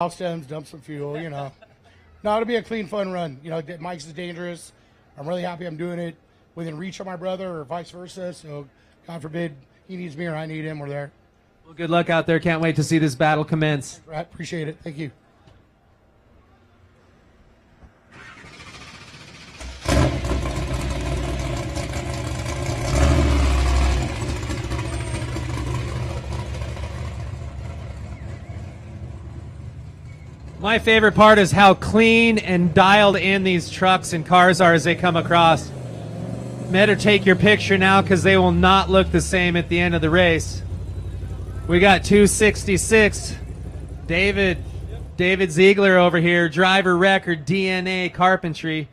Off stems, dump some fuel, you know. No, it'll be a clean, fun run. You know, Mike's is dangerous. I'm really happy I'm doing it within reach of my brother or vice versa. So, God forbid he needs me or I need him, we're there. Well, good luck out there. Can't wait to see this battle commence. I appreciate it. Thank you. My favorite part is how clean and dialed in these trucks and cars are as they come across. Better take your picture now because they will not look the same at the end of the race. We got 266. David Ziegler over here, driver record, DNA, carpentry.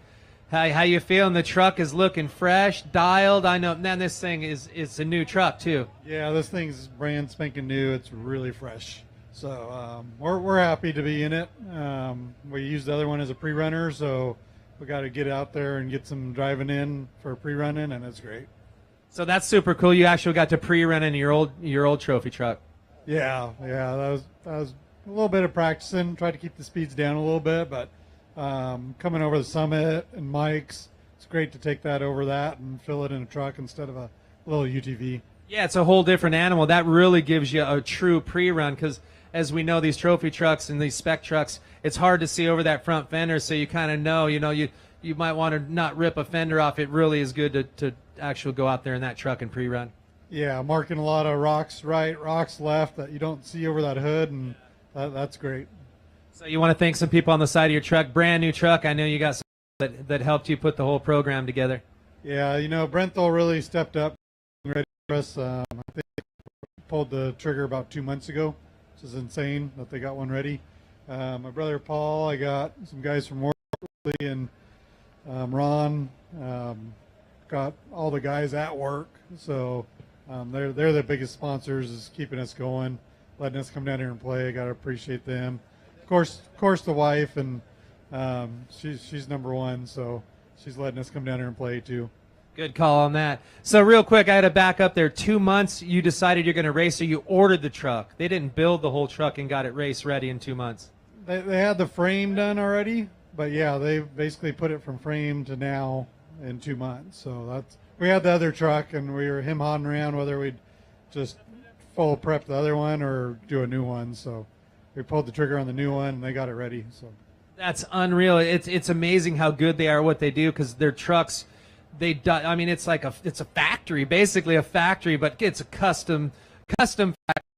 How you feeling? The truck is looking fresh, dialed. I know, man, this thing it's a new truck too. Yeah, this thing's brand spanking new. It's really fresh. So we're happy to be in it. We used the other one as a pre-runner, so we got to get out there and get some driving in for pre-running, and it's great. So that's super cool. You actually got to pre-run in your old trophy truck. Yeah, that was a little bit of practicing. Tried to keep the speeds down a little bit, but coming over the summit and Mike's, it's great to take that over that and fill it in a truck instead of a little UTV. Yeah, it's a whole different animal. That really gives you a true pre-run because, as we know, these trophy trucks and these spec trucks, it's hard to see over that front fender, so you kind of know, you might want to not rip a fender off. It really is good to actually go out there in that truck and pre-run. Yeah, marking a lot of rocks right, rocks left that you don't see over that hood, and that's great. So you want to thank some people on the side of your truck, brand new truck. I know you got some that helped you put the whole program together. Yeah, Brenthal really stepped up and ready for us. I think they pulled the trigger about 2 months ago. Which is insane that they got one ready. My brother Paul, I got some guys from Worley and Ron, got all the guys at work. So they're the biggest sponsors, is keeping us going, letting us come down here and play. I got to appreciate them. Of course, the wife, and she's number one, so she's letting us come down here and play too. Good call on that. So real quick, I had to back up there. 2 months, you decided you're going to race, so you ordered the truck. They didn't build the whole truck and got it race ready in 2 months. They had the frame done already, but yeah, they basically put it from frame to now in 2 months. So we had the other truck, and we were him-hawing around whether we'd just full prep the other one or do a new one. So we pulled the trigger on the new one, and they got it ready. So that's unreal. It's amazing how good they are at what they do, because their trucks, I mean, it's like it's a factory, basically a factory, but it's a custom factory,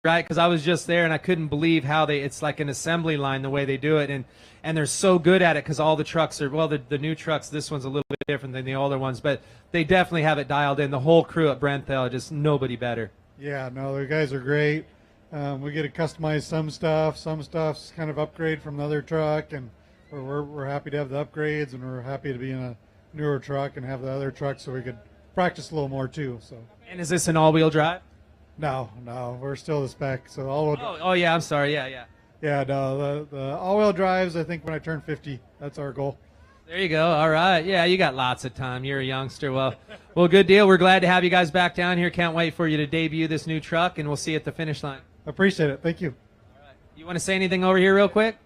right? Because I was just there and I couldn't believe how it's like an assembly line the way they do it, and they're so good at it because all the trucks are, well, the new trucks, this one's a little bit different than the older ones, but they definitely have it dialed in. The whole crew at Brenthal, just nobody better. Yeah, no, the guys are great. We get to customize some stuff. Some stuff's kind of upgrade from the other truck, and we're happy to have the upgrades, and we're happy to be in a newer truck and have the other truck so we could practice a little more too. So. And is this an all-wheel drive? No, we're still the spec. So all-wheel. Oh yeah, I'm sorry. Yeah. Yeah, no, the all-wheel drives, I think when I turn 50, that's our goal. There you go. All right. Yeah, you got lots of time. You're a youngster. Well, good deal. We're glad to have you guys back down here. Can't wait for you to debut this new truck, and we'll see you at the finish line. Appreciate it. Thank you. All right. You want to say anything over here real quick?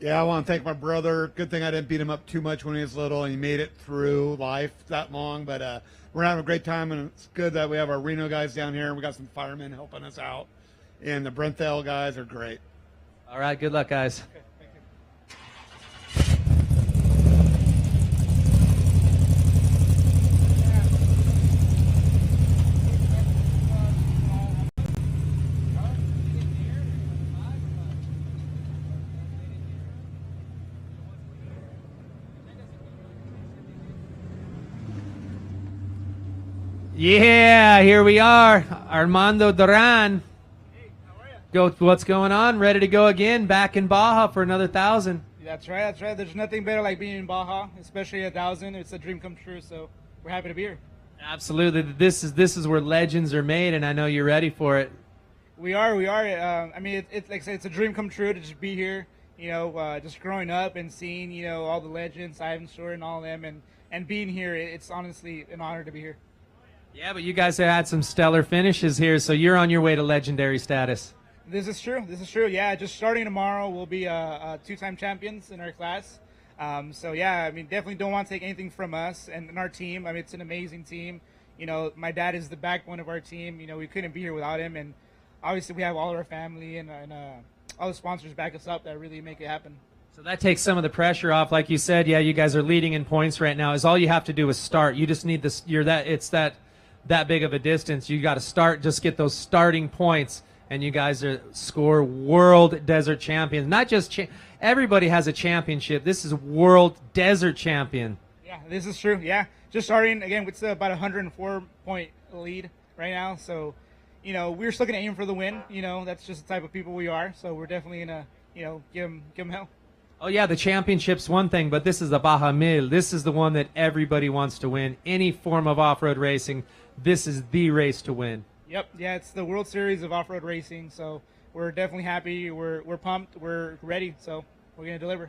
Yeah, I want to thank my brother. Good thing I didn't beat him up too much when he was little, and he made it through life that long. But we're having a great time, and it's good that we have our Reno guys down here, and we got some firemen helping us out. And the Brenthal guys are great. All right, good luck, guys. Okay, thank you. Yeah, here we are, Armando Duran. Hey, how are you? What's going on? Ready to go again? Back in Baja for another 1,000. That's right. There's nothing better like being in Baja, especially 1,000. It's a dream come true, so we're happy to be here. Absolutely. This is where legends are made, and I know you're ready for it. We are. I mean, it's like I said, it's a dream come true to just be here. Just growing up and seeing, all the legends, Ivan Short and all of them, and being here, it's honestly an honor to be here. Yeah, but you guys have had some stellar finishes here, so you're on your way to legendary status. This is true. This is true. Yeah, just starting tomorrow, we'll be two-time champions in our class. So yeah, I mean, definitely don't want to take anything from us and our team. I mean, it's an amazing team. You know, my dad is the backbone of our team. You know, we couldn't be here without him, and obviously we have all of our family and all the sponsors back us up that really make it happen. So that takes some of the pressure off. Like you said, yeah, you guys are leading in points right now. Is all you have to do is start. You just need this. It's that big of a distance. You got to start. Just get those starting points, and you guys are score world desert champions. Not just everybody has a championship. This is world desert champion. Yeah, this is true. Yeah, just starting again. It's about 104 point lead right now. So, you know, we're still gonna aim for the win. You know, that's just the type of people we are. So we're definitely gonna, you know, give them hell. Oh, yeah, the championship's one thing, but this is the Baja Mil. This is the one that everybody wants to win. Any form of off-road racing, this is the race to win. Yep, yeah, it's the World Series of off-road racing, so we're definitely happy. We're pumped. We're ready, so we're going to deliver.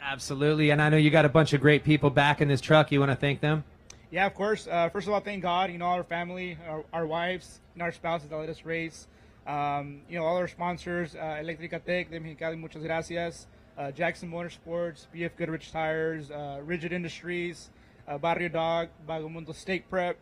Absolutely, and I know you got a bunch of great people back in this truck. You want to thank them? Yeah, of course. First of all, thank God, you know, our family, our wives, and our spouses that let us race. You know, all our sponsors, Electrica Tech, de Mexicali, muchas gracias. Jackson Motorsports, BFGoodrich Tires, Rigid Industries, Barrio Dog, Vagamundo Steak Prep,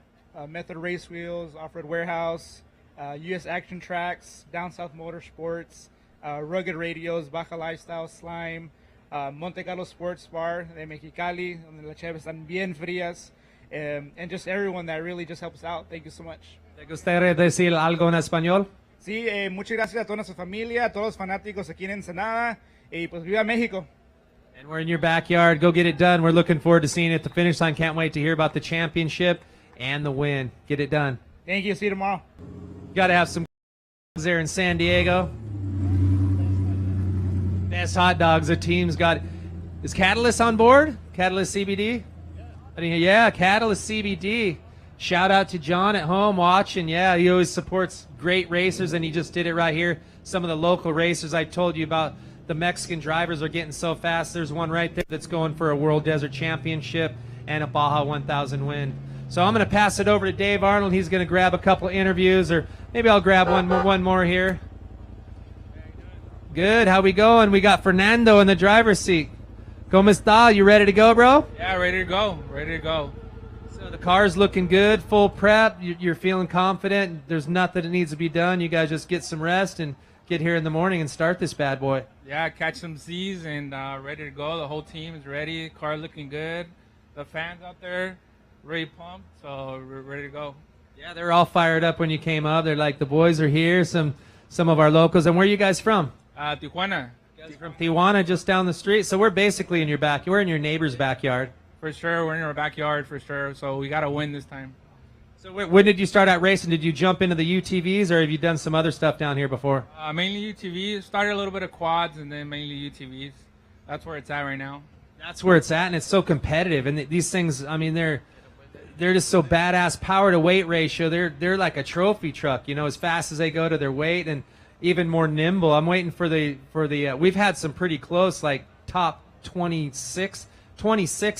Method Race Wheels, Off-Road Warehouse, U.S. Action Tracks, Down South Motorsports, Rugged Radios, Baja Lifestyle, Slime, Monte Carlo Sports Bar de Mexicali, donde las cheves están bien frías, and just everyone that really just helps out. Thank you so much. ¿Te gustaría decir algo en español? Sí, muchas gracias a toda nuestra familia, a todos los fanáticos aquí en Ensenada. Y pues viva México. And we're in your backyard. Go get it done. We're looking forward to seeing it at the finish line. Can't wait to hear about the championship and the win. Get it done. Thank you. See you tomorrow. Got to have some there in San Diego. Best hot dogs the team's got. Is Catalyst on board? Catalyst CBD? Yeah, Catalyst CBD. Shout out to John at home watching. Yeah, he always supports great racers, and he just did it right here. Some of the local racers I told you about. The Mexican drivers are getting so fast. There's one right there that's going for a World Desert Championship and a Baja 1000 win. So I'm going to pass it over to Dave Arnold. He's going to grab a couple interviews, or maybe I'll grab one more here. Good. How we going? We got Fernando in the driver's seat. ¿Cómo está? You ready to go, bro? Yeah, ready to go. Ready to go. So the car's looking good, full prep. You're feeling confident. There's nothing that needs to be done. You guys just get some rest and get here in the morning and start this bad boy. Yeah, catch some Z's and ready to go. The whole team is ready. Car looking good. The fans out there, really pumped. So we're ready to go. Yeah, they're all fired up when you came up. They're like, the boys are here. Some of our locals. And where are you guys from? Tijuana. From Tijuana, just down the street. So we're basically in your backyard. We're in your neighbor's backyard. For sure, we're in our backyard for sure. So we got to win this time. So when did you start out racing? Did you jump into the UTVs, or have you done some other stuff down here before? Mainly UTVs. Started a little bit of quads and then mainly UTVs. That's where it's at right now. That's where it's at, and it's so competitive. And these things, I mean, they're just so badass. Power to weight ratio. They're like a trophy truck, you know, as fast as they go to their weight, and even more nimble. I'm waiting for the. We've had some pretty close, like top 26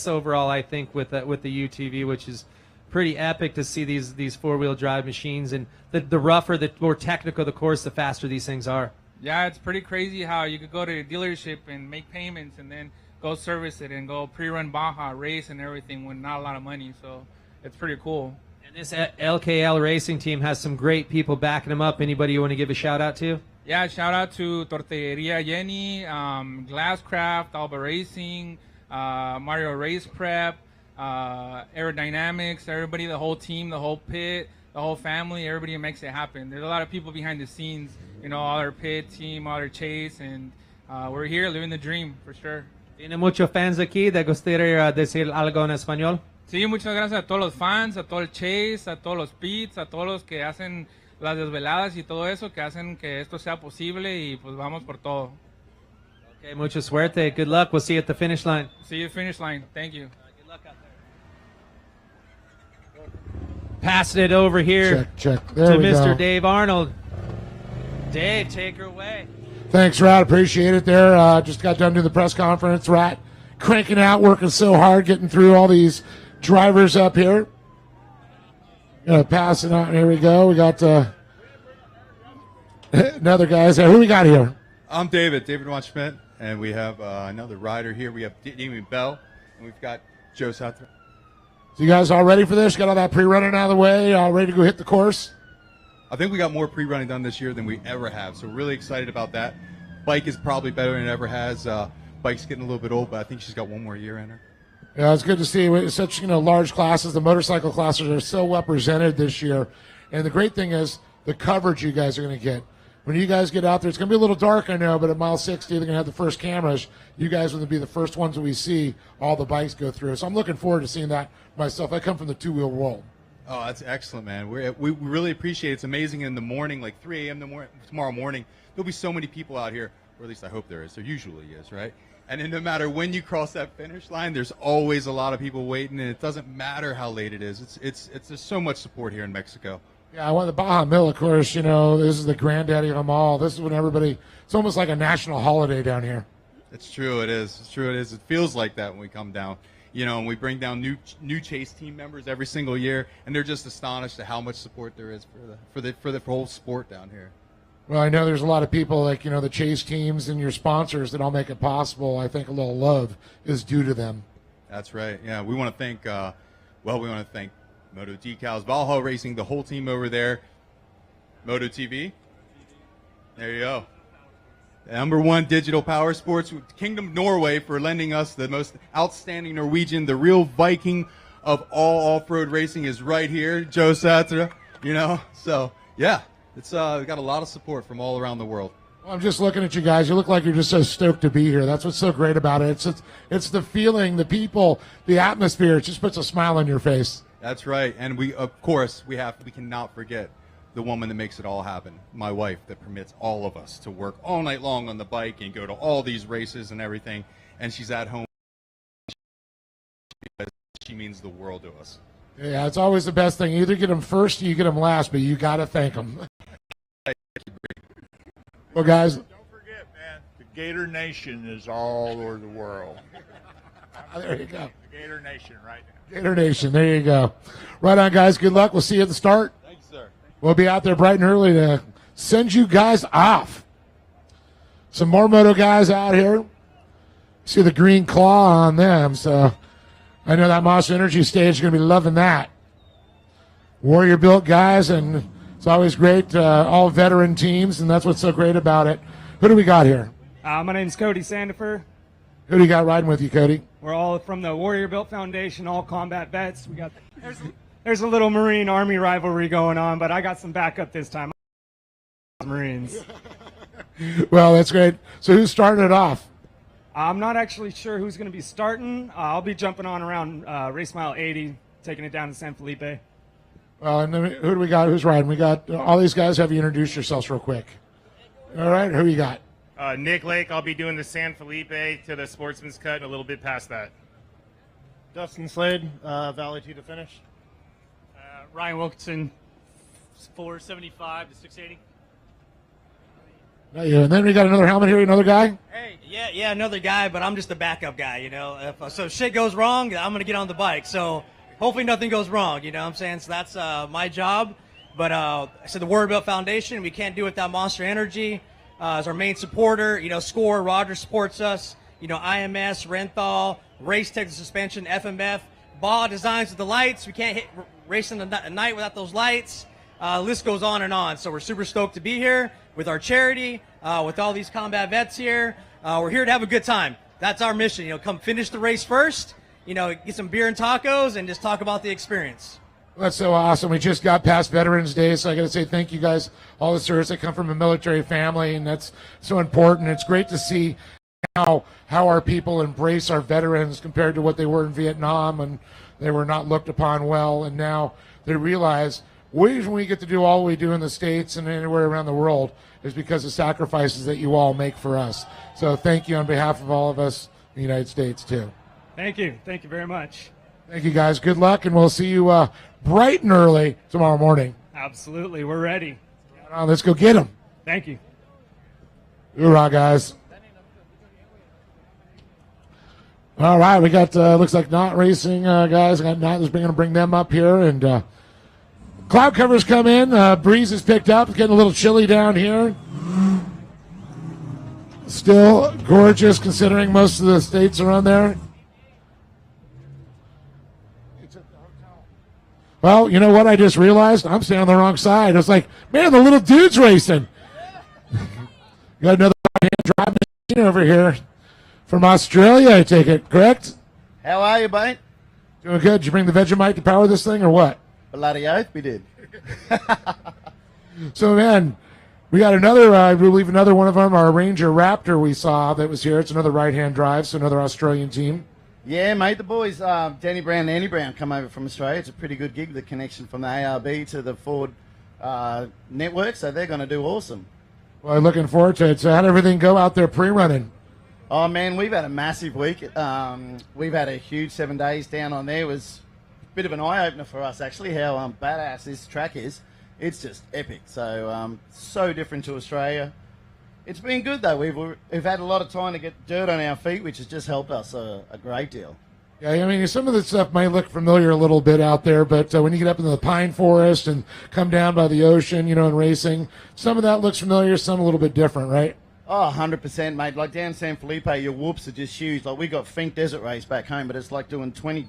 overall, I think, with the UTV, which is pretty epic to see these four-wheel drive machines. And the rougher, the more technical the course, the faster these things are. Yeah, it's pretty crazy how you could go to a dealership and make payments and then go service it and go pre-run Baja, race and everything with not a lot of money. So it's pretty cool. And this LKL racing team has some great people backing them up. Anybody you want to give a shout out to? Yeah, shout out to Tortilleria Jenny, Glasscraft, Alba Racing, Mario Race Prep, Aerodynamics, everybody, the whole team, the whole pit, the whole family, everybody makes it happen. There's a lot of people behind the scenes, you know, all our pit team, all our chase, and we're here living the dream for sure. ¿Tiene muchos fans aquí? ¿Te gustaría decir algo en español? Sí, muchas gracias a todos los fans, a todo el chase, a todos los pits, a todos los que hacen las desveladas y todo eso, que hacen que esto sea posible, y pues vamos por todo. Okay, mucha suerte. Good luck. We'll see you at the finish line. See you at the finish line. Thank you. Good luck out there. Passing it over here Check. to There we Mr. go. Dave Arnold. Dave, take her away. Thanks, Rat. Appreciate it there. Just got done doing the press conference. Rat cranking out, working so hard, getting through all these drivers up here. Passing out. Here we go. We got Another guys. Who we got here? I'm David Juan Schmidt, and we have another rider here. We have Damien Bell, and we've got Joe South. So you guys all ready for this? Got all that pre-running out of the way? All ready to go hit the course? I think we got more pre-running done this year than we ever have, so we're really excited about that. Bike is probably better than it ever has. Bike's getting a little bit old, but I think she's got one more year in her. Yeah, it's good to see such large classes. The motorcycle classes are so well presented this year, and the great thing is the coverage you guys are going to get. When you guys get out there, it's going to be a little dark, I know, but at mile 60, they're going to have the first cameras. You guys are going to be the first ones that we see all the bikes go through. So I'm looking forward to seeing that myself. I come from the two-wheel world. Oh, that's excellent, man. We really appreciate it. It's amazing in the morning, like 3 a.m. Tomorrow morning. There'll be so many people out here, or at least I hope there is. There usually is, right? And then no matter when you cross that finish line, there's always a lot of people waiting, and it doesn't matter how late it is. It's there's so much support here in Mexico. Yeah, I want the Baja Mil, of course. This is the granddaddy of them all. This is when everybody. It's almost like a national holiday down here. It's true. It is. It's true. It is. It feels like that when we come down. And we bring down new Chase team members every single year, and they're just astonished at how much support there is for the whole sport down here. Well, I know there's a lot of people like the Chase teams and your sponsors that all make it possible. I think a little love is due to them. That's right. Yeah, we want to thank. We want to thank Moto Decals, Valhalla Racing, the whole team over there. Moto TV. There you go. Number one digital power sports. Kingdom Norway for lending us the most outstanding Norwegian, the real Viking of all off-road racing is right here, Joe Satra. So yeah, it's got a lot of support from all around the world. Well, I'm just looking at you guys. You look like you're just so stoked to be here. That's what's so great about it. It's the feeling, the people, the atmosphere. It just puts a smile on your face. That's right, and we cannot forget the woman that makes it all happen, my wife, that permits all of us to work all night long on the bike and go to all these races and everything, and she's at home because she means the world to us. Yeah, it's always the best thing. You either get them first or you get them last, but you got to thank them. Well, guys. Don't forget, man, the Gator Nation is all over the world. There you go. The Gator Nation right now. Gator Nation, there you go. Right on, guys. Good luck. We'll see you at the start. Thanks, sir. We'll be out there bright and early to send you guys off. Some more moto guys out here. See the green claw on them, so I know that Monster Energy stage is going to be loving that. Warrior built guys, and it's always great. All veteran teams, and that's what's so great about it. Who do we got here? My name's Cody Sandifer. Who do you got riding with you, Cody? We're all from the Warrior Built Foundation, all combat vets. We got there's a little Marine Army rivalry going on, but I got some backup this time. Marines. Well, that's great. So who's starting it off? I'm not actually sure who's going to be starting. I'll be jumping on around race mile 80, taking it down to San Felipe. And then who do we got? Who's riding? We got all these guys. Have you introduced yourselves real quick? All right, who you got? Nick Lake, I'll be doing the San Felipe to the Sportsman's Cut and a little bit past that. Dustin Slade, Valley 2 to finish. Ryan Wilkinson, 475 to 680. And then we got another helmet here, another guy? Hey, yeah, another guy, but I'm just the backup guy, so if shit goes wrong, I'm going to get on the bike. So hopefully nothing goes wrong, you know what I'm saying? So that's my job. But I said the Warrior Built Foundation, we can't do it without Monster Energy. As our main supporter, Score, Roger supports us, IMS, Renthal, Race Tech Suspension, FMF, Baja Designs with the lights. We can't hit racing at night without those lights. List goes on and on. So we're super stoked to be here with our charity, with all these combat vets here. We're here to have a good time. That's our mission. Come finish the race first, get some beer and tacos and just talk about the experience. That's so awesome. We just got past Veterans Day, so I got to say thank you guys, all the service that come from a military family, and that's so important. It's great to see how our people embrace our veterans compared to what they were in Vietnam, and they were not looked upon well, and now they realize when we get to do all we do in the States and anywhere around the world is because of sacrifices that you all make for us. So thank you on behalf of all of us in the United States, too. Thank you. Thank you very much. Thank you, guys. Good luck, and we'll see you bright and early tomorrow morning. Absolutely. We're ready. Let's go get them. Thank you. Hoorah, guys. All right, we got, looks like Not Racing guys. I got Not, just going to bring them up here, and Cloud covers come in. Breeze is picked up. It's getting a little chilly down here. Still gorgeous considering most of the states are on there. Well, you know what I just realized? I'm standing on the wrong side. I was like, man, the little dude's racing. Got another right-hand drive machine over here from Australia, I take it, correct? How are you, mate? Doing good. Did you bring the Vegemite to power this thing or what? Bloody oath, we did. So, man, we got another, I believe another one of them, our Ranger Raptor we saw that was here. It's another right-hand drive, so another Australian team. Yeah, mate, the boys, Danny Brown and Andy Brown, come over from Australia. It's a pretty good gig, the connection from the ARB to the Ford network, so they're going to do awesome. Well, I'm looking forward to it. So how'd everything go out there pre-running? Oh, man, we've had a massive week. We've had a huge 7 days down on there. It was a bit of an eye-opener for us, actually, how badass this track is. It's just epic. So, so different to Australia. It's been good, though. We've had a lot of time to get dirt on our feet, which has just helped us a great deal. Yeah, I mean, some of the stuff might look familiar a little bit out there, but when you get up into the pine forest and come down by the ocean, you know, and racing, some of that looks familiar, some a little bit different, right? Oh, 100%, mate. Like down San Felipe, your whoops are just huge. Like we got Fink Desert Race back home, but it's like doing 20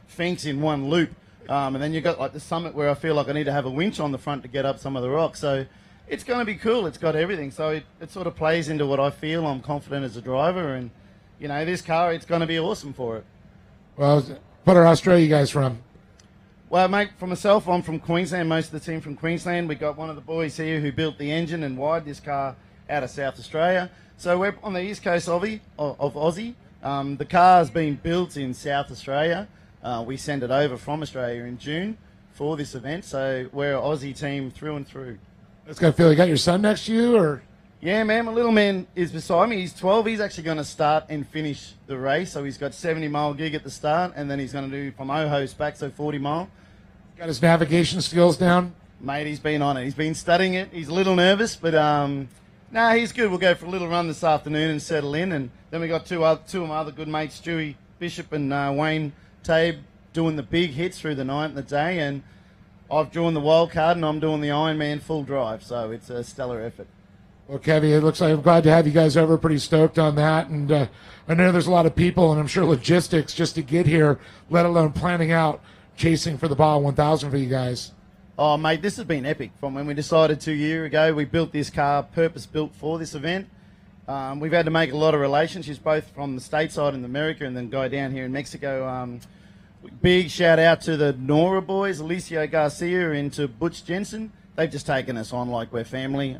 Finks in one loop. And then you got like the summit where I feel like I need to have a winch on the front to get up some of the rocks. So it's going to be cool. It's got everything. So it sort of plays into what I feel. I'm confident as a driver. And, you know, this car, it's going to be awesome for it. Well, what are Australia guys from? Well, mate, for myself, I'm from Queensland. Most of the team from Queensland. We got one of the boys here who built the engine and wired this car out of South Australia. So we're on the east coast of Aussie. The car's been built in South Australia. We send it over from Australia in June for this event. So we're an Aussie team through and through. It's going to feel you got your son next to you, or? Yeah, man, my little man is beside me. He's 12. He's actually going to start and finish the race. So he's got 70-mile gig at the start, and then he's going to do from Ohos back, so 40-mile. Got his navigation skills down? Mate, he's been on it. He's been studying it. He's a little nervous, but nah, he's good. We'll go for a little run this afternoon and settle in. And then we got two of my other good mates, Stewie Bishop and Wayne Tabe, doing the big hits through the night and the day. And I've drawn the wild card, and I'm doing the Ironman full drive. So it's a stellar effort. Well, Kevy, it looks like I'm glad to have you guys over. Pretty stoked on that. And I know there's a lot of people, and I'm sure logistics just to get here, let alone planning out chasing for the Baja 1000 for you guys. Oh, mate, this has been epic. From when we decided 2 years ago, we built this car purpose-built for this event. We've had to make a lot of relationships, both from the stateside in America and then guy down here in Mexico. Big shout-out to the Nora boys, Alicia Garcia and to Butch Jensen. They've just taken us on like we're family.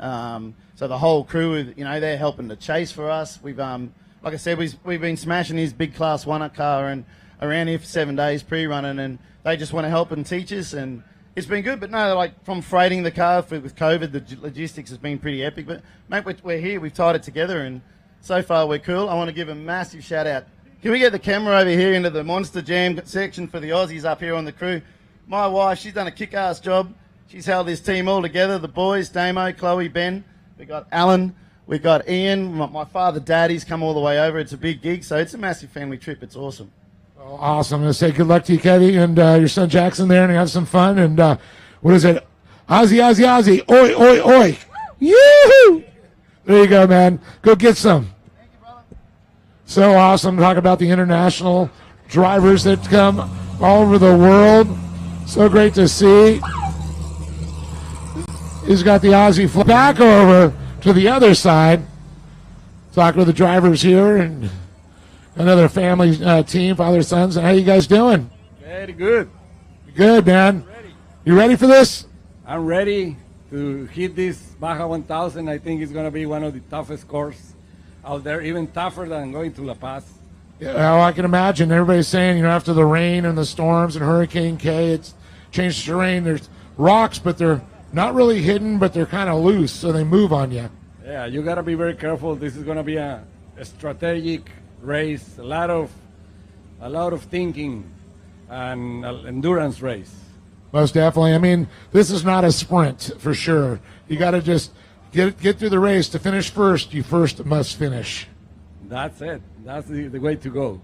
So the whole crew, you know, they're helping to chase for us. We've, like I said, we've been smashing his big Class 1 car and around here for 7 days pre-running, and they just want to help and teach us, and it's been good. But no, like from freighting the car with COVID, the logistics has been pretty epic. But mate, we're here, we've tied it together, and so far we're cool. I want to give a massive shout out. Can we get the camera over here into the Monster Jam section for the Aussies up here on the crew? My wife, she's done a kick-ass job. She's held this team all together. The boys, Damo, Chloe, Ben. We got Alan. We got Ian. My father, Daddy's come all the way over. It's a big gig, so it's a massive family trip. It's awesome. Oh, awesome. I'm going to say good luck to you, Kevy, and your son Jackson there, and have some fun. And what is it? Aussie, Aussie, Aussie. Oi, oi, oi. Yoo-hoo! There you go, man. Go get some. Thank you, brother. So awesome. Talk about the international drivers that come all over the world. So great to see. He's got the Aussie flag. Back over to the other side. Talk with the drivers here and another family team, father, sons. How you guys doing? Very good. Good, man. You ready for this? I'm ready to hit this Baja 1000. I think it's going to be one of the toughest courses out there, even tougher than going to La Paz. Yeah, well, I can imagine. Everybody's saying, you know, after the rain and the storms and Hurricane K, it's changed terrain. There's rocks, but they're not really hidden, but they're kind of loose, so they move on you. Yeah, you got to be very careful. This is going to be a strategic race, a lot of thinking, and an endurance race. Most definitely. I mean, this is not a sprint for sure. You got to just get through the race. To finish first, you first must finish. That's it. That's the way to go.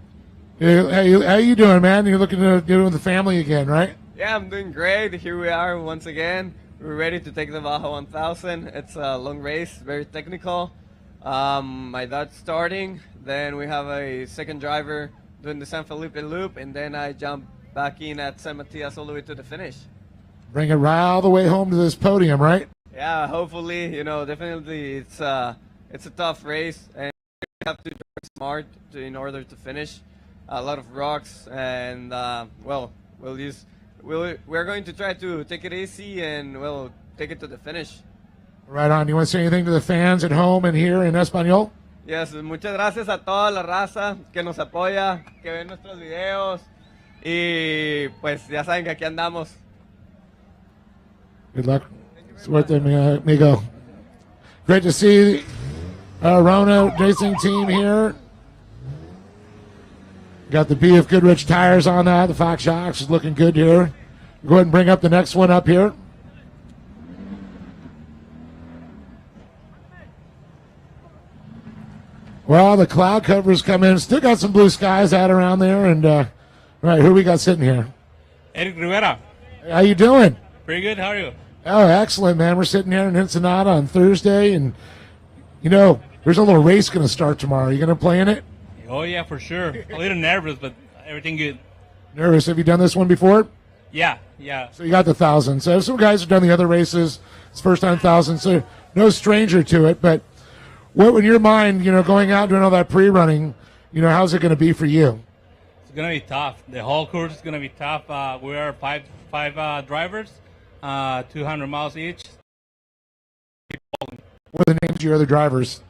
How you doing, man? You're looking to get with the family again, right? Yeah, I'm doing great. Here we are once again. We're ready to take the Baja 1000. It's a long race, very technical. My dad's starting. Then we have a second driver doing the San Felipe loop, and then I jump back in at San Matias all the way to the finish. Bring it right all the way home to this podium, right? Yeah, hopefully, definitely it's a tough race, and you have to drive smart in order to finish. A lot of rocks, and we're going to try to take it easy, and we'll take it to the finish. Right on. You want to say anything to the fans at home and here in Español? Yes, muchas gracias a toda la raza que nos apoya, que ve nuestros videos, y pues ya saben que aquí andamos. Good luck. Suerte, amigo. Great to see Rona Racing Team here. Got the BFGoodrich tires on that. The Fox Shocks is looking good here. Go ahead and bring up the next one up here. Well, the cloud covers come in. Still got some blue skies out around there. And right, who we got sitting here? Eric Rivera. How you doing? Pretty good. How are you? Oh, excellent, man. We're sitting here in Ensenada on Thursday, and there's a little race going to start tomorrow. You going to play in it? Oh yeah, for sure. A little nervous, but everything good. Nervous? Have you done this one before? Yeah. So you got the 1,000. So some guys have done the other races. It's first time 1,000, so no stranger to it. But what in your mind, going out doing all that pre-running, how's it going to be for you? It's gonna be tough. The whole course is gonna be tough. We are five drivers, 200 miles each. What are the names of your other drivers?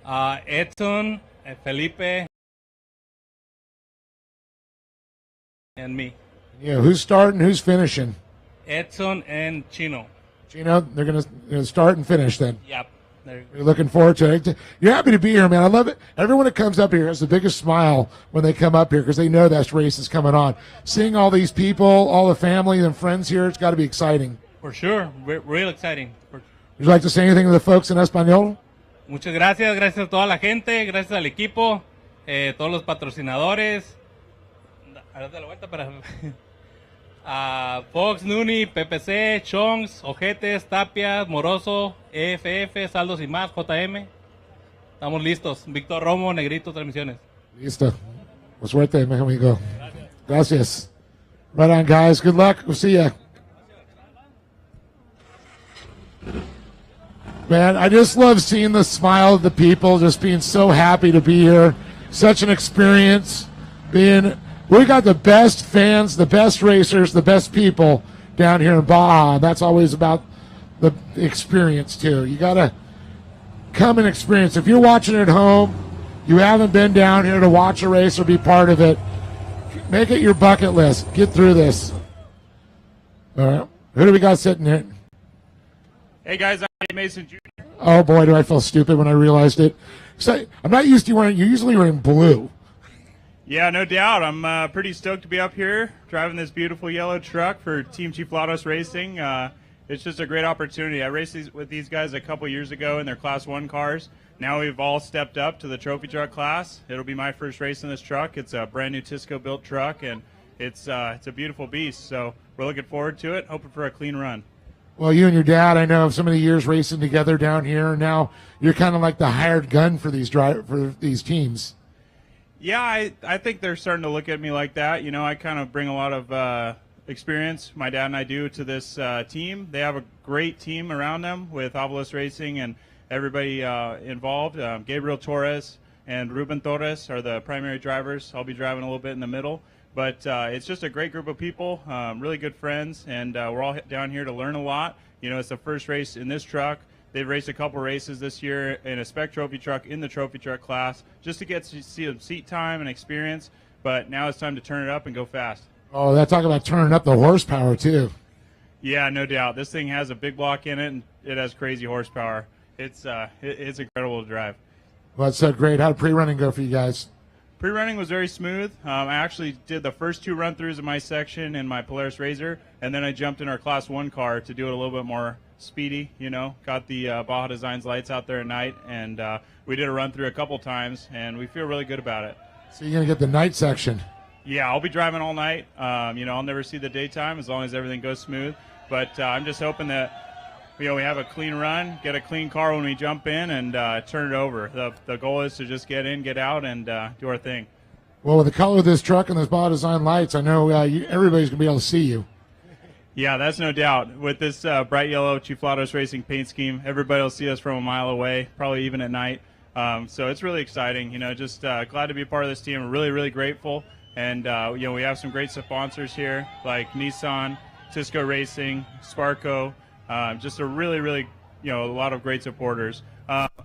Edson, Felipe, and me. Yeah, who's starting? Who's finishing? Edson and Chino. Chino, they're gonna start and finish then. Yep. You're looking forward to it. You're happy to be here, man. I love it. Everyone that comes up here has the biggest smile when they come up here because they know that race is coming on. Seeing all these people, all the family and friends here, it's got to be exciting. For sure, real exciting. Would you like to say anything to the folks in Español? Muchas gracias, gracias a toda la gente, gracias al equipo, todos los patrocinadores. Ahora de la vuelta para Fox, Nuni, PPC, Chongs, Ojetes, Tapias, Moroso, EFF, Saldos y más, JM. Estamos listos. Víctor Romo, Negrito, Transmisiones. Listo. Pues suerte, mi amigo. Gracias. Right on, guys. Good luck. We'll see ya. Man, I just love seeing the smile of the people, just being so happy to be here. Such an experience. We got the best fans, the best racers, the best people down here in Baja. That's always about the experience, too. You got to come and experience. If you're watching at home, you haven't been down here to watch a race or be part of it, make it your bucket list. Get through this. All right. Who do we got sitting here? Hey, guys, I'm Mason Jr. Oh, boy, do I feel stupid when I realized it. So, I'm not used to wearing, you're usually wearing blue. Yeah, no doubt. I'm pretty stoked to be up here driving this beautiful yellow truck for Team Chiflados Racing. It's just a great opportunity. I raced with these guys a couple years ago in their Class 1 cars. Now we've all stepped up to the trophy truck class. It'll be my first race in this truck. It's a brand new Tisco-built truck, and it's a beautiful beast. So we're looking forward to it, hoping for a clean run. Well, you and your dad, I know, have so many years racing together down here, and now you're kind of like the hired gun for these teams. Yeah, I think they're starting to look at me like that. I kind of bring a lot of experience, my dad and I do, to this team. They have a great team around them with Avalos Racing and everybody involved. Gabriel Torres and Ruben Torres are the primary drivers. I'll be driving a little bit in the middle. But it's just a great group of people, really good friends, and we're all down here to learn a lot. It's the first race in this truck. They've raced a couple races this year in a spec trophy truck in the trophy truck class just to get to see some seat time and experience. But now it's time to turn it up and go fast. Oh, that's talking about turning up the horsepower, too. Yeah, no doubt. This thing has a big block in it, and it has crazy horsepower. It's incredible to drive. Well, that's so great. How did pre-running go for you guys? Pre-running was very smooth. I actually did the first two run-throughs of my section in my Polaris RZR, and then I jumped in our Class 1 car to do it a little bit more speedy, got the Baja Designs lights out there at night, and we did a run-through a couple times, and we feel really good about it. So you're going to get the night section. Yeah, I'll be driving all night. I'll never see the daytime as long as everything goes smooth. But I'm just hoping that we have a clean run, get a clean car when we jump in, and turn it over. The goal is to just get in, get out, and do our thing. Well, with the color of this truck and those Baja design lights, I know everybody's going to be able to see you. Yeah, that's no doubt. With this bright yellow Chiflados Racing paint scheme, everybody will see us from a mile away, probably even at night. So it's really exciting. Just glad to be a part of this team. We're really, really grateful. And, we have some great sponsors here like Nissan, Cisco Racing, Sparco. Just a really, really, a lot of great supporters.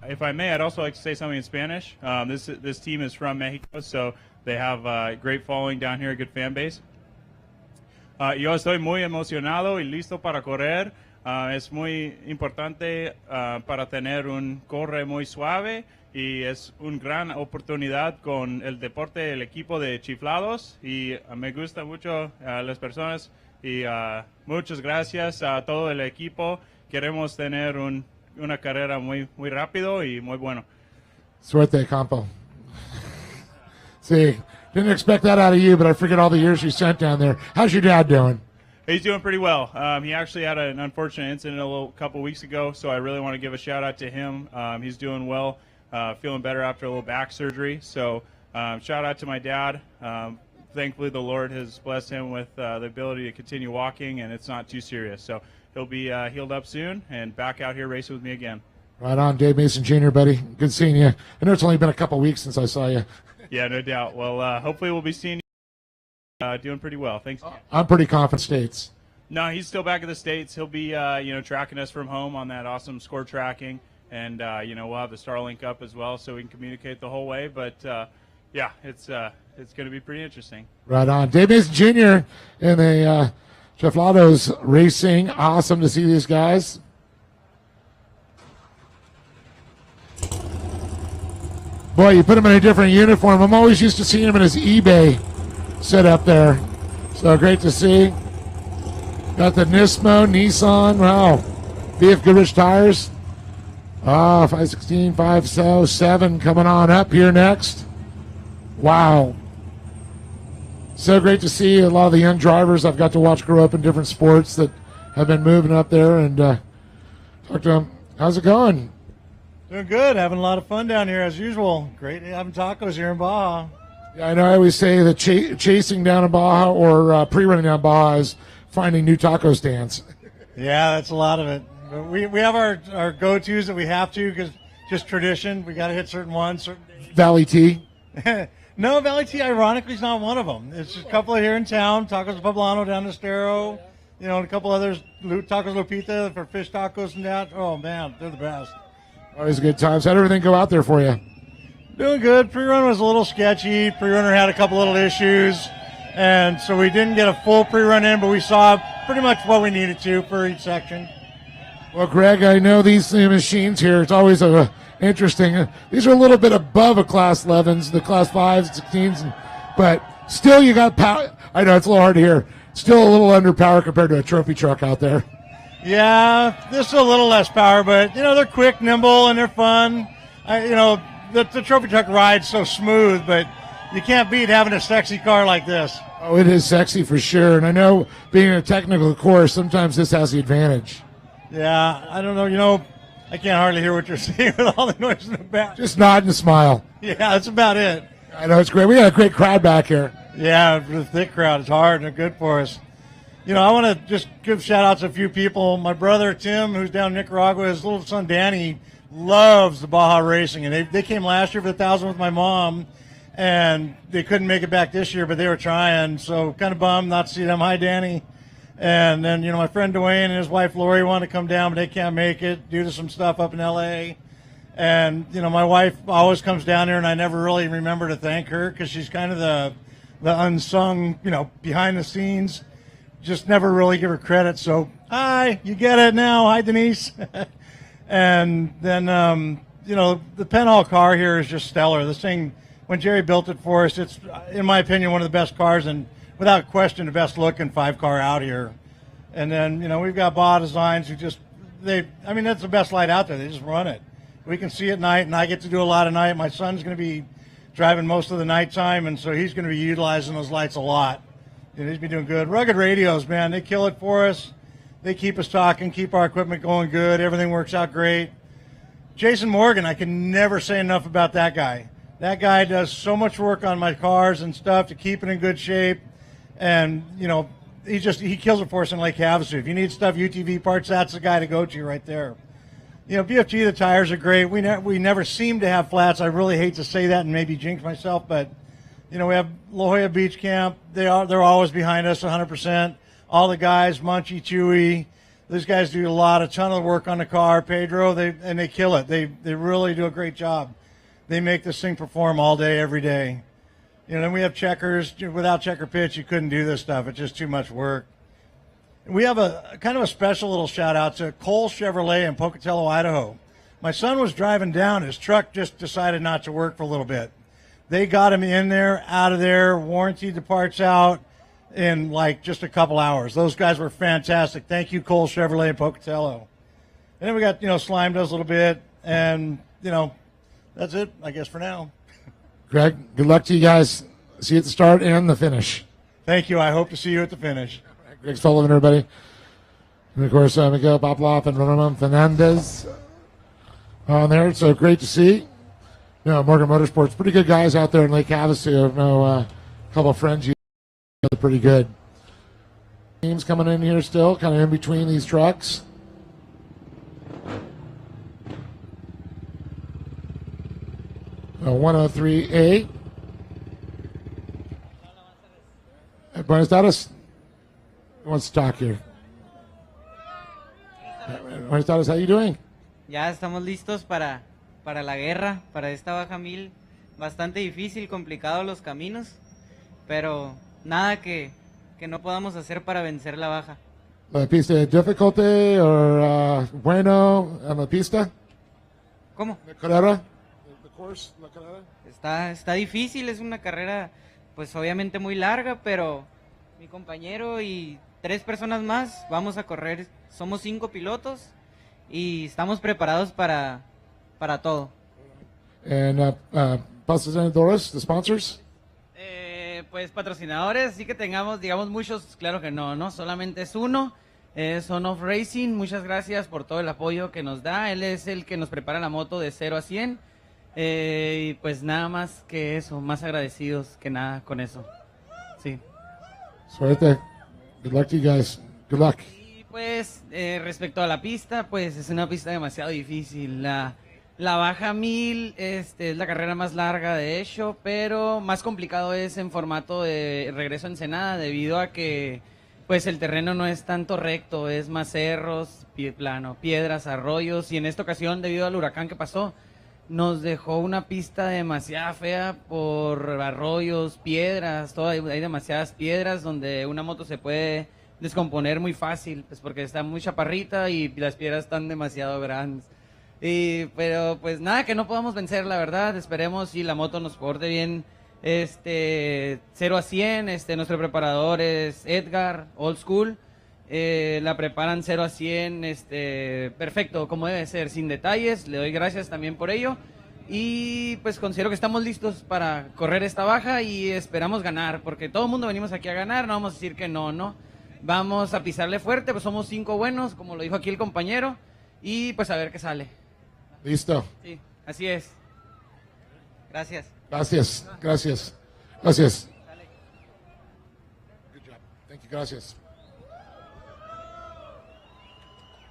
If I may, I'd also like to say something in Spanish. This team is from Mexico, so they have a great following down here, a good fan base. Yo estoy muy emocionado y listo para correr. Es muy importante para tener un corre muy suave y es una gran oportunidad con el deporte, el equipo de Chiflados, y me gusta mucho las personas. Y muchas gracias a todo el equipo. Queremos tener una carrera muy, muy rápido y muy bueno. Suerte, Campo. See, didn't expect that out of you, but I figured all the years you spent down there. How's your dad doing? He's doing pretty well. He actually had an unfortunate incident a couple weeks ago, so I really want to give a shout out to him. He's doing well, feeling better after a little back surgery. So shout out to my dad. Thankfully, the Lord has blessed him with the ability to continue walking, and it's not too serious. So he'll be healed up soon and back out here racing with me again. Right on, Dave Mason Jr., buddy. Good seeing you. I know it's only been a couple weeks since I saw you. Yeah, no doubt. Well, hopefully we'll be seeing you doing pretty well. Thanks. I'm pretty confident States. No, he's still back in the States. He'll be, tracking us from home on that awesome score tracking. And, we'll have the Starlink up as well so we can communicate the whole way. But, it's going to be pretty interesting. Right on. Dave Mason Jr. in the Chiflados Racing. Awesome to see these guys. Boy, you put him in a different uniform. I'm always used to seeing him in his eBay set up there. So great to see. Got the Nismo, Nissan. Wow. BFGoodrich Tires. 516, 507 coming on up here next. Wow. So great to see a lot of the young drivers I've got to watch grow up in different sports that have been moving up there and talk to them. How's it going? Doing good. Having a lot of fun down here as usual. Great having tacos here in Baja. Yeah, I know. I always say that chasing down a Baja or pre-running down Baja is finding new taco stands. Yeah, that's a lot of it. But we have our go-tos that we have to because just tradition. We got to hit certain ones. Certain days. Valley T. No, Valley T, ironically, is not one of them. It's just a couple here in town. Tacos Poblano down the Estero. And a couple others. Tacos Lupita for fish tacos and that. Oh, man, they're the best. Always good times. How'd everything go out there for you? Doing good. Pre-run was a little sketchy. Pre-runner had a couple little issues. And so we didn't get a full pre-run in, but we saw pretty much what we needed to for each section. Well, Greg, I know these machines here, it's always interesting. These are a little bit above a Class 11s, the Class 5s, 16s, but still you got power. I know it's a little hard to hear. Still a little under power compared to a trophy truck out there. Yeah, this is a little less power, but, they're quick, nimble, and they're fun. The trophy truck ride's so smooth, but you can't beat having a sexy car like this. Oh, it is sexy for sure. And I know being a technical course, sometimes this has the advantage. Yeah, I don't know. I can't hardly hear what you're saying with all the noise in the back. Just nod and smile. Yeah, that's about it. I know, it's great. We got a great crowd back here. Yeah, the thick crowd. It's hard and they're good for us. I want to just give shout-outs to a few people. My brother, Tim, who's down in Nicaragua, his little son, Danny, loves the Baja racing. And they came last year for the 1,000 with my mom, and they couldn't make it back this year, but they were trying. So kind of bummed not to see them. Hi, Danny. And then, my friend Dwayne and his wife Lori wanted to come down, but they can't make it due to some stuff up in L.A. And, my wife always comes down here, and I never really remember to thank her because she's kind of the unsung, behind the scenes. Just never really give her credit. So, hi, you get it now. Hi, Denise. And then, the Penhall car here is just stellar. This thing, when Jerry built it for us, it's, in my opinion, one of the best cars and without question the best looking 5-car out here. And then, we've got Baja Designs who that's the best light out there. They just run it. We can see at night, and I get to do a lot at night. My son's going to be driving most of the nighttime, and so he's going to be utilizing those lights a lot. And he's been doing good. Rugged Radios, man, they kill it for us. They keep us talking, keep our equipment going good. Everything works out great. Jason Morgan, I can never say enough about that guy. That guy does so much work on my cars and stuff to keep it in good shape. And, you know, he kills it for us in Lake Havasu. If you need stuff, UTV parts, that's the guy to go to right there. You know, BFG, the tires are great. We never seem to have flats. I really hate to say that and maybe jinx myself, but, you know, we have La Jolla Beach Camp. They're always behind us 100%. All the guys, Munchie, Chewy, these guys do a ton of work on the car. Pedro, they kill it. They really do a great job. They make this thing perform all day, every day. You know, then we have checkers. Without checker pitch, you couldn't do this stuff. It's just too much work. We have a kind of a special little shout out to Cole Chevrolet in Pocatello, Idaho. My son was driving down. His truck just decided not to work for a little bit. They got him in there, out of there, warranted the parts out in like just a couple hours. Those guys were fantastic. Thank you, Cole Chevrolet in Pocatello. And then we got, you know, Slime does a little bit. And, you know, that's it, I guess, for now. Greg, good luck to you guys. See you at the start and the finish. Thank you. I hope to see you at the finish. Greg Sullivan, everybody. And, of course, Miguel Poploff and Ramon Fernandez on there. So great to see. You know, Morgan Motorsports, pretty good guys out there in Lake Havasu. I know a couple of friends you know, they're pretty good. Teams coming in here still, kind of in between these trucks. Uh, 103A. Buenos Aires. Who wants to talk here? Buenos Aires, how you doing? Ya estamos listos para la guerra, para esta baja 1000. Bastante difícil, complicado los caminos, pero nada que no podamos hacer para vencer la baja. La pista de difficulty o bueno en la pista? ¿Cómo? La carrera. Está difícil, es una carrera pues obviamente muy larga, pero mi compañero y 3 personas más vamos a correr. Somos 5 pilotos y estamos preparados para todo. And patrocinadores, the sponsors? Pues patrocinadores, sí que tengamos, digamos, muchos, claro que no, solamente es uno, es On Off Racing. Muchas gracias por todo el apoyo que nos da. Él es el que nos prepara la moto de 0 a 100. Y pues nada más que eso, más agradecidos que nada con eso. Sí. Suerte. Good luck to you guys. Good luck. Y pues respecto a la pista, pues es una pista demasiado difícil. La baja 1000 es la carrera más larga de hecho, pero más complicado es en formato de regreso a Ensenada debido a que pues el terreno no es tanto recto, es más cerros, plano, piedras, arroyos, y en esta ocasión debido al huracán que pasó nos dejó una pista demasiado fea por arroyos, piedras, hay demasiadas piedras donde una moto se puede descomponer muy fácil, pues porque está muy chaparrita y las piedras están demasiado grandes. Pero pues nada, que no podamos vencer, la verdad. Esperemos si la moto nos porte bien. 0 a 100, nuestro preparador es Edgar, Old School. La preparan 0 a 100, perfecto, como debe ser, sin detalles. Le doy gracias también por ello. Y pues considero que estamos listos para correr esta baja y esperamos ganar, porque todo el mundo venimos aquí a ganar, no vamos a decir que no. Vamos a pisarle fuerte, pues somos 5 buenos, como lo dijo aquí el compañero, y pues a ver qué sale. Listo. Sí, así es. Gracias. Gracias. Good job. Thank you. Gracias.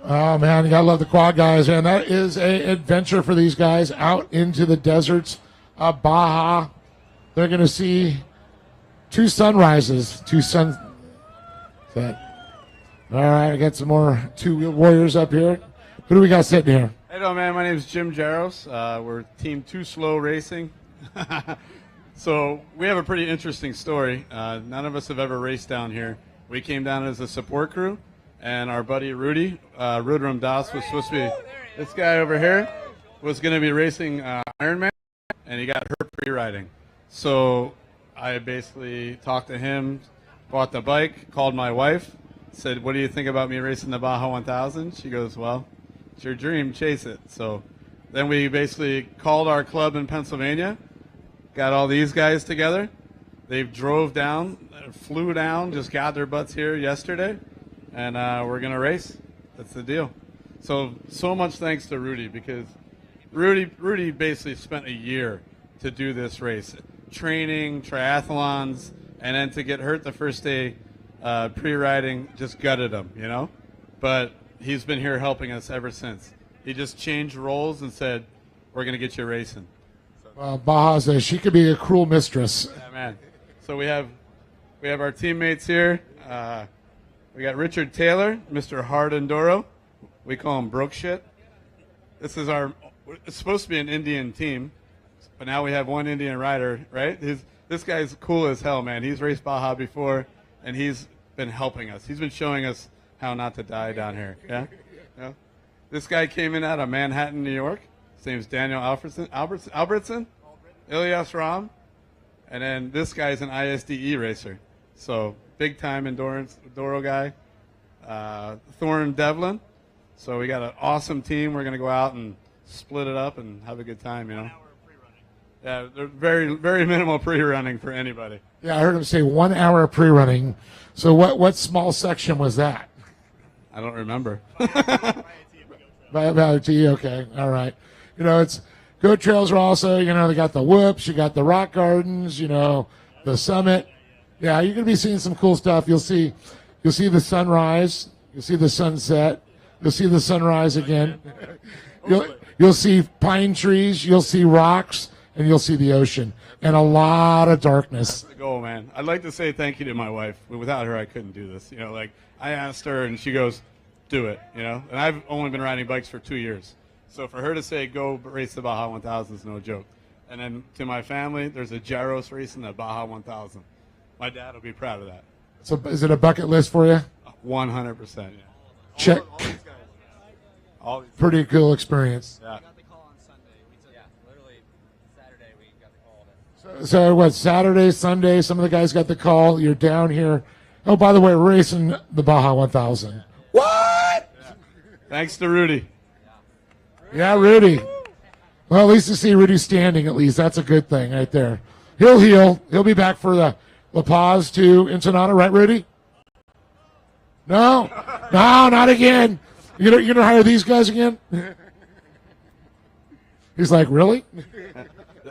Oh, man, you gotta love the quad guys, man. That is a adventure for these guys out into the deserts of Baja. They're going to see 2 sunrises, 2 sun... All right, I got some more 2-wheel warriors up here. Who do we got sitting here? Hey, man. My name is Jim Jaros. We're Team Too Slow Racing. So we have a pretty interesting story. None of us have ever raced down here. We came down as a support crew, and our buddy Rudy, Rudram Das, was supposed to be, this guy over here, was going to be racing Ironman, and he got hurt pre-riding. So I basically talked to him, bought the bike, called my wife, said, what do you think about me racing the Baja 1000? She goes, well, it's your dream, chase it. So then we basically called our club in Pennsylvania, got all these guys together. They drove down, flew down, just got their butts here yesterday, and we're going to race. That's the deal. So much thanks to Rudy, because Rudy basically spent a year to do this race, training, triathlons, and then to get hurt the first day pre-riding just gutted him, you know? But he's been here helping us ever since. He just changed roles and said, we're going to get you racing. Baja says she could be a cruel mistress. Yeah, man. So we have our teammates here. We got Richard Taylor, Mr. Hard Enduro. We call him Broke Shit. It's supposed to be an Indian team, but now we have one Indian rider, right? This guy's cool as hell, man. He's raced Baja before, and he's been helping us. He's been showing us how not to die down here. Yeah? Yeah. This guy came in out of Manhattan, New York. His name's Daniel Albertson, Ilyas Ram, and then this guy's an ISDE racer. So big time enduro guy. Thorne Devlin. So we got an awesome team. We're going to go out and split it up and have a good time, you know. Yeah, they're very, very minimal pre-running for anybody. Yeah, I heard him say 1 hour pre-running. So what small section was that? I don't remember. About to you, okay, all right. You know, it's Goat Trails are also, you know, they got the whoops, you got the rock gardens, you know, the summit. Yeah, you're gonna be seeing some cool stuff. You'll see the sunrise, you'll see the sunset, you'll see the sunrise again. You'll see pine trees, you'll see rocks, and you'll see the ocean, and a lot of darkness. That's the goal, man. I'd like to say thank you to my wife. Without her, I couldn't do this. You know, like I asked her, and she goes, "Do it." You know, and I've only been riding bikes for 2 years, so for her to say, "Go race the Baja 1000" is no joke. And then to my family, there's a gyros race in the Baja 1000. My dad will be proud of that. So is it a bucket list for you? 100%. Yeah. Check. All these guys. Pretty cool experience. Yeah. So what, Saturday, Sunday, some of the guys got the call. You're down here. Oh, by the way, we're racing the Baja 1000. What? Thanks to Rudy. Yeah, Rudy. Well, at least to see Rudy standing, at least. That's a good thing right there. He'll heal. He'll be back for the La Paz to Ensenada, right, Rudy? No, not again. You're going to hire these guys again? He's like, really?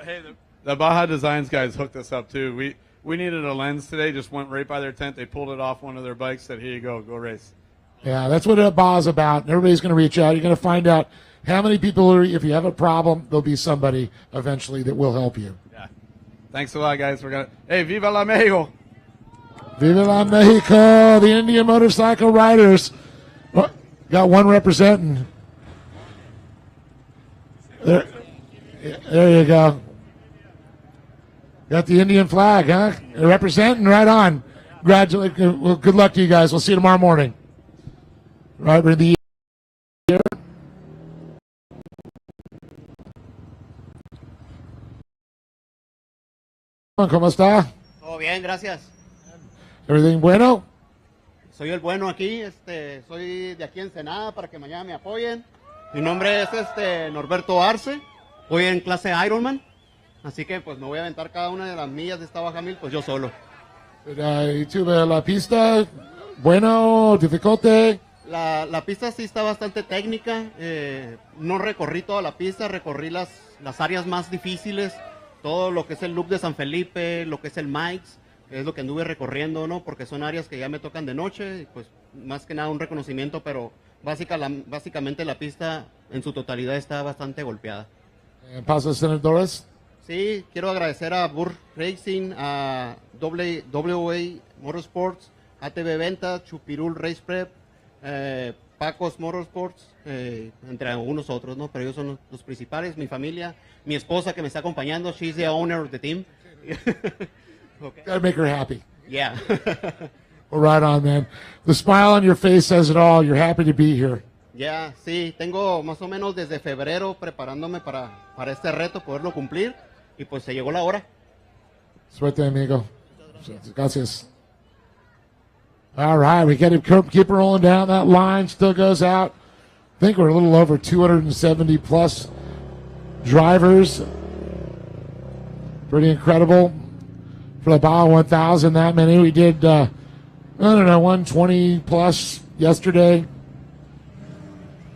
Hey, the Baja Designs guys hooked us up, too. We needed a lens today, just went right by their tent. They pulled it off one of their bikes, said, here you go race. Yeah, that's what Baja's about. And everybody's going to reach out. You're going to find out how many people are, if you have a problem, there'll be somebody eventually that will help you. Yeah. Thanks a lot, guys. Hey, Viva la Mexico! Viva la Mexico, the Indian motorcycle riders. Oh, got one representing. There you go. Got the Indian flag, huh? Representing, right on. Congratulations. Well, good luck to you guys. We'll see you tomorrow morning. Right, we're in the air. ¿Cómo está? Todo bien, gracias. Everything bueno? Soy el bueno aquí, soy de aquí en Ensenada para que mañana me apoyen. Mi nombre es Norberto Arce, voy en clase Ironman, así que pues me voy a aventar cada una de las millas de esta baja mil, pues yo solo. ¿Y tuve la pista? Bueno, dificulte. La pista sí está bastante técnica, no recorrí toda la pista, recorrí las áreas más difíciles, todo lo que es el loop de San Felipe, lo que es el Mike's, es lo que anduve recorriendo, ¿no? Porque son áreas que ya me tocan de noche, y pues más que nada un reconocimiento, pero básicamente la pista en su totalidad está bastante golpeada. ¿Pasas, senadores? Sí, quiero agradecer a Burr Racing, a WA Motorsports, ATV Venta, Chupirul Race Prep, Pacos Motorsports, entre algunos otros, ¿no? Pero ellos son los principales, mi familia, mi esposa que me está acompañando, she's the owner of the team. Okay. Gotta make her happy. Yeah. Well, right on, man. The smile on your face says it all. You're happy to be here. Yeah, sí, tengo más o menos desde febrero preparándome para este reto, poderlo cumplir, y pues se llegó la hora. Suerte, amigo. Gracias. All right, we got to keep rolling down. That line still goes out. I think we're a little over 270 plus drivers Pretty incredible for the Baja 1000. That many. We did, 120 plus yesterday.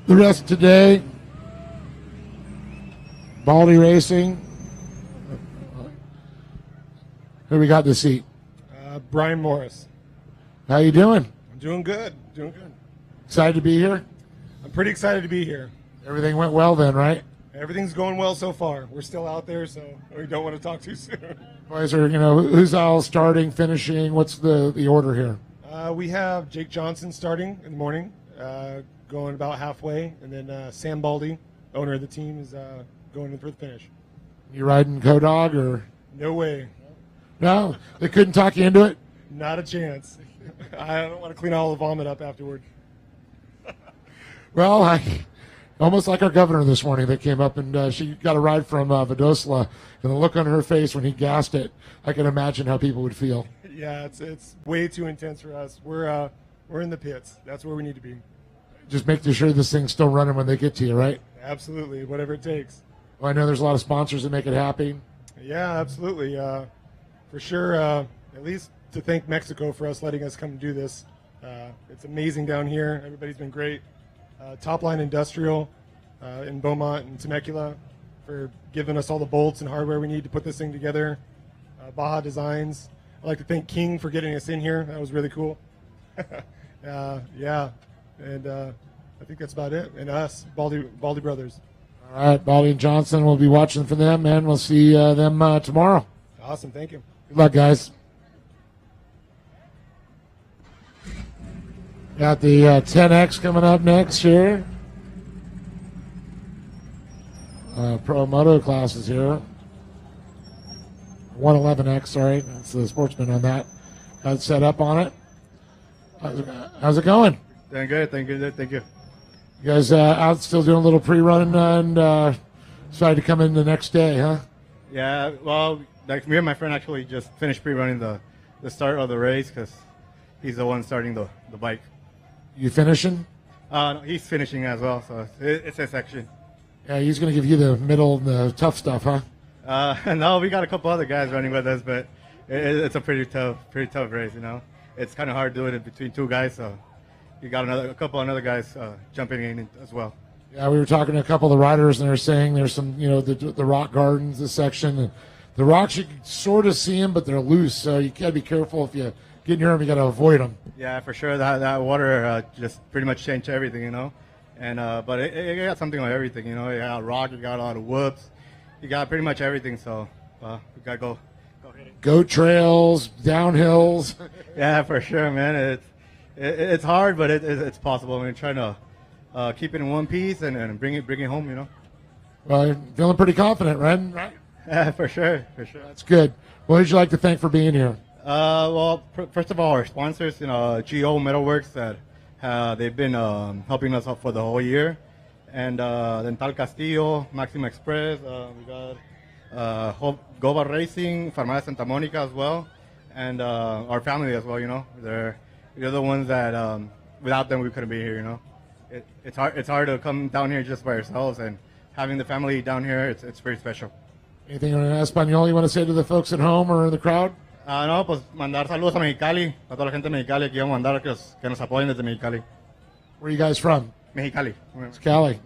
The rest today. Baldy Racing. Who we got this seat? Brian Morris. How you doing? I'm doing good. Doing good. Excited to be here? I'm pretty excited to be here. Everything went well then, right? Everything's going well so far. We're still out there, so we don't want to talk too soon. Boys are, who's all starting, finishing? What's the order here? We have Jake Johnson starting in the morning, going about halfway, and then Sam Baldy, owner of the team, is going in for the finish. You riding co-dog or? No way. No? They couldn't talk you into it? Not a chance. I don't want to clean all the vomit up afterward. Well, almost like our governor this morning that came up and she got a ride from Vidosla, and the look on her face when he gassed it, I can imagine how people would feel. Yeah, it's way too intense for us. We're in the pits. That's where we need to be. Just making sure this thing's still running when they get to you, right? Absolutely, whatever it takes. Well, I know there's a lot of sponsors that make it happy. Yeah, absolutely. For sure, at least to thank Mexico for us letting us come and do this. It's amazing down here. Everybody's been great. Top Line Industrial in Beaumont and Temecula for giving us all the bolts and hardware we need to put this thing together. Baja Designs. I'd like to thank King for getting us in here. That was really cool. Yeah, and I think that's about it. And us, Baldy Brothers. All right, Baldy and Johnson, we'll be watching for them, and we'll see them tomorrow. Awesome, thank you. Good luck, guys. Got the 10X coming up next here. Pro Moto classes here. 111X, sorry. That's the sportsman on that. Got it set up on it. How's it going? Doing good, thank you. You guys out still doing a little pre-run and decided to come in the next day, huh? Yeah, well, like me and my friend actually just finished pre-running the start of the race because he's the one starting the bike. You finishing? No, he's finishing as well, so it's a section. Yeah, he's going to give you the middle and the tough stuff, huh? No, we got a couple other guys running with us, but it's a pretty tough race, It's kind of hard doing it between two guys, so you got a couple of other guys jumping in as well. Yeah, we were talking to a couple of the riders, and they're saying there's some, the rock gardens, this section. And the rocks, you can sort of see them, but they're loose, so you got to be careful. If you get near them, you got to avoid them. Yeah, for sure. That water just pretty much changed everything, And but it got something like everything, You got rock, you got a lot of whoops, you got pretty much everything. So we gotta go hit it. Goat trails, downhills. Yeah, for sure, man. It's hard, but it's possible. We're trying to keep it in one piece and bring it home, Well, you're feeling pretty confident, right? Yeah, for sure. That's good. What would you like to thank for being here? Well, first of all, our sponsors, GO Metalworks, that they've been helping us out for the whole year, and Dental Castillo, Maxima Express, we got Goba Racing, Farmacia Santa Monica as well, and our family as well. They're the ones that without them we couldn't be here. It's hard to come down here just by ourselves, and having the family down here, it's very special. Anything in Espanol you want to say to the folks at home or in the crowd? No, pues mandar saludos a Mexicali, a toda la gente de Mexicali, que vamos a mandar que nos apoyen desde Mexicali. Where are you guys from? Mexicali. It's Cali.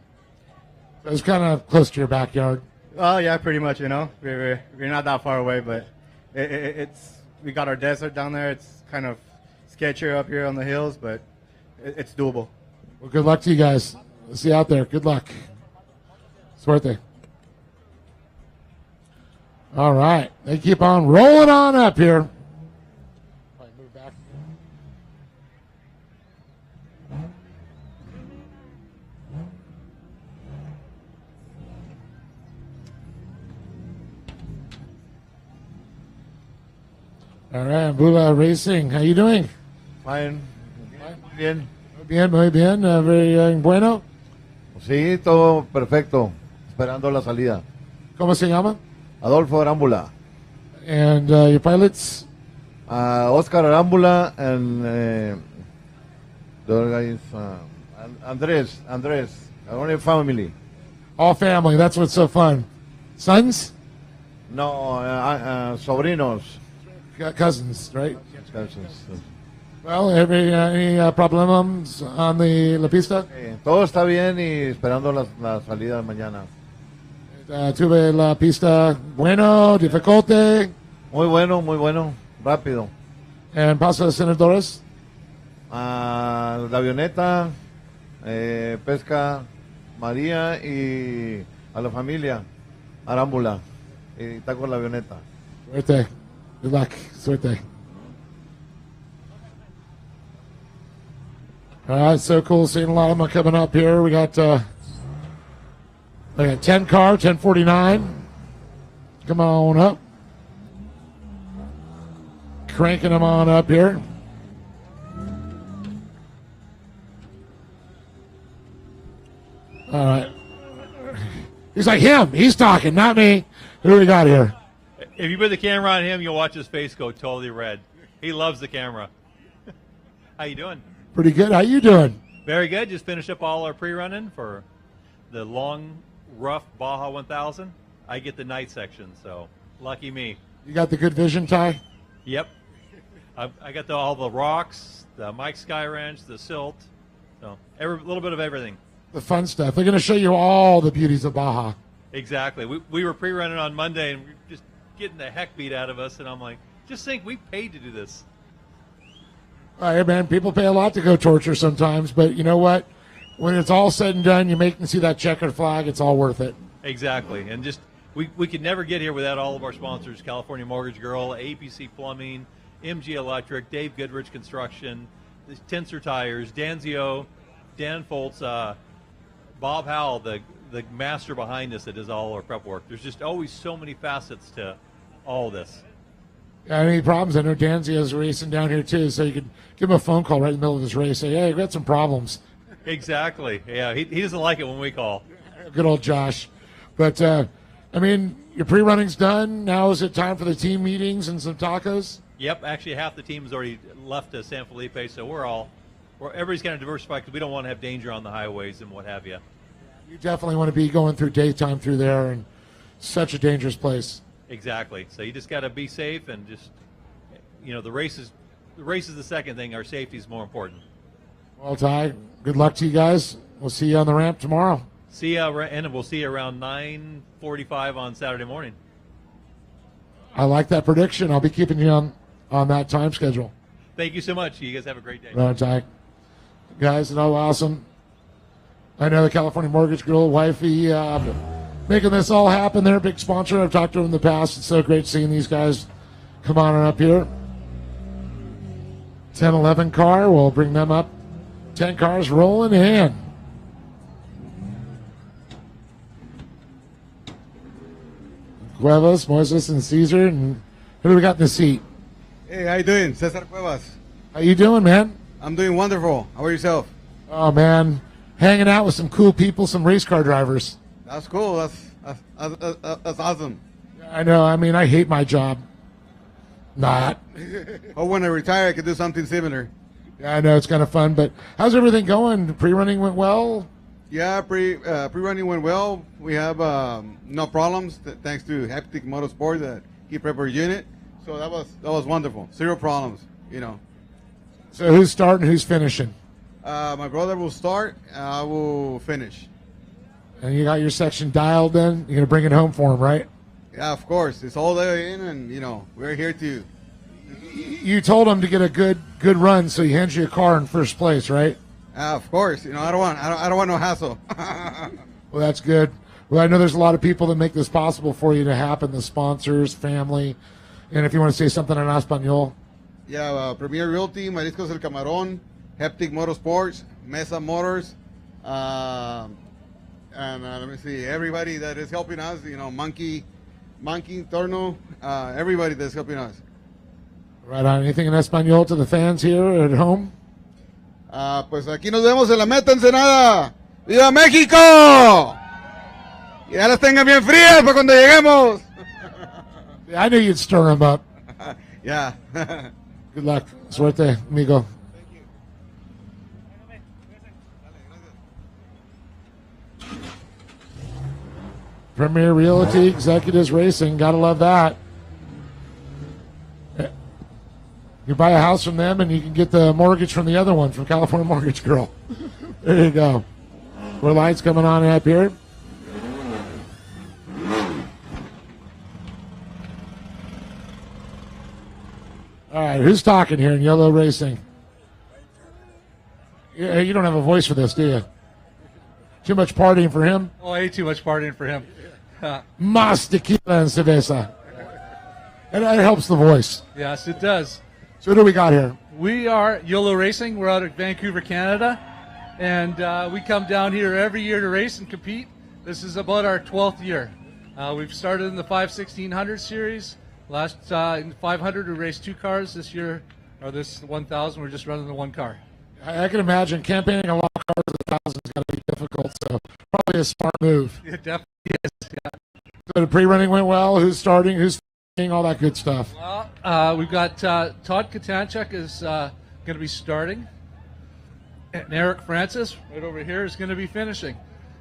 So it's kind of close to your backyard. Oh yeah, pretty much. We're not that far away, but we got our desert down there. It's kind of sketchier up here on the hills, but it's doable. Well, good luck to you guys. We'll see you out there. Good luck. Suerte. All right. They keep on rolling on up here. Move back. All right, Bula Racing. How you doing? Fine. Bien. Muy bien. Very bueno. Sí, todo perfecto. Esperando la salida. ¿Cómo se llama? Adolfo Arámbula. And your pilots? Oscar Arámbula and the other guy is Andres. Only family. All family. That's what's so fun. Sons? No, sobrinos. Cousins, right? Cousins. Well, any problems on la pista? Todo está bien y esperando la salida de mañana. Tuve la pista bueno, dificulte. Muy bueno, rápido. And Paso de Senadores? La avioneta, Pesca María y a la familia, Arámbula. Y está con la avioneta. Suerte. Good luck. Suerte. All right, so cool seeing a lot of them coming up here. We got 10 car, 1049. Come on up. Cranking them on up here. All right. He's like him. He's talking, not me. Who do we got here? If you put the camera on him, you'll watch his face go totally red. He loves the camera. How you doing? Pretty good. How you doing? Very good. Just finished up all our pre-running for the long, rough Baja 1000. I get the night section, so lucky me. You got the good vision, Ty? Yep. I got all the rocks, the Mike Sky Ranch, the silt, so a little bit of everything. The fun stuff. They're going to show you all the beauties of Baja. Exactly. We were pre-running on Monday, and we were just getting the heck beat out of us, and I'm like, just think we paid to do this. Hey, man, people pay a lot to go torture sometimes, but you know what? When it's all said and done, you make them see that checkered flag, it's all worth it. Exactly. And just we could never get here without all of our sponsors, California Mortgage Girl, APC Plumbing, MG Electric, BFGoodrich Construction, Tensor Tires, Danzio, Dan Foltz, Bob Howell, the master behind this that does all our prep work. There's just always so many facets to all this. Got any problems? I know Danzio's racing down here too, so you could give him a phone call right in the middle of his race. Say, hey, I've got some problems. Exactly. Yeah, he doesn't like it when we call. Good old Josh. But, I mean, your pre-running's done. Now is it time for the team meetings and some tacos? Yep, actually half the team's already left to San Felipe, so everybody's kind of diversified because we don't want to have danger on the highways and what have you. You definitely want to be going through daytime through there, and such a dangerous place. Exactly. So you just got to be safe and just, the race is the second thing. Our safety is more important. Well, Ty, good luck to you guys. We'll see you on the ramp tomorrow. See you, and we'll see you around 9:45 on Saturday morning. I like that prediction. I'll be keeping you on that time schedule. Thank you so much. You guys have a great day. Right, Ty. Guys, awesome. I know the California Mortgage Girl, wifey, making this all happen. They're a big sponsor. I've talked to them in the past. It's so great seeing these guys come on up here. 10-11 car. We'll bring them up. 10 cars rolling in. Cuevas, Moises, and Caesar. And who do we got in the seat? Hey, how you doing? Cesar Cuevas. How you doing, man? I'm doing wonderful. How about yourself? Oh, man. Hanging out with some cool people, some race car drivers. That's cool. That's awesome. I know. I mean, I hate my job. Not. Oh, when I retire, I could do something similar. Yeah, I know. It's kind of fun. But how's everything going? Pre-running went well? Yeah, pre-running went well. We have no problems, thanks to Haptic Motorsport, the key prepper unit. So that was wonderful. Zero problems, So who's starting, who's finishing? My brother will start, I will finish. And you got your section dialed in? You're going to bring it home for him, right? Yeah, of course. It's all there in, and, we're here to... You told him to get a good run, so he hands you a car in first place, right? Of course. I don't want no hassle. Well, that's good. Well, I know there's a lot of people that make this possible for you to happen, the sponsors, family. And if you want to say something in Espanol. Yeah, Premier Realty, Mariscos El Camarón, Haptic Motorsports, Mesa Motors, and let me see, everybody that is helping us, Monkey, Torno, everybody that's helping us. Right on. Anything in Espanol to the fans here at home? Pues aquí nos vemos en la meta, Ensenada. ¡Viva México! Ya las tengan bien frías para cuando lleguemos. I knew you'd stir them up. Yeah. Good luck. Suerte, amigo. Premier Realty Executives Racing. Gotta love that. You buy a house from them and you can get the mortgage from the other one, from California Mortgage Girl. There you go. More lights coming on up here. All right, who's talking here in Yellow Racing? Yeah, you don't have a voice for this, do you? Too much partying for him? Oh, I ate too much partying for him. Mas tequila and cerveza. And that helps the voice. Yes, it does. So what do we got here? We are YOLO Racing. We're out of Vancouver, Canada. And we come down here every year to race and compete. This is about our 12th year. We've started in the 5/1600 series. Last in 500 we raced 2 cars. This year, or this 1000, we're just running the 1 car. I can imagine campaigning a lot of cars with 1,000 is going to be difficult, so probably a smart move. It definitely is, yeah. So the pre-running went well. Who's starting? Who's finishing? All that good stuff. Well, we've got Todd Katanchuk is going to be starting. And Eric Francis, right over here, is going to be finishing.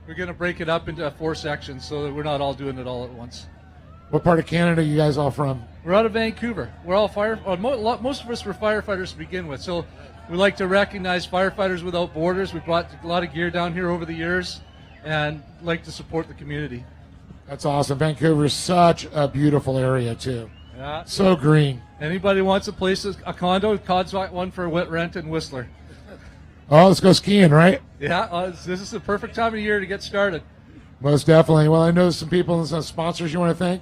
We're going to break it up into 4 sections so that we're not all doing it all at once. What part of Canada are you guys all from? We're out of Vancouver. We're all most of us were firefighters to begin with, so we like to recognize Firefighters Without Borders. We brought a lot of gear down here over the years and like to support the community. That's awesome. Vancouver is such a beautiful area, too. Yeah. So green. Anybody wants a place, a condo, Todd's got one for rent in Whistler. Oh, let's go skiing, right? Yeah, this is the perfect time of year to get started. Most definitely. Well, I know some people and some sponsors you want to thank.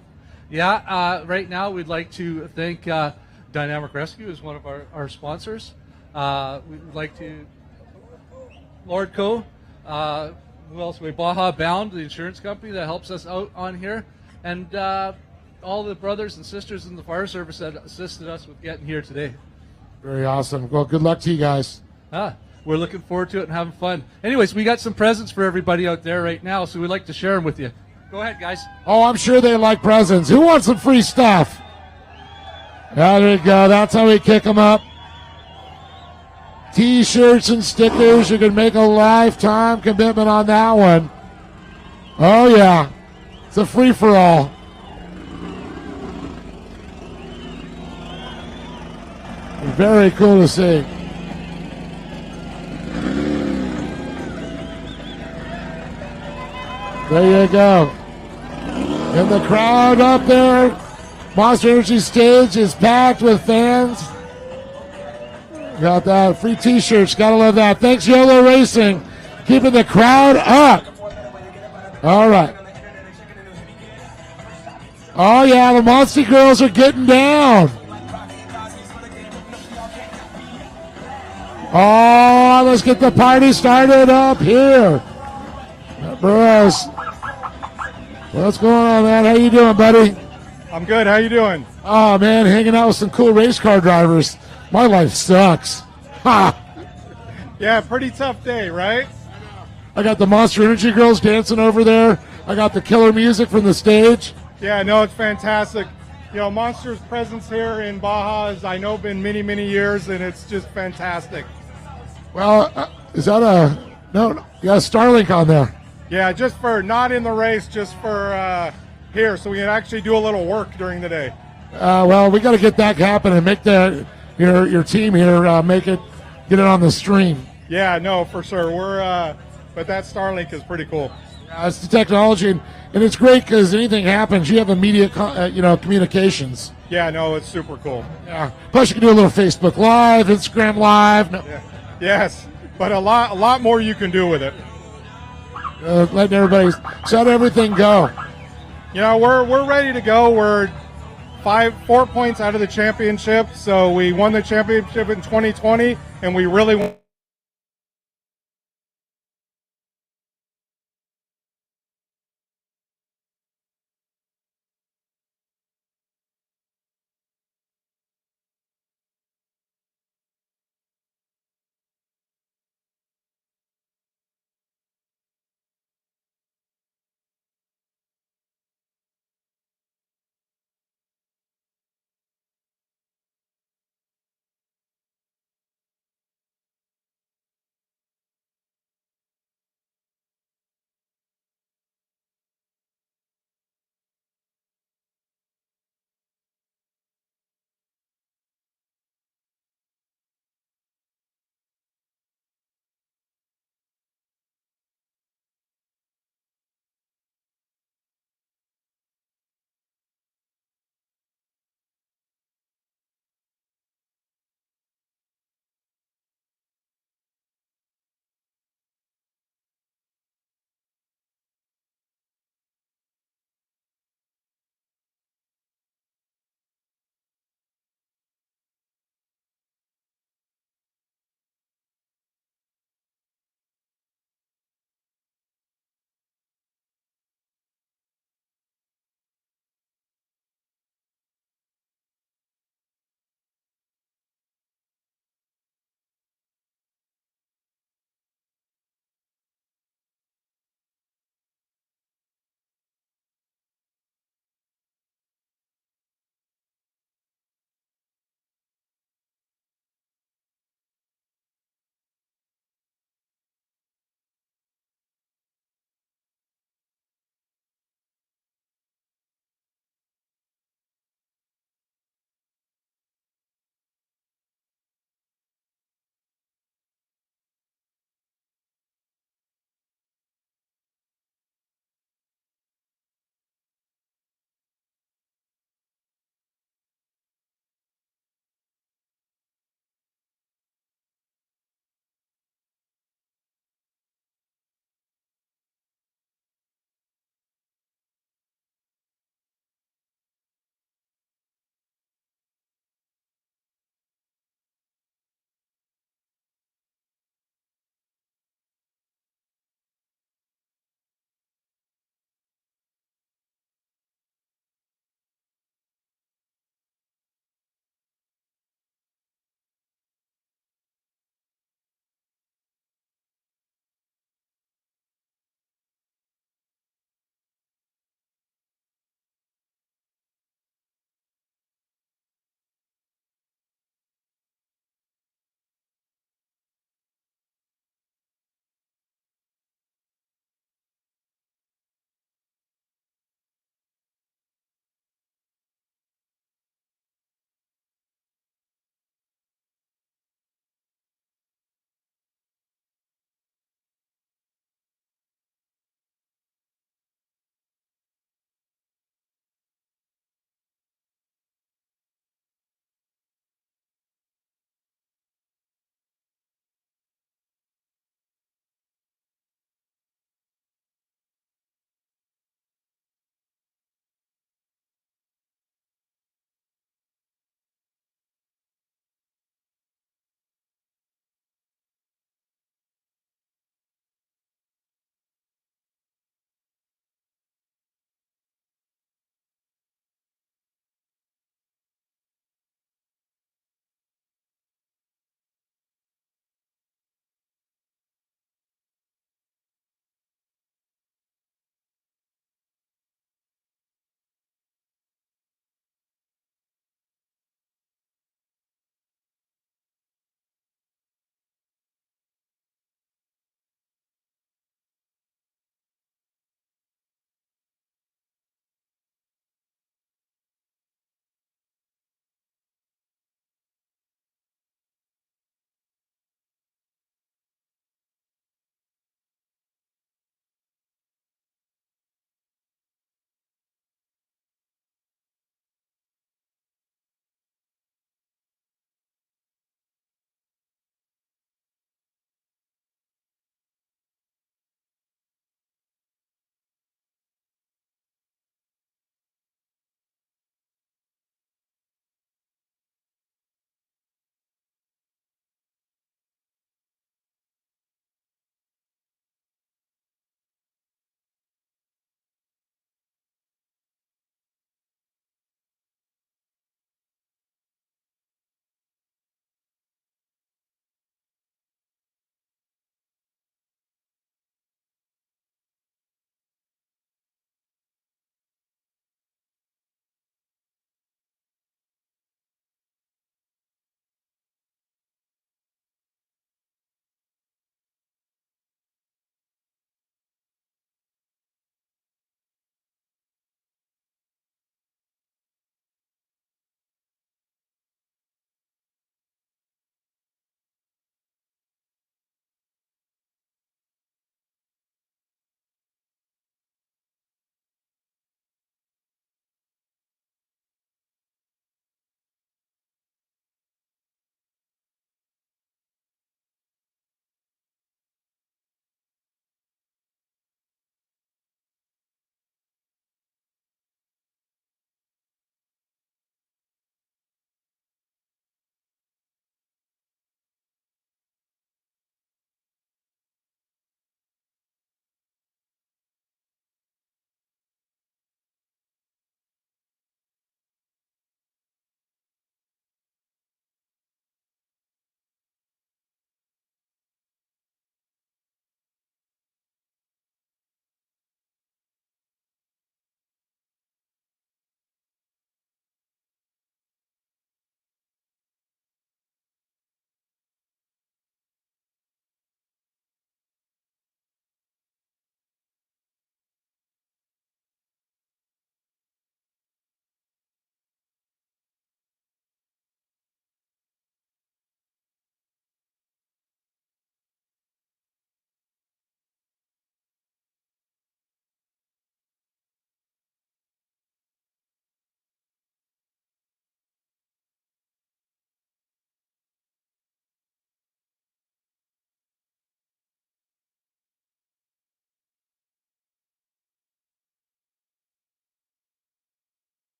Yeah, right now we'd like to thank Dynamic Rescue as one of our sponsors. We'd like to Lordco. Who else? We Baja Bound, the insurance company that helps us out on here, and all the brothers and sisters in the fire service that assisted us with getting here today. Very awesome. Well, good luck to you guys. We're looking forward to it and having fun. Anyways, we got some presents for everybody out there right now, so we'd like to share them with you. Go ahead, guys. Oh, I'm sure they like presents. Who wants some free stuff? Yeah, there you go. That's how we kick them up. T-shirts and stickers. You can make a lifetime commitment on that one. Oh, yeah. It's a free-for-all. Very cool to see. There you go. And the crowd up there, Monster Energy stage is packed with fans. Got that. Free T-shirts. Gotta love that. Thanks, YOLO Racing. Keeping the crowd up. All right. Oh, yeah, the Monster Girls are getting down. Oh, let's get the party started up here. Burroughs. What's going on, man? How you doing, buddy? I'm good. How you doing? Oh, man, hanging out with some cool race car drivers. My life sucks. Ha! Yeah, pretty tough day, right? I got the Monster Energy girls dancing over there. I got the killer music from the stage. Yeah, no, it's fantastic. You know, Monster's presence here in Baja has, I know, been many, many years, and it's just fantastic. Well, is that no, you got a Starlink on there. Yeah, just for, not in the race, just for here, so we can actually do a little work during the day. Well, we got to get that happen and make your team here get it on the stream. Yeah, no, for sure. But that Starlink is pretty cool. It's the technology, and it's great because anything happens, you have immediate, communications. Yeah, no, it's super cool. Yeah. Plus, you can do a little Facebook Live, Instagram Live. No. Yeah. Yes, but a lot more you can do with it. Letting everybody let everything go. You know, we're ready to go. We're 4 points out of the championship, so we won the championship in 2020, and we really want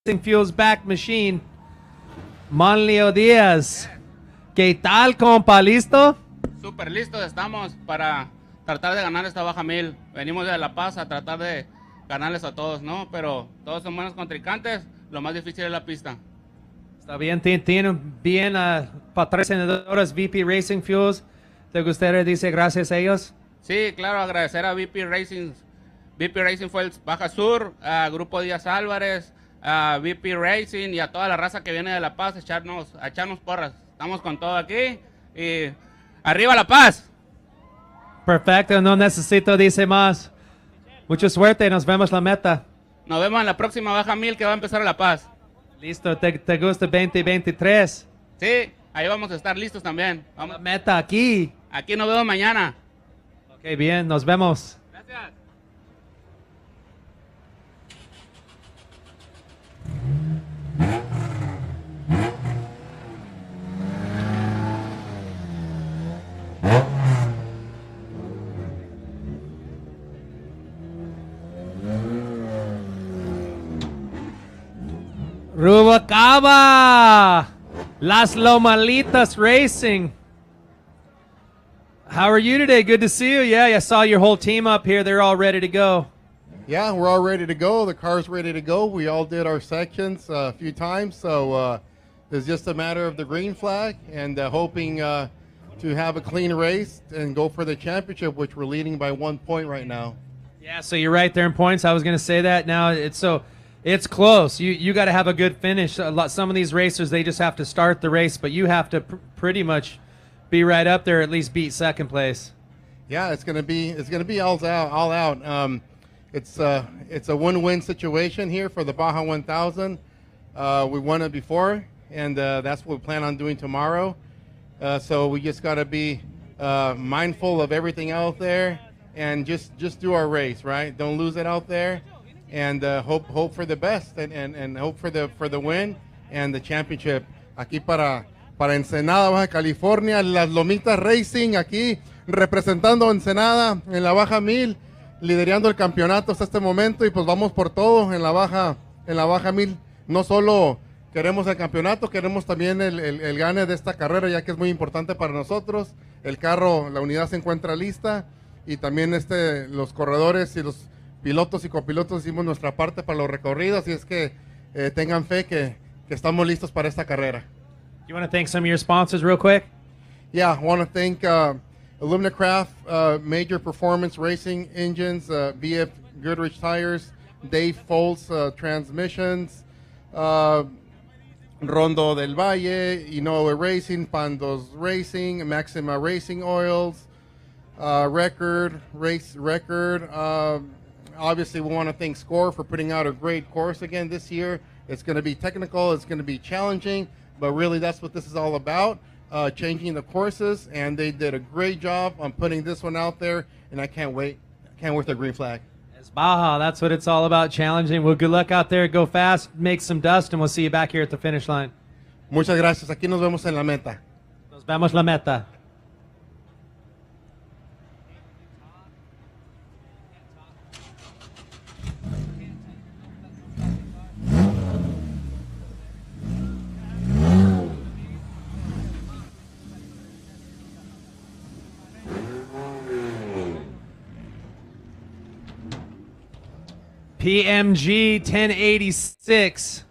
Fuels Back Machine, Manlio Díaz. ¿Qué tal, compa? ¿Listo? Súper listos estamos para tratar de ganar esta baja 1000. Venimos de La Paz a tratar de ganarles a todos, ¿no? Pero todos son buenos contrincantes. Lo más difícil es la pista. Está bien, tienen bien patrocinadores VP Racing Fuels. ¿Te gustaría decir gracias a ellos? Sí, claro, agradecer a VP Racing. VP Racing fue el Baja Sur, a Grupo Díaz Álvarez, a VP Racing y a toda la raza que viene de La Paz a echarnos porras. Estamos con todo aquí y ¡arriba La Paz! Perfecto, no necesito decir más. Mucha suerte, nos vemos en la meta. Nos vemos en la próxima baja 1000 que va a empezar a La Paz. Listo, ¿te gusta 2023? Sí, ahí vamos a estar listos también. Vamos. La meta aquí. Aquí nos vemos mañana. Ok, bien, nos vemos. Gracias. Rubalcaba, Las Lomalitas Racing. How are you today? Good to see you. Yeah, I saw your whole team up here. They're all ready to go. Yeah, we're all ready to go. The car's ready to go. We all did our sections a few times, so it's just a matter of the green flag and hoping to have a clean race and go for the championship, which we're leading by 1 point right now. Yeah, so you're right there in points. I was going to say that. Now it's close. You got to have a good finish. Some of these racers, they just have to start the race, but you have to pretty much be right up there, at least beat second place. Yeah, it's gonna be all out. It's a win-win situation here for the Baja 1000. We won it before, and that's what we plan on doing tomorrow. So we just got to be mindful of everything out there and just do our race, right? Don't lose it out there, and hope for the best and hope for the win and the championship. Aquí para Ensenada, Baja California, las Lomitas Racing aquí representando Ensenada en la Baja 1000, liderando el campeonato hasta este momento y pues vamos por todo en la Baja 1000. No solo queremos el campeonato, queremos también el gane de esta carrera, ya que es muy importante para nosotros. El carro, la unidad se encuentra lista y también los corredores y los pilotos y copilotos hicimos nuestra parte para los recorridos, así es que tengan fe que estamos listos para esta carrera. You want to thank some of your sponsors real quick? Yeah, I want to thank Aluminacraft, Major Performance Racing Engines, BFGoodrich Tires, Dave Foltz Transmissions, Rondo del Valle, Inoue Racing, Pandos Racing, Maxima Racing Oils, Record. Obviously, we want to thank SCORE for putting out a great course again this year. It's going to be technical, it's going to be challenging, but really that's what this is all about, changing the courses, and they did a great job on putting this one out there, and I can't wait for the green flag. It's Baja, that's what it's all about, challenging. Well, good luck out there, go fast, make some dust, and we'll see you back here at the finish line. Muchas gracias, aquí nos vemos en la meta. Nos vemos la meta. PMG 1086.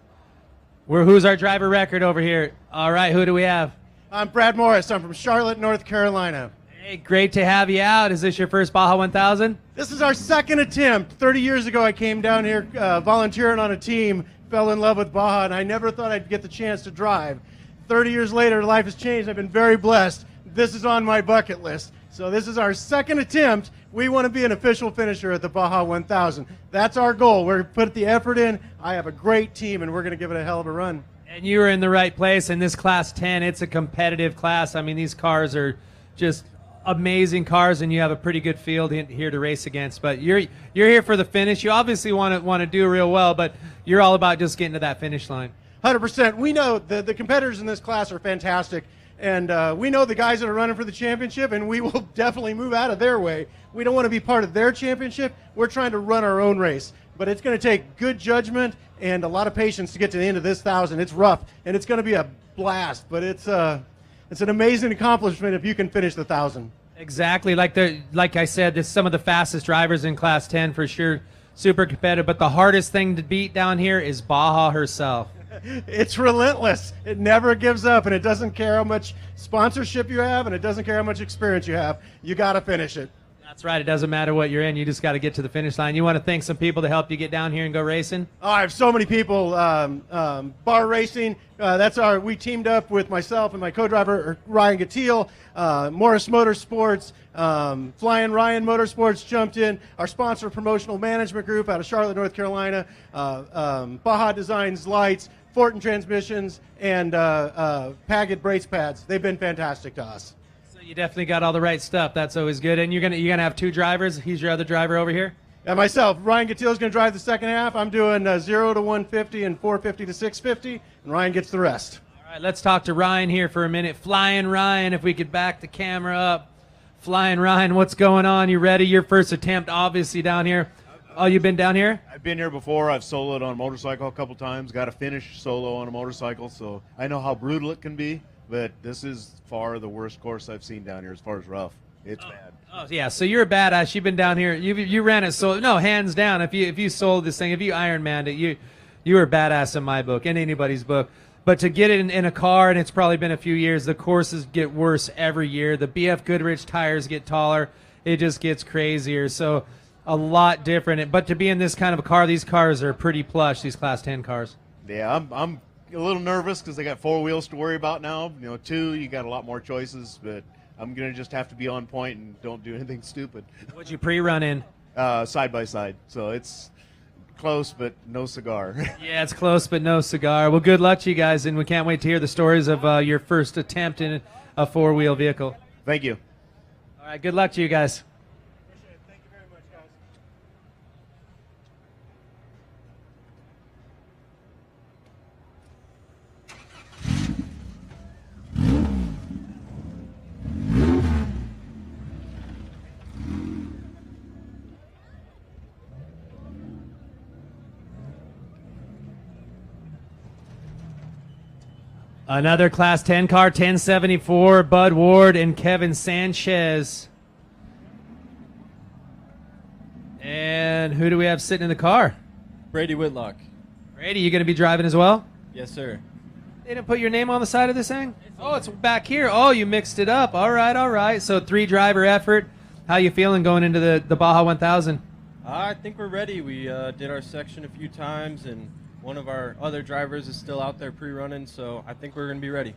Who's our driver record over here? All right, who do we have? I'm Brad Morris. I'm from Charlotte, North Carolina. Hey, great to have you out. Is this your first Baja 1000? This is our second attempt. 30 years ago, I came down here volunteering on a team, fell in love with Baja, and I never thought I'd get the chance to drive. 30 years later, life has changed. I've been very blessed. This is on my bucket list. So this is our second attempt. We want to be an official finisher at the Baja 1000. That's our goal. We're put the effort in. I have a great team, and we're going to give it a hell of a run. And you were in the right place. In this Class 10, it's a competitive class. I mean, these cars are just amazing cars, and you have a pretty good field here to race against. But you're here for the finish. You obviously want to do real well, but you're all about just getting to that finish line. 100%. We know the competitors in this class are fantastic. And we know the guys that are running for the championship, and we will definitely move out of their way. We don't want to be part of their championship. We're trying to run our own race. but it's going to take good judgment and a lot of patience to get to the end of this 1,000. It's rough, and it's going to be a blast, but it's an amazing accomplishment if you can finish the 1,000. Exactly. Like I said, there's some of the fastest drivers in Class 10 for sure. Super competitive, but the hardest thing to beat down here is Baja herself. It's relentless. It never gives up, and it doesn't care how much sponsorship you have, and it doesn't care how much experience you have. You got to finish it. That's right. It doesn't matter what you're in. You just got to get to the finish line. You want to thank some people to help you get down here and go racing? Oh, I have so many people. Bar Racing, we teamed up with myself and my co-driver, Ryan Gattil. Morris Motorsports, Flying Ryan Motorsports jumped in. Our sponsor, Promotional Management Group out of Charlotte, North Carolina. Baja Designs Lights, Fortin Transmissions, and Paget Brace Pads. They've been fantastic to us. You definitely got all the right stuff. That's always good. And you're gonna have 2 drivers. He's your other driver over here. And myself, Ryan Gattil is going to drive the second half. I'm doing 0 to 150 and 450 to 650, and Ryan gets the rest. All right, let's talk to Ryan here for a minute. Flying Ryan, if we could back the camera up. Flying Ryan, what's going on? You ready? Your first attempt, obviously, down here. Oh, you've been down here? I've been here before. I've soloed on a motorcycle a couple times. Got to finish solo on a motorcycle, so I know how brutal it can be. But this is far the worst course I've seen down here as far as rough. It's bad. Oh yeah, so you're a badass. You've been down here. You ran it solo. No, hands down. If you sold this thing, if you Ironmanned it, you were a badass in my book and anybody's book. But to get it in a car, and it's probably been a few years, the courses get worse every year. The BFGoodrich tires get taller. It just gets crazier. So a lot different. But to be in this kind of a car, these cars are pretty plush. These Class 10 cars. Yeah, I'm a little nervous because they got 4 wheels to worry about now. 2, you got a lot more choices, but I'm going to just have to be on point and don't do anything stupid. What'd you pre-run in? Side by side. So it's close, but no cigar. Yeah, it's close, but no cigar. Well, good luck to you guys, and we can't wait to hear the stories of your first attempt in a 4-wheel vehicle. Thank you. All right, good luck to you guys. Another Class 10 car, 1074, Bud Ward and Kevin Sanchez. And who do we have sitting in the car? Brady Whitlock. Brady, you going to be driving as well? Yes, sir. They didn't put your name on the side of this thing? Oh, it's back here. Oh, you mixed it up. All right, all right. So 3-driver effort. How you feeling going into the Baja 1000? I think we're ready. We did our section a few times, and one of our other drivers is still out there pre-running, so I think we're going to be ready.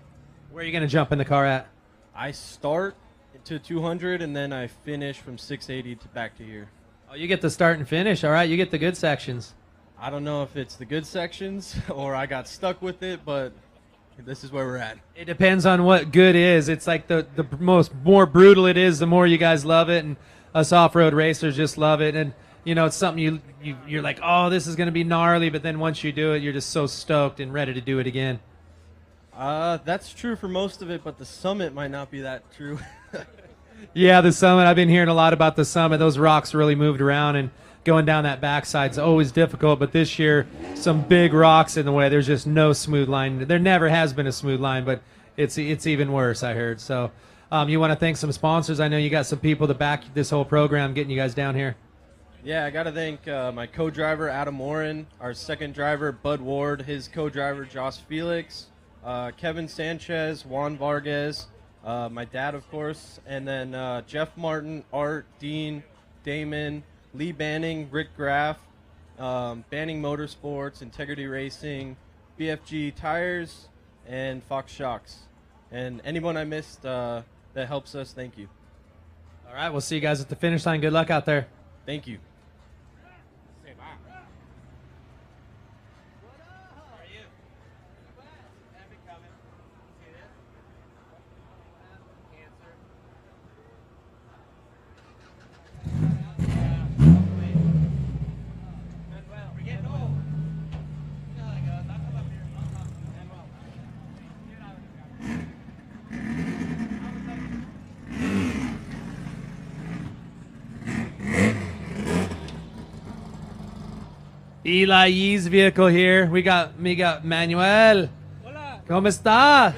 Where are you going to jump in the car at? I start to 200, and then I finish from 680 to back to here. Oh, you get the start and finish. All right, you get the good sections. I don't know if it's the good sections or I got stuck with it, but this is where we're at. It depends on what good is. It's like the more brutal it is, the more you guys love it, and us off-road racers just love it. And it's something you're like, oh, this is going to be gnarly, but then once you do it, you're just so stoked and ready to do it again. That's true for most of it, but the summit might not be that true. Yeah, the summit. I've been hearing a lot about the summit. Those rocks really moved around, and going down that backside is always difficult. But this year, some big rocks in the way. There's just no smooth line. There never has been a smooth line, but it's even worse, I heard. So you want to thank some sponsors. I know you got some people to back this whole program, getting you guys down here. Yeah, I got to thank my co-driver, Adam Warren, our second driver, Bud Ward, his co-driver, Josh Felix, Kevin Sanchez, Juan Vargas, my dad, of course, and then Jeff Martin, Art, Dean, Damon, Lee Banning, Rick Graff, Banning Motorsports, Integrity Racing, BFG Tires, and Fox Shocks. And anyone I missed that helps us, thank you. All right, we'll see you guys at the finish line. Good luck out there. Thank you. Eli Yee's vehicle here. We got Manuel. ¿Cómo está?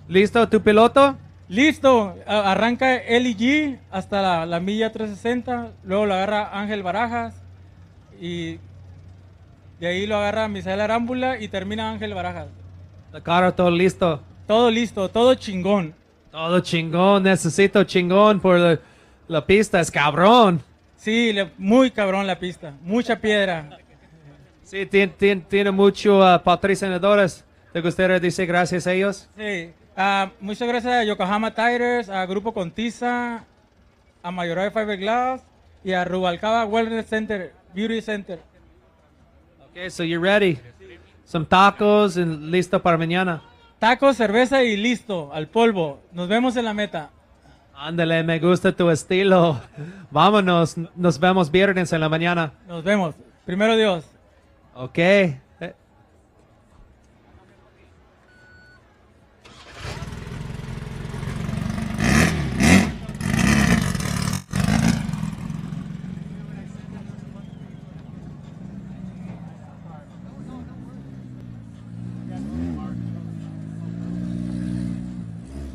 ¿Listo tu piloto? Listo, arranca LG hasta la milla 360, luego lo agarra Ángel Barajas y de ahí lo agarra Misael Arámbula y termina Ángel Barajas. El carro todo listo. Todo listo, todo chingón. Todo chingón, necesito chingón por la pista, es cabrón. Sí, muy cabrón la pista, mucha piedra. Sí, tiene mucho patrocinadores. ¿Te gustaría decir gracias a ellos? Sí, muchas gracias a Yokohama Tires, a Grupo Contiza, a Mayoral Fiberglass y a Rubalcaba Wellness Center, Beauty Center. Okay, so you're ready. Some tacos y listo para mañana. Tacos, cerveza y listo, al polvo. Nos vemos en la meta. Ándale, me gusta tu estilo. Vámonos, nos vemos viernes en la mañana. Nos vemos. Primero Dios. Ok.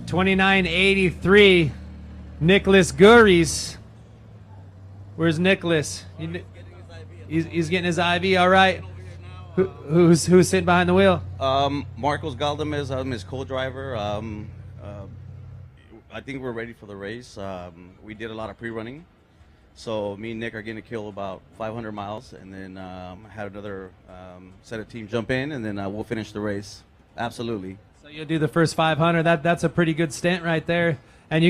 2983, Nicholas Gurries. Where's Nicholas? He's getting his IV. All right. Who's sitting behind the wheel? Marcos Galdamez. I'm his co-driver. I think we're ready for the race. We did a lot of pre-running, so me and Nick are going to kill about 500 miles, and then have another set of team jump in, and then we'll finish the race. Absolutely. So you'll do the first 500. That's a pretty good stint right there. And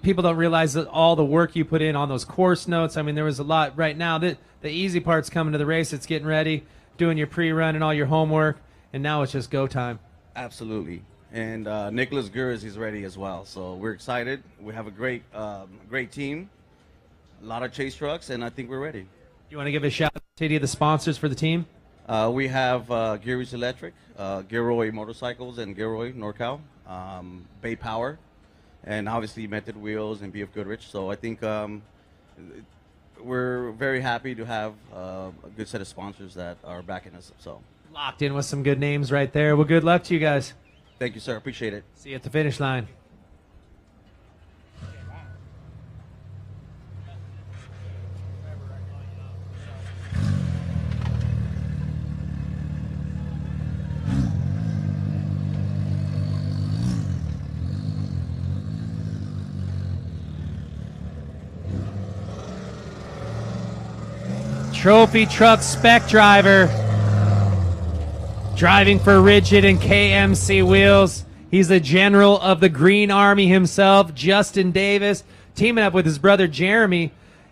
people don't realize that all the work you put in on those course notes. I mean, there was a lot. Right now, the easy part's coming to the race. It's getting ready, doing your pre-run and all your homework, and now it's just go time. Absolutely. And Nicholas Gurries is ready as well. So we're excited. We have a great team, a lot of chase trucks, and I think we're ready. You want to give a shout out to any of the sponsors for the team? We have Gurries Electric, Gilroy Motorcycles, and Gilroy NorCal, Bay Power, and obviously Method Wheels and BFGoodrich. So I think we're very happy to have a good set of sponsors that are backing us. So locked in with some good names right there. Well, good luck to you guys. Thank you, sir. Appreciate it. See you at the finish line. Trophy truck spec driver, driving for Rigid and KMC Wheels. He's the general of the Green Army himself, Justin Davis, teaming up with his brother Jeremy,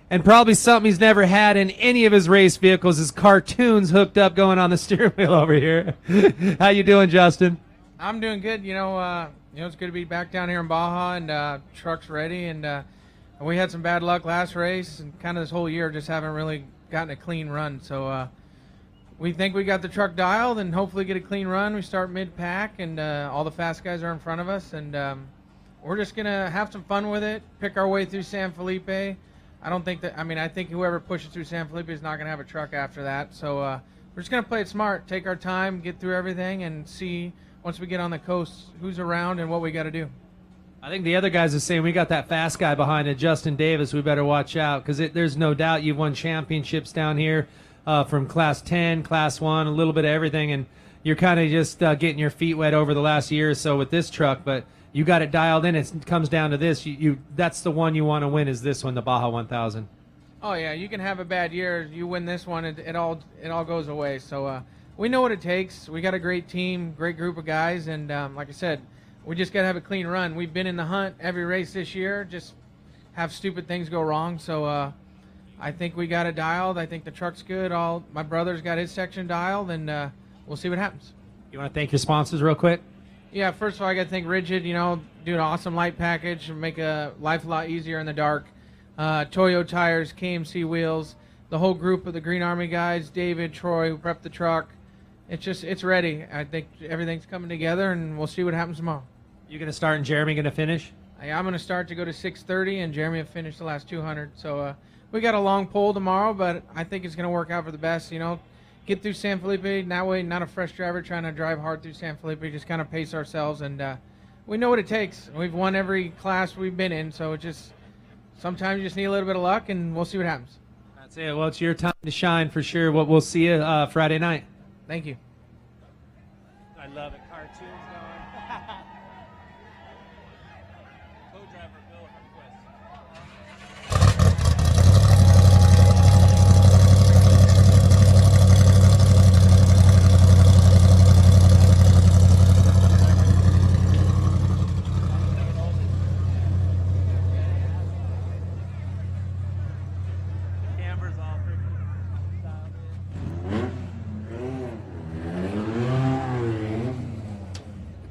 and probably something he's never had in any of his race vehicles is cartoons hooked up going on the steering wheel over here. How you doing, Justin? I'm doing good. It's good to be back down here in Baja, and truck's ready. And we had some bad luck last race, and kind of this whole year just haven't really gotten a clean run. So we think we got the truck dialed and hopefully get a clean run. We start mid-pack, and all the fast guys are in front of us, and we're just going to have some fun with it, pick our way through San Felipe. I think whoever pushes through San Felipe is not going to have a truck after that. So we're just going to play it smart, take our time, get through everything, and see once we get on the coast who's around and what we got to do. I think the other guys are saying we got that fast guy behind it, Justin Davis. We better watch out because there's no doubt you've won championships down here from Class 10, Class 1, a little bit of everything, and you're kind of just getting your feet wet over the last year or so with this truck, but you got it dialed in. It comes down to this. That's the one you want to win is this one, the Baja 1000. Oh, yeah, you can have a bad year. You win this one, it all goes away. So we know what it takes. We got a great team, great group of guys, and like I said, we just got to have a clean run. We've been in the hunt every race this year, just have stupid things go wrong. So I think we got it dialed. I think the truck's good. My brother's got his section dialed, and we'll see what happens. You want to thank your sponsors real quick? Yeah, first of all, I got to thank Rigid, do an awesome light package and make a life a lot easier in the dark. Toyo Tires, KMC Wheels, the whole group of the Green Army guys, David, Troy, who prepped the truck. It's ready. I think everything's coming together, and we'll see what happens tomorrow. You going to start and Jeremy going to finish? I'm going to start to go to 6:30, and Jeremy will finish the last 200. So we got a long pole tomorrow, but I think it's going to work out for the best. Get through San Felipe, and that way not a fresh driver trying to drive hard through San Felipe, just kind of pace ourselves, and we know what it takes. We've won every class we've been in, so it just sometimes you just need a little bit of luck, and we'll see what happens. That's it. Well, it's your time to shine for sure. We'll see you Friday night. Thank you. I love it. Cartoons going. Co-driver Bill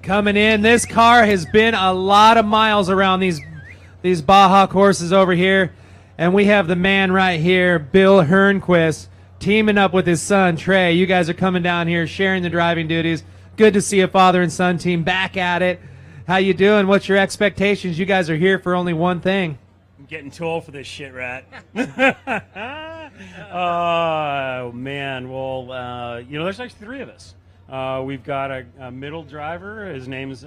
Coming in, this car has been a lot of miles around these Baja courses over here, and we have the man right here, Bill Hernquist, teaming up with his son Trey. You guys are coming down here, sharing the driving duties. Good to see a father and son team back at it. How you doing? What's your expectations? You guys are here for only one thing. I'm getting too old for this shit, rat. Oh man, well, there's actually 3 of us. We've got a middle driver. His name's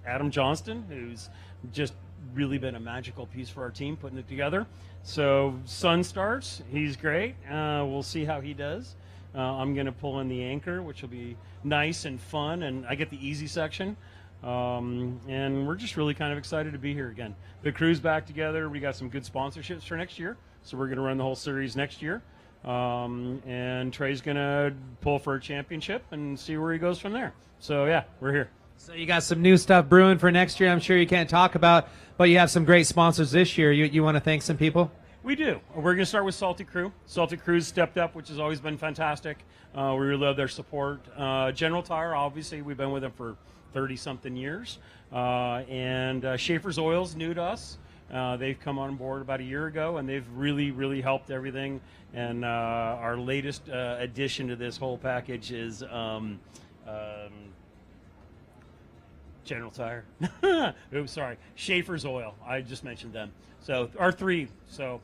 Adam Johnston, who's just really been a magical piece for our team, putting it together. So son starts. He's great. We'll see how he does. I'm going to pull in the anchor, which will be nice and fun, and I get the easy section. And we're just really kind of excited to be here again. The crew's back together. We got some good sponsorships for next year, so we're going to run the whole series next year. And Trey's gonna pull for a championship and see where he goes from there. So yeah, we're here. So you got some new stuff brewing for next year. I'm sure you can't talk about, but you have some great sponsors this year. You want to thank some people? We do. We're gonna start with Salty Crew. Salty Crew's stepped up, which has always been fantastic. We really love their support. General Tire, obviously, we've been with them for 30-something years. And Schaefer's Oil's new to us. They've come on board about a year ago, and they've really, really helped everything. And our latest addition to this whole package is General Tire. Oops, sorry. Schaefer's Oil. I just mentioned them. So our 3. So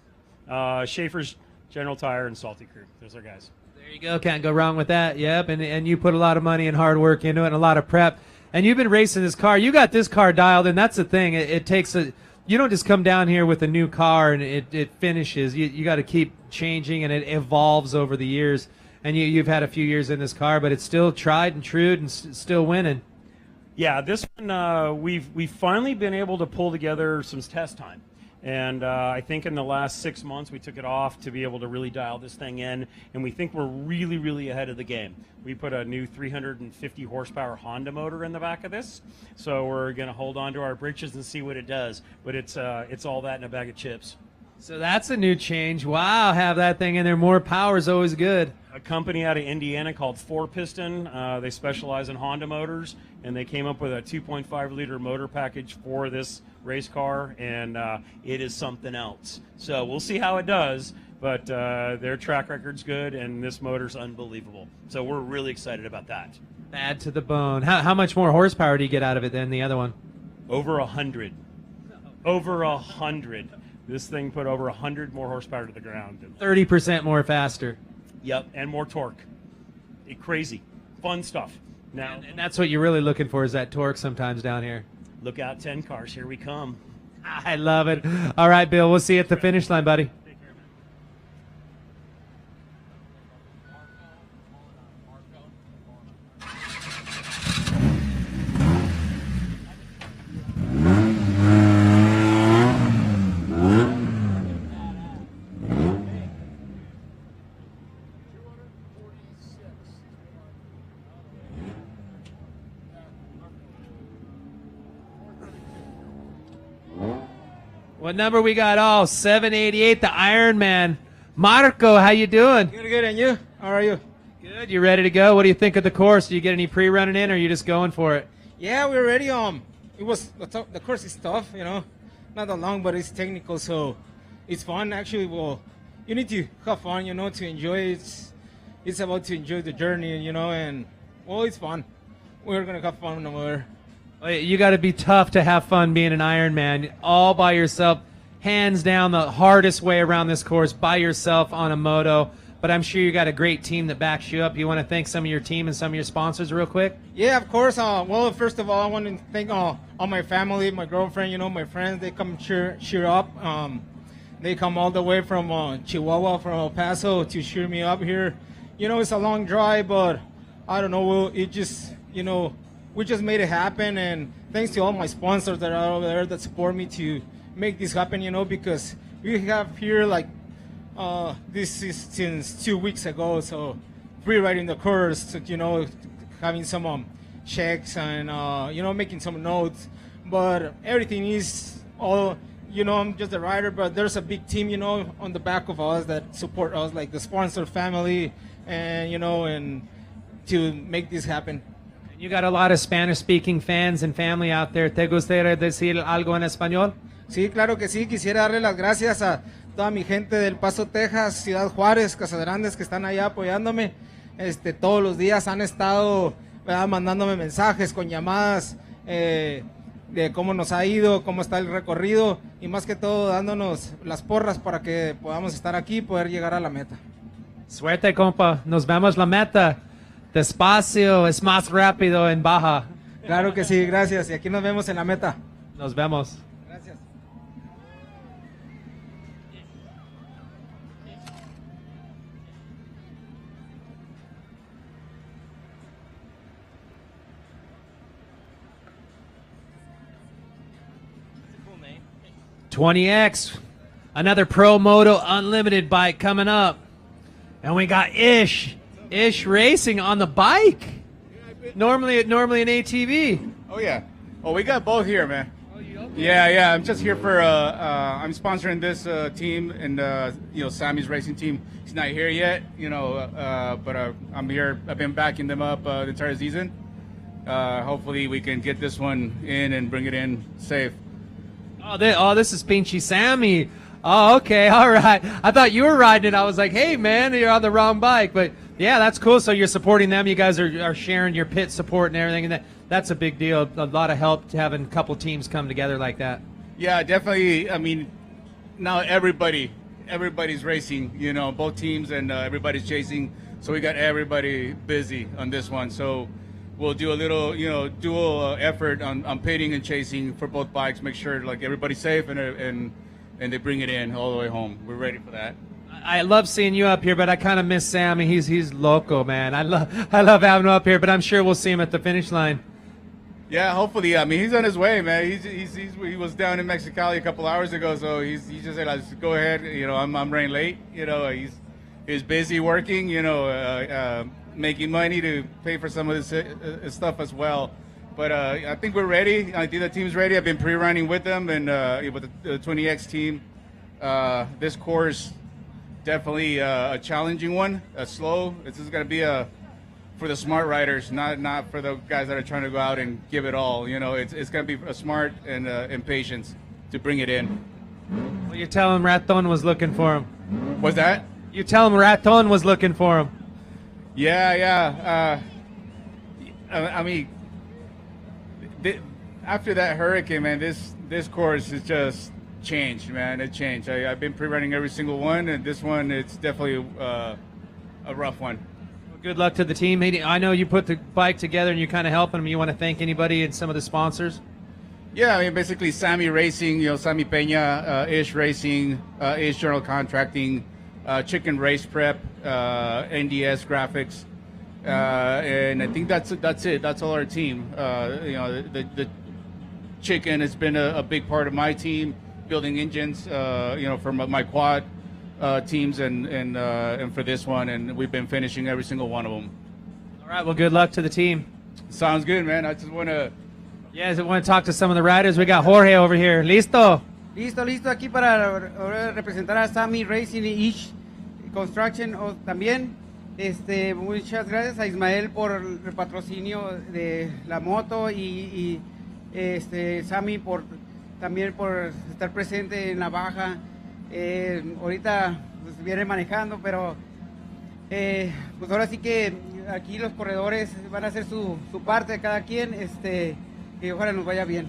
Schaefer's, General Tire, and Salty Crew. Those are guys. There you go. Can't go wrong with that. Yep. And you put a lot of money and hard work into it and a lot of prep. And you've been racing this car. You got this car dialed in. That's the thing. It takes a... You don't just come down here with a new car and it finishes. You got to keep changing, and it evolves over the years. And you've had a few years in this car, but it's still tried and true and still winning. Yeah, this one we've finally been able to pull together some test time. And I think in the last 6 months we took it off to be able to really dial this thing in, and we think we're really, really ahead of the game. We put a new 350 horsepower Honda motor in the back of this, so we're going to hold on to our britches and see what it does. But it's all that in a bag of chips. So that's a new change. Wow, have that thing in there. More power is always good. A company out of Indiana called 4Piston. They specialize in Honda motors, and they came up with a 2.5 liter motor package for this race car, and it is something else. So we'll see how it does, but their track record's good, and this motor's unbelievable. So we're really excited about that. Bad to the bone. How much more horsepower do you get out of it than the other one? Over 100. Over 100. This thing put over 100 more horsepower to the ground. 30% more faster. Yep, and more torque. Crazy. Fun stuff. Now, and that's what you're really looking for, is that torque sometimes down here. Look out, 10 cars. Here we come. I love it. All right, Bill, we'll see you at the finish line, buddy. What number we got? Oh, 788, the Iron Man. Marco, how you doing? Good, and you? How are you? Good. You ready to go? What do you think of the course? Do you get any pre-running in, or are you just going for it? Yeah, we're ready. It was the course is tough, not that long, but it's technical, so it's fun. Actually, well, you need to have fun, to enjoy it. It's about to enjoy the journey, and well, it's fun. We're gonna have fun over there. You got to be tough to have fun being an Ironman all by yourself. Hands down, the hardest way around this course, by yourself on a moto. But I'm sure you got a great team that backs you up. You want to thank some of your team and some of your sponsors real quick? Yeah, of course. Well, first of all, I want to thank all my family, my girlfriend, my friends. They come cheer up. They come all the way from Chihuahua, from El Paso to cheer me up here. It's a long drive, but I don't know. It just, we just made it happen. And thanks to all my sponsors that are over there that support me to make this happen, because we have here this is since 2 weeks ago, so pre-writing the course, having some checks and making some notes, but everything is all, I'm just a rider, but there's a big team, on the back of us that support us, like the sponsor family, and and to make this happen. You got a lot of Spanish-speaking fans and family out there. ¿Te gustaría decir algo en español? Sí, claro que sí. Quisiera darle las gracias a toda mi gente del Paso, Texas, Ciudad Juárez, Casa Grandes, que están allá apoyándome. Todos los días han estado mandándome mensajes con llamadas de cómo nos ha ido, cómo está el recorrido y más que todo dándonos las porras para que podamos estar aquí y poder llegar a la meta. Suerte, compa. Nos vemos la meta. Despacio, es más rápido en Baja. Claro que sí, gracias. Y aquí nos vemos en la meta. Nos vemos. Gracias. $20X, another Pro Moto Unlimited bike coming up. And we got Ish Racing on the bike. Normally an ATV. Oh yeah. Oh, we got both here, man. Yeah. I'm just here for I'm sponsoring this team and Sammy's racing team. He's not here yet, but I'm here. I've been backing them up the entire season. Hopefully we can get this one in and bring it in safe. This is Pinchy Sammy. Oh, okay, all right. I thought you were riding it. I was like, hey, man, you're on the wrong bike. But, yeah, that's cool. So you're supporting them. You guys are sharing your pit support and everything. And that's a big deal. A lot of help to having a couple teams come together like that. Yeah, definitely. I mean, now everybody's racing, both teams, and everybody's chasing. So we got everybody busy on this one. So we'll do a little, dual effort on pitting and chasing for both bikes. Make sure everybody's safe and they bring it in all the way home. We're ready for that. I love seeing you up here, but I kind of miss Sammy. He's loco, man. I love having him up here, but I'm sure we'll see him at the finish line. Yeah, hopefully. I mean, he's on his way, man. He was down in Mexicali a couple hours ago, so he just said, "Let's go ahead." I'm running late. He's busy working. Making money to pay for some of this stuff as well. But I think we're ready. I think the team's ready. I've been pre-running with them and with the 20X team. This course, definitely a challenging one, slow. This is going to be for the smart riders, not for the guys that are trying to go out and give it all. It's going to be a smart and patience to bring it in. Well, you tell him Raton was looking for him. What's that? You tell him Raton was looking for him. Yeah. I mean, after that hurricane, man, this course has just changed, man. It changed. I've been pre-running every single one, and this one, it's definitely a rough one. Well, good luck to the team. I know you put the bike together and you're kind of helping them. You want to thank anybody and some of the sponsors? Yeah, I mean, basically Sammy Racing, Sammy Peña, Ish Racing, Ish General Contracting, Chicken Race Prep, NDS Graphics, and I think that's it. That's all our team. The Chicken has been a big part of my team, building engines, for my quad teams and for this one, and we've been finishing every single one of them. All right, well, good luck to the team. Sounds good, man. I just want to... Yeah, I want to talk to some of the riders. We got Jorge over here. ¿Listo? Listo aquí para representar a Sammy Racing y Ish Construction también. Muchas gracias a Ismael por el patrocinio de la moto y Sammy también por estar presente en la baja. Ahorita pues, viene manejando, pero pues ahora sí que aquí los corredores van a hacer su parte de cada quien. y ojalá nos vaya bien.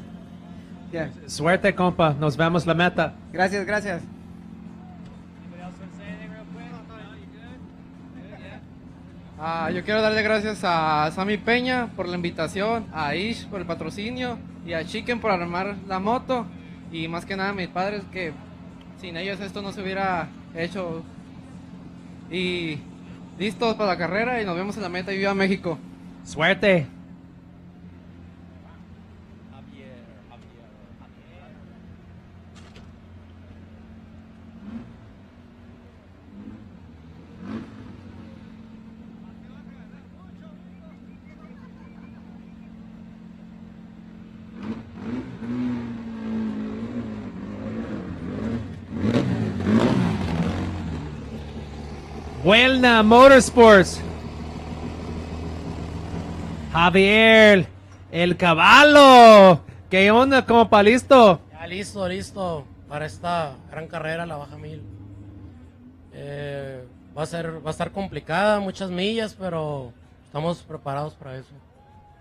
Yeah. Suerte, compa. Nos vemos la meta. Gracias, gracias. Yo quiero darle gracias a Sammy Peña por la invitación, a Ish por el patrocinio y a Chicken por armar la moto y más que nada a mis padres que sin ellos esto no se hubiera hecho. Y listos para la carrera y nos vemos en la meta y viva México. Suerte. Buena Motorsports. Javier, el caballo. ¿Qué onda, compa? ¿Listo? Ya listo para esta gran carrera, la Baja 1000. Va a estar complicada, muchas millas, pero estamos preparados para eso.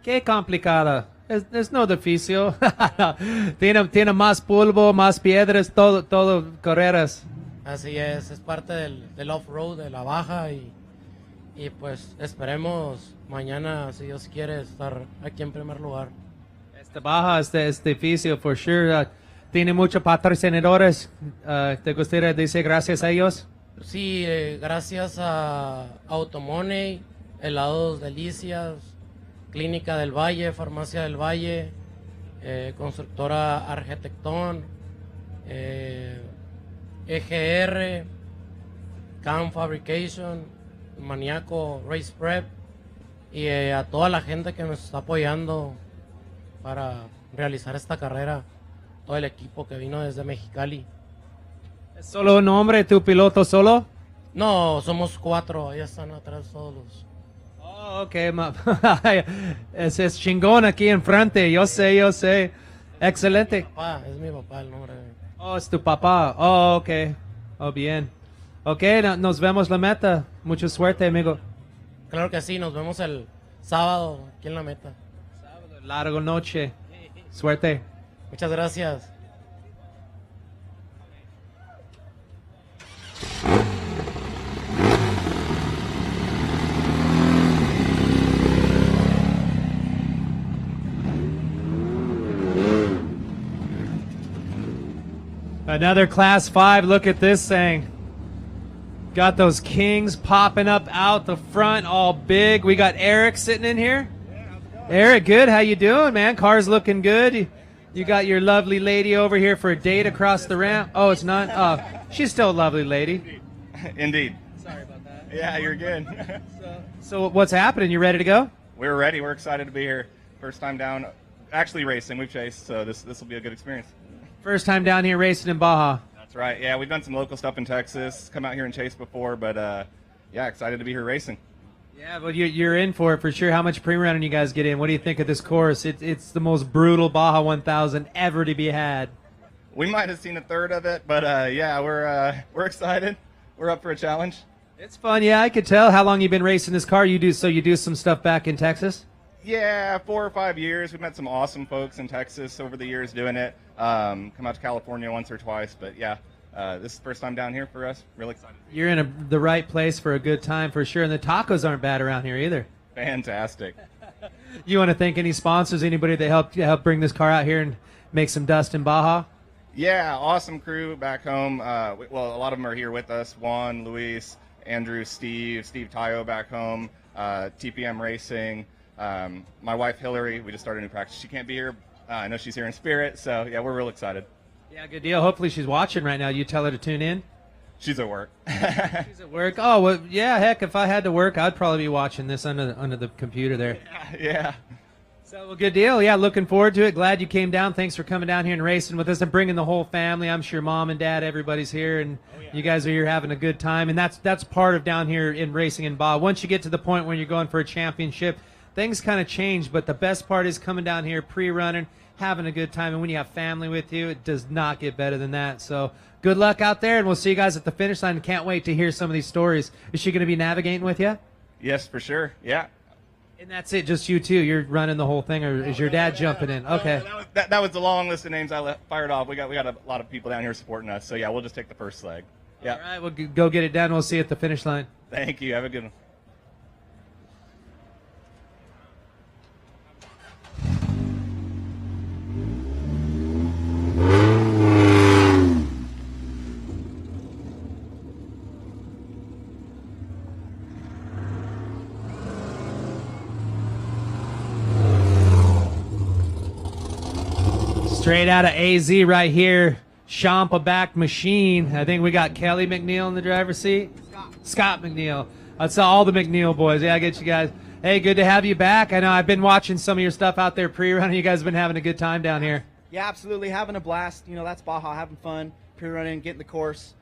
Qué complicada. Es no difícil. tiene más polvo, más piedras, todo carreras. Así es parte del off-road, de la baja y pues esperemos mañana, si Dios quiere, estar aquí en primer lugar. Esta baja es difícil, for sure. Tiene muchos patrocinadores. ¿Te gustaría decir gracias a ellos? Sí, gracias a Automoney, Helados Delicias, Clínica del Valle, Farmacia del Valle, Constructora Arquitectón, EGR, Cam Fabrication, Maniaco Race Prep y a toda la gente que nos está apoyando para realizar esta carrera, todo el equipo que vino desde Mexicali. ¿Es solo un hombre, tu piloto solo? No, somos 4, ahí están atrás todos los. Oh, ok, es chingón aquí enfrente, yo sé. Excelente. Es mi papá el nombre. Oh, es tu papá. Oh, ok. Oh, bien. Ok, nos vemos la meta. Mucha suerte, amigo. Claro que sí, nos vemos el sábado aquí en la meta. Largo noche. Suerte. Muchas gracias. Another Class 5. Look at this thing. Got those Kings popping up out the front, all big. We got Eric sitting in here. Eric, good. How you doing, man? Car's looking good. You got your lovely lady over here for a date across the ramp. Oh, it's not? Oh, she's still a lovely lady. Indeed. Sorry about that. Yeah, you're good. So what's happening? You ready to go? We're ready. We're excited to be here. First time down, actually racing. We've chased, so this will be a good experience. First time down here racing in Baja. That's right. Yeah, we've done some local stuff in Texas, come out here and chase before, but yeah, excited to be here racing. Yeah, well, you're in for it for sure. How much pre-running you guys get in? What do you think of this course? It's the most brutal Baja 1000 ever to be had. We might have seen a third of it, but yeah, we're excited. We're up for a challenge. It's fun. Yeah, I could tell. How long you been racing this car? You do some stuff back in Texas? Yeah, 4 or 5 years. We've met some awesome folks in Texas over the years doing it. Come out to California once or twice, but yeah, this is the first time down here for us. Really excited. You're in the right place for a good time for sure, and the tacos aren't bad around here either. Fantastic. You want to thank any sponsors, anybody that helped bring this car out here and make some dust in Baja? Yeah, awesome crew back home. Well, a lot of them are here with us. Juan, Luis, Andrew, Steve Tayo back home, TPM Racing. My wife Hillary, we just started a new practice. She can't be here. I know she's here in spirit, so yeah, we're real excited. Yeah, good deal. Hopefully she's watching right now. You tell her to tune in. She's at work. She's at work. Oh, well, yeah, heck, if I had to work, I'd probably be watching this under the computer there. Yeah. So, well, good deal. Yeah, looking forward to it. Glad you came down. Thanks for coming down here and racing with us and bringing the whole family. I'm sure mom and dad, everybody's here, and you guys are here having a good time. And that's part of down here in racing in Baja. Once you get to the point where you're going for a championship, things kind of change, but the best part is coming down here, pre-running, having a good time, and when you have family with you, it does not get better than that. So good luck out there, and we'll see you guys at the finish line. Can't wait to hear some of these stories. Is she going to be navigating with you? Yes, for sure. Yeah. And that's it, just you two. You're running the whole thing, or is your dad jumping in? Okay. That was the long list of names I fired off. We got a lot of people down here supporting us. So yeah, we'll just take the first leg. Yeah. All right, we'll go get it done. We'll see you at the finish line. Thank you. Have a good one. Straight out of AZ right here. Champa back machine. I think we got Kelly McNeil in the driver's seat. Scott McNeil. That's all the McNeil boys. Yeah, I get you guys. Hey, good to have you back. I know I've been watching some of your stuff out there pre-running. You guys have been having a good time down here. Yeah, absolutely. Having a blast. You know, that's Baja, having fun, pre-running, getting the course.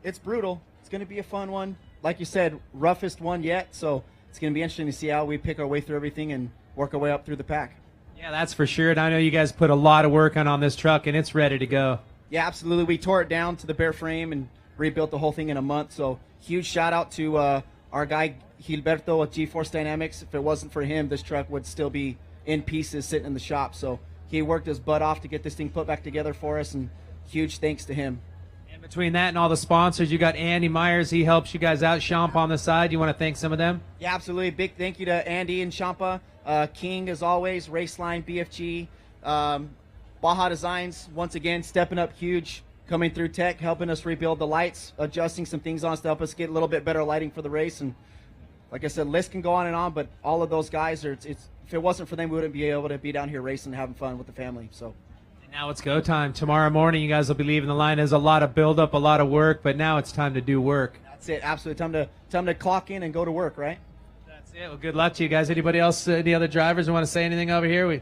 It's brutal. It's going to be a fun one. Like you said, roughest one yet. So it's going to be interesting to see how we pick our way through everything and work our way up through the pack. Yeah, that's for sure. And I know you guys put a lot of work on this truck, and it's ready to go. Yeah, absolutely. We tore it down to the bare frame and rebuilt the whole thing in a month. So huge shout out to our guy Gilberto at G-Force Dynamics. If it wasn't for him, this truck would still be in pieces sitting in the shop. So he worked his butt off to get this thing put back together for us, and huge thanks to him. And between that and all the sponsors, you got Andy Myers. He helps you guys out. Champa on the side. You want to thank some of them? Yeah, absolutely. Big thank you to Andy and Champa. King, as always, Raceline, BFG, Baja Designs, once again, stepping up huge, coming through tech, helping us rebuild the lights, adjusting some things on us to help us get a little bit better lighting for the race. And like I said, list can go on and on, but all of those guys, if it wasn't for them, we wouldn't be able to be down here racing and having fun with the family. So. And now it's go time. Tomorrow morning, you guys will be leaving the line. There's a lot of build-up, a lot of work, but now it's time to do work. That's it, absolutely. Time to clock in and go to work, right? Yeah, well, good luck to you guys. Anybody else, any other drivers who want to say anything over here?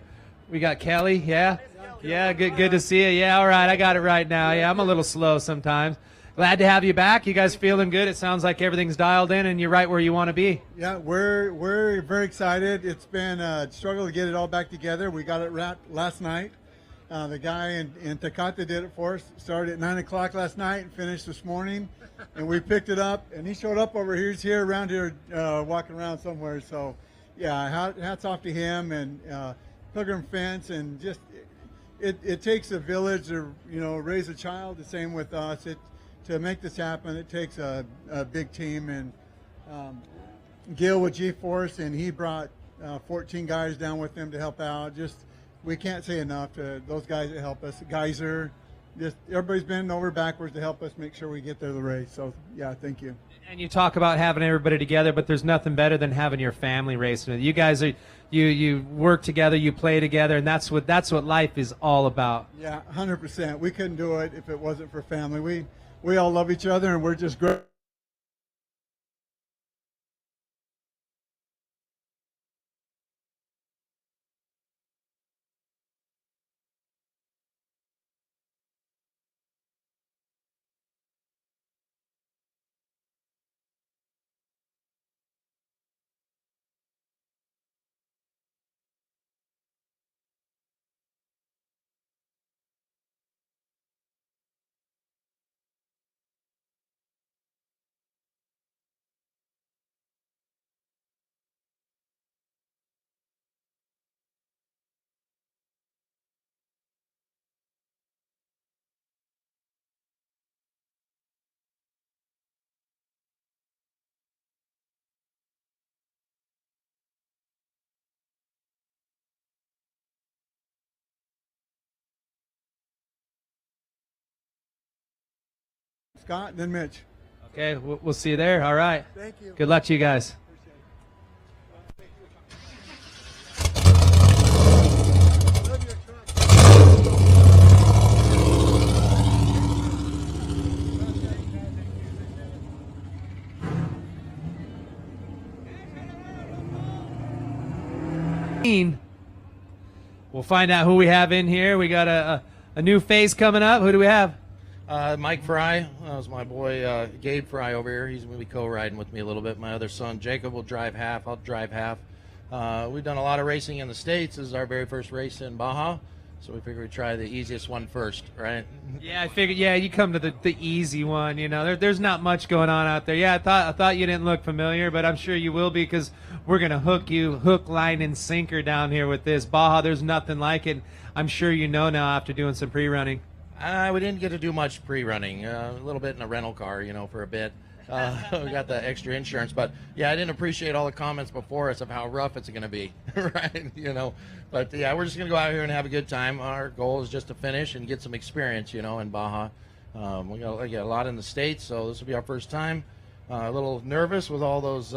We got Kelly, yeah? Yeah, good to see you. Yeah, all right, I got it right now. Yeah, I'm a little slow sometimes. Glad to have you back. You guys feeling good? It sounds like everything's dialed in and you're right where you want to be. Yeah, we're very excited. It's been a struggle to get it all back together. We got it wrapped last night. The guy in Tecate did it for us. Started at 9 o'clock last night and finished this morning. And we picked it up, and he showed up over here. He's here around here walking around somewhere. So, yeah, hats off to him and Pilgrim Fence. And just it takes a village to, raise a child. The same with us. To make this happen, it takes a big team. And Gil with G-Force, and he brought 14 guys down with him to help out. We can't say enough to those guys that help us. Geyser, just everybody's bending over backwards to help us make sure we get there the race. So, yeah, thank you. And you talk about having everybody together, but there's nothing better than having your family racing. You guys you work together, you play together, and that's what life is all about. Yeah, 100%. We couldn't do it if it wasn't for family. We all love each other, and we're just great. Scott, then Mitch. Okay, we'll see you there. All right. Thank you. Good luck to you guys. We'll find out who we have in here. We got a new face coming up. Who do we have? Mike Fry. That was my boy Gabe Fry over here. He's going to be co-riding with me a little bit. My other son Jacob will drive half. I'll drive half. We've done a lot of racing in the States. This is our very first race in Baja. So we figured we'd try the easiest one first, right? Yeah, I figured. Yeah, you come to the easy one. You know, there's not much going on out there. Yeah, I thought you didn't look familiar, but I'm sure you will be because we're gonna hook, line, and sinker down here with this Baja. There's nothing like it. I'm sure you know now after doing some pre-running. We didn't get to do much pre-running. A little bit in a rental car, you know, for a bit. We got the extra insurance, but yeah, I didn't appreciate all the comments before us of how rough it's going to be, right? You know, but yeah, we're just going to go out here and have a good time. Our goal is just to finish and get some experience, you know, in Baja. We got a lot in the States, so this will be our first time. A little nervous with all those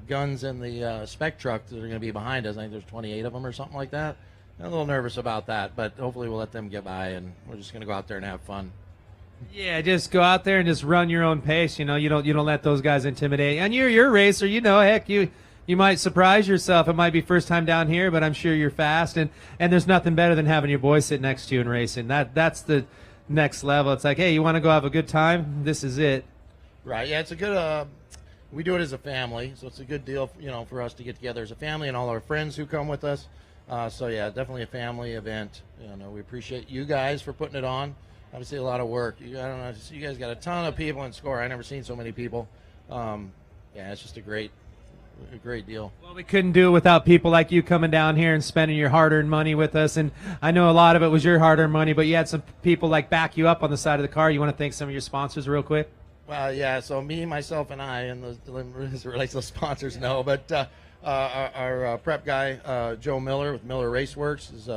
guns in the spec truck that are going to be behind us. I think there's 28 of them or something like that. I'm a little nervous about that, but hopefully we'll let them get by, and we're just going to go out there and have fun. Yeah, just go out there and just run your own pace. You know, you don't let those guys intimidate. And you're a racer. You know, heck, you might surprise yourself. It might be first time down here, but I'm sure you're fast. And there's nothing better than having your boy sit next to you and racing. That's the next level. It's like, hey, you want to go have a good time? This is it. Right. Yeah, it's a good. We do it as a family, so it's a good deal, you know, for us to get together as a family and all our friends who come with us. So yeah, definitely a family event. You know, we appreciate you guys for putting it on. Obviously, a lot of work. I don't know. You guys got a ton of people in SCORE. I've never seen so many people. Yeah, it's just a great deal. Well, we couldn't do it without people like you coming down here and spending your hard-earned money with us. And I know a lot of it was your hard-earned money, but you had some people like back you up on the side of the car. You want to thank some of your sponsors real quick? Well, yeah. So me, myself, and I, and as it relates to the sponsors, no. But our prep guy, Joe Miller with Miller Raceworks, is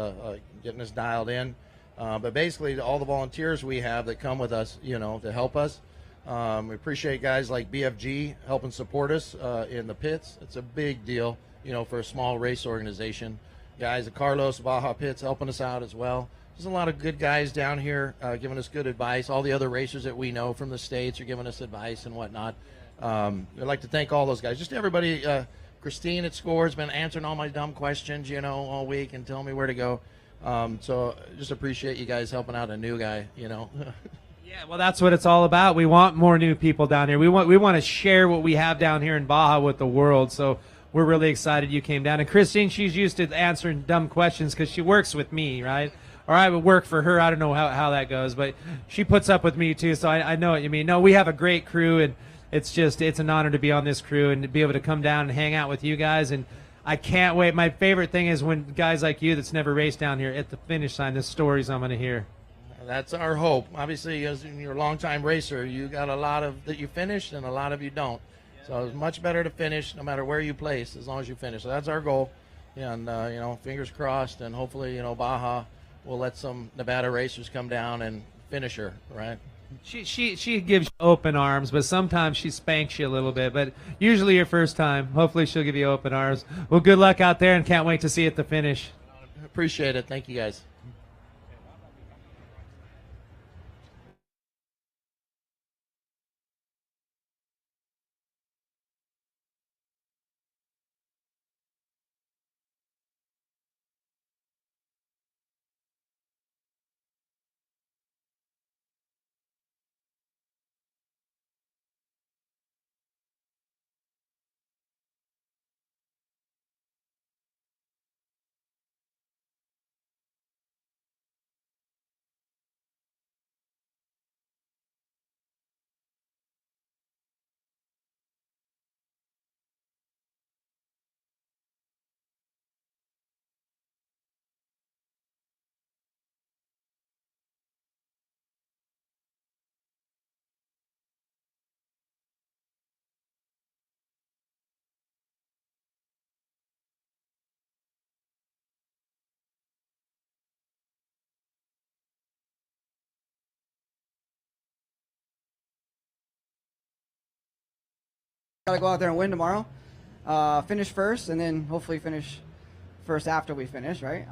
getting us dialed in. But basically, all the volunteers we have that come with us, you know, to help us. We appreciate guys like BFG helping support us in the pits. It's a big deal, you know, for a small race organization. Guys at Carlos Baja Pits helping us out as well. There's a lot of good guys down here giving us good advice. All the other racers that we know from the States are giving us advice and whatnot. I'd like to thank all those guys. Just everybody. Christine at SCORE has been answering all my dumb questions, you know, all week and telling me where to go. So just appreciate you guys helping out a new guy, you know. Yeah, well, that's what it's all about. We want more new people down here. We want to share what we have down here in Baja with the world. So we're really excited you came down. And Christine, she's used to answering dumb questions because she works with me, right? Or I would work for her. I don't know how that goes, but she puts up with me too. So I know what you mean. No, we have a great crew, and it's an honor to be on this crew and to be able to come down and hang out with you guys. And I can't wait. My favorite thing is when guys like you that's never raced down here at the finish line, the stories I'm going to hear. That's our hope. Obviously, as you're a long-time racer, you got a lot of that you finish and a lot of you don't. So it's much better to finish no matter where you place as long as you finish. So that's our goal. And, you know, fingers crossed, and hopefully, you know, Baja will let some Nevada racers come down and finish her, right? She gives you open arms, but sometimes she spanks you a little bit. But usually your first time, hopefully she'll give you open arms. Well, good luck out there, and can't wait to see you at the finish. Appreciate it. Thank you, guys. Gotta go out there and win tomorrow. Finish first, and then hopefully finish first after we finish, right?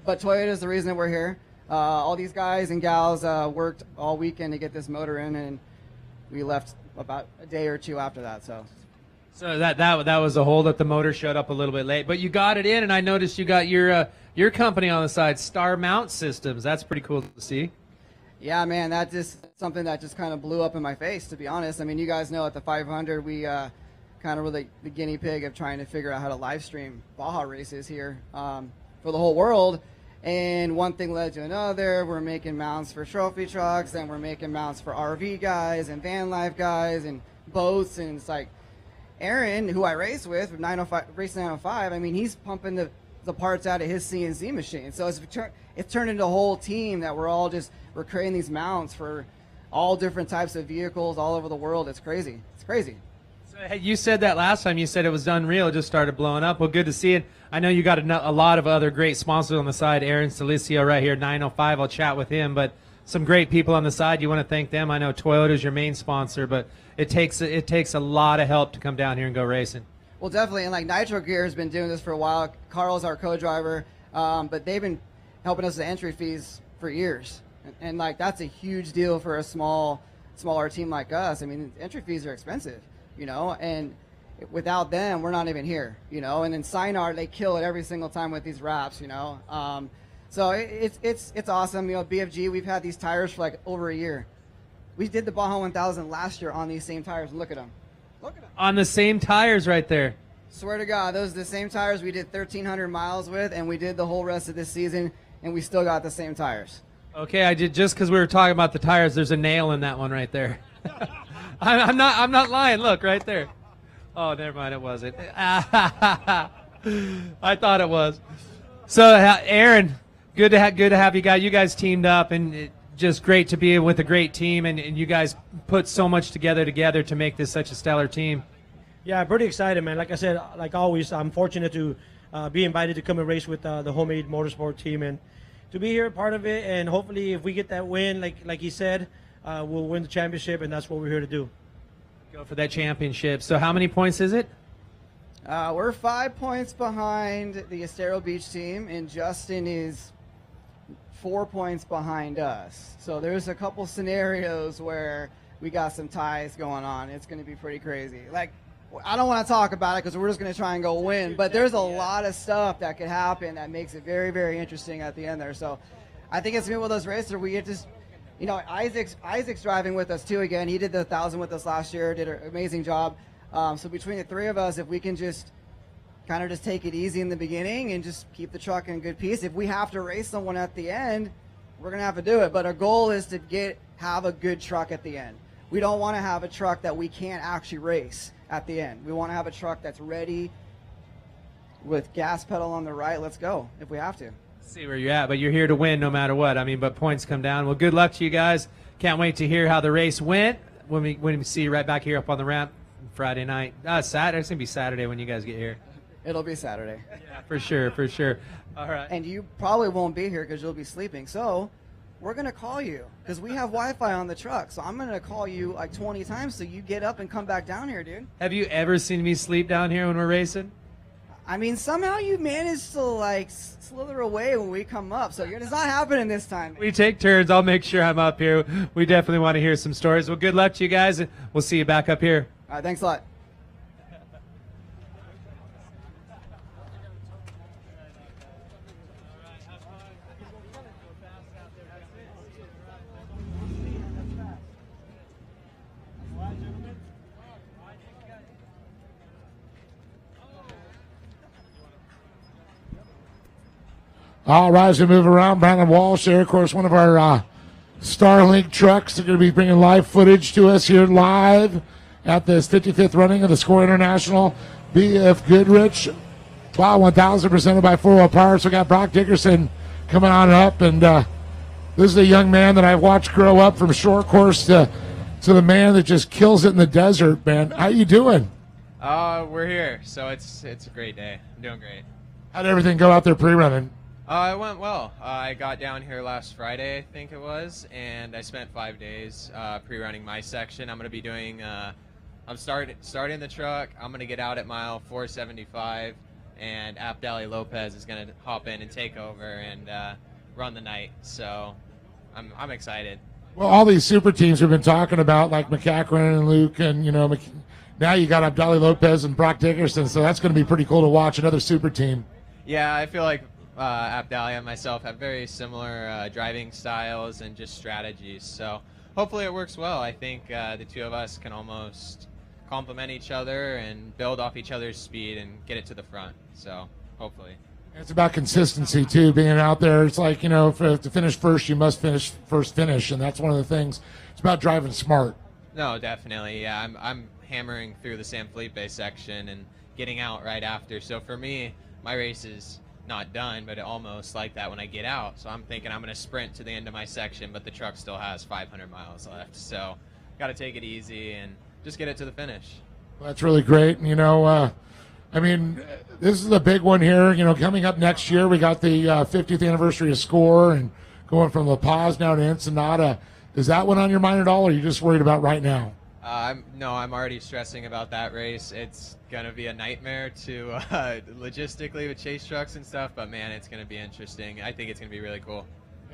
But Toyota is the reason that we're here. All these guys and gals worked all weekend to get this motor in, and we left about a day or two after that. So that was a hold up. The motor showed up a little bit late, but you got it in, and I noticed you got your company on the side, Star Mount Systems. That's pretty cool to see. Yeah, man, that just something that just kind of blew up in my face, to be honest. I mean, you guys know at the 500, we kind of were the guinea pig of trying to figure out how to live stream Baja races here for the whole world. And one thing led to another. We're making mounts for trophy trucks, and we're making mounts for RV guys and van life guys and boats. And it's like Aaron, who I race with 905, race 905. I mean, he's pumping the parts out of his CNC machine. So it's turned into a whole team that we're creating these mounts for all different types of vehicles all over the world. It's crazy. It's crazy. So, hey, you said that last time. You said it was unreal. It just started blowing up. Well, good to see it. I know you got a lot of other great sponsors on the side. Aaron Silicio right here, 905. I'll chat with him. But some great people on the side. You want to thank them. I know Toyota is your main sponsor, but it takes a lot of help to come down here and go racing. Well, definitely. And like Nitro Gear has been doing this for a while. Carl's our co-driver, but they've been helping us with entry fees for years. And like that's a huge deal for a smaller team like us. I mean, entry fees are expensive, you know, and without them, we're not even here, you know. And then Sinar, they kill it every single time with these wraps, you know. So it's awesome. You know, BFG, we've had these tires for like over a year. We did the Baja 1000 last year on these same tires. And look at them. Look at them. On the same tires right there. Swear to God, those are the same tires we did 1,300 miles with, and we did the whole rest of this season, and we still got the same tires. Okay, I did just because we were talking about the tires. There's a nail in that one right there. I'm not lying. Look right there. Oh, never mind. It wasn't. I thought it was. So, Aaron, good to have you guys. You guys teamed up, and just great to be with a great team, and you guys put so much together to make this such a stellar team. Yeah, pretty excited, man. Like I said, like always, I'm fortunate to be invited to come and race with the Homemade Motorsport team, and to be here, part of it, and hopefully if we get that win, like he said, we'll win the championship, and that's what we're here to do. Go for that championship. So how many points is it? We're 5 points behind the Estero Beach team, and Justin is 4 points behind us. So there's a couple scenarios where we got some ties going on. It's going to be pretty crazy. Like, I don't want to talk about it because we're just going to try and go win, but there's a lot of stuff that could happen that makes it very, very interesting at the end there. So I think it's going to be one of those races where we get just, you know, Isaac's driving with us too again. He did the 1,000 with us last year, did an amazing job. So between the three of us, if we can just kind of just take it easy in the beginning and just keep the truck in good peace. If we have to race someone at the end, we're going to have to do it. But our goal is to have a good truck at the end. We don't want to have a truck that we can't actually race at the end. We want to have a truck that's ready with gas pedal on the right. Let's go if we have to. See where you're at, but you're here to win no matter what. I mean, but points come down. Well, good luck to you guys. Can't wait to hear how the race went when we see you right back here up on the ramp Friday night. Saturday. It's going to be Saturday when you guys get here. It'll be Saturday. Yeah, for sure, for sure. All right. And you probably won't be here because you'll be sleeping. So we're going to call you because we have Wi-Fi on the truck. So I'm going to call you like 20 times so you get up and come back down here, dude. Have you ever seen me sleep down here when we're racing? I mean, somehow you managed to like slither away when we come up. So it's not happening this time. We take turns. I'll make sure I'm up here. We definitely want to hear some stories. Well, good luck to you guys. And we'll see you back up here. All right, thanks a lot. All right, as we move around, Brandon Walsh here, of course, one of our Starlink trucks. They're going to be bringing live footage to us here live at this 55th running of the SCORE International BFGoodrich Baja 1000 presented by 4 Wheel Power. So we got Brock Dickerson coming on up, and this is a young man that I've watched grow up from short course to the man that just kills it in the desert, man. How you doing? We're here, so it's a great day. I'm doing great. How'd everything go out there pre-running? It went well. I got down here last Friday, I think it was, and I spent 5 days pre-running my section. I'm going to be doing, I'm starting the truck. I'm going to get out at mile 475, and Abdali Lopez is going to hop in and take over and run the night. So I'm excited. Well, all these super teams we've been talking about, like McCachran and Luke, and now you got Abdali Lopez and Brock Dickerson, so that's going to be pretty cool to watch, another super team. Yeah, I feel like Abdali and myself have very similar driving styles and just strategies, so hopefully it works well. I think the two of us can almost complement each other and build off each other's speed and get it to the front, so hopefully. It's about consistency too, being out there. It's like, to finish first, you must finish first finish, and that's one of the things. It's about driving smart. No, definitely. Yeah, I'm hammering through the San Felipe section and getting out right after. So for me, my race is not done, but almost like that when I get out. So I'm thinking I'm going to sprint to the end of my section, but the truck still has 500 miles left. So got to take it easy and just get it to the finish. Well, that's really great. And, this is a big one here. Coming up next year, we got the 50th anniversary of SCORE and going from La Paz now to Ensenada. Is that one on your mind at all, or are you just worried about right now? I'm already stressing about that race. It's going to be a nightmare to logistically with chase trucks and stuff, but man, it's going to be interesting. I think it's going to be really cool.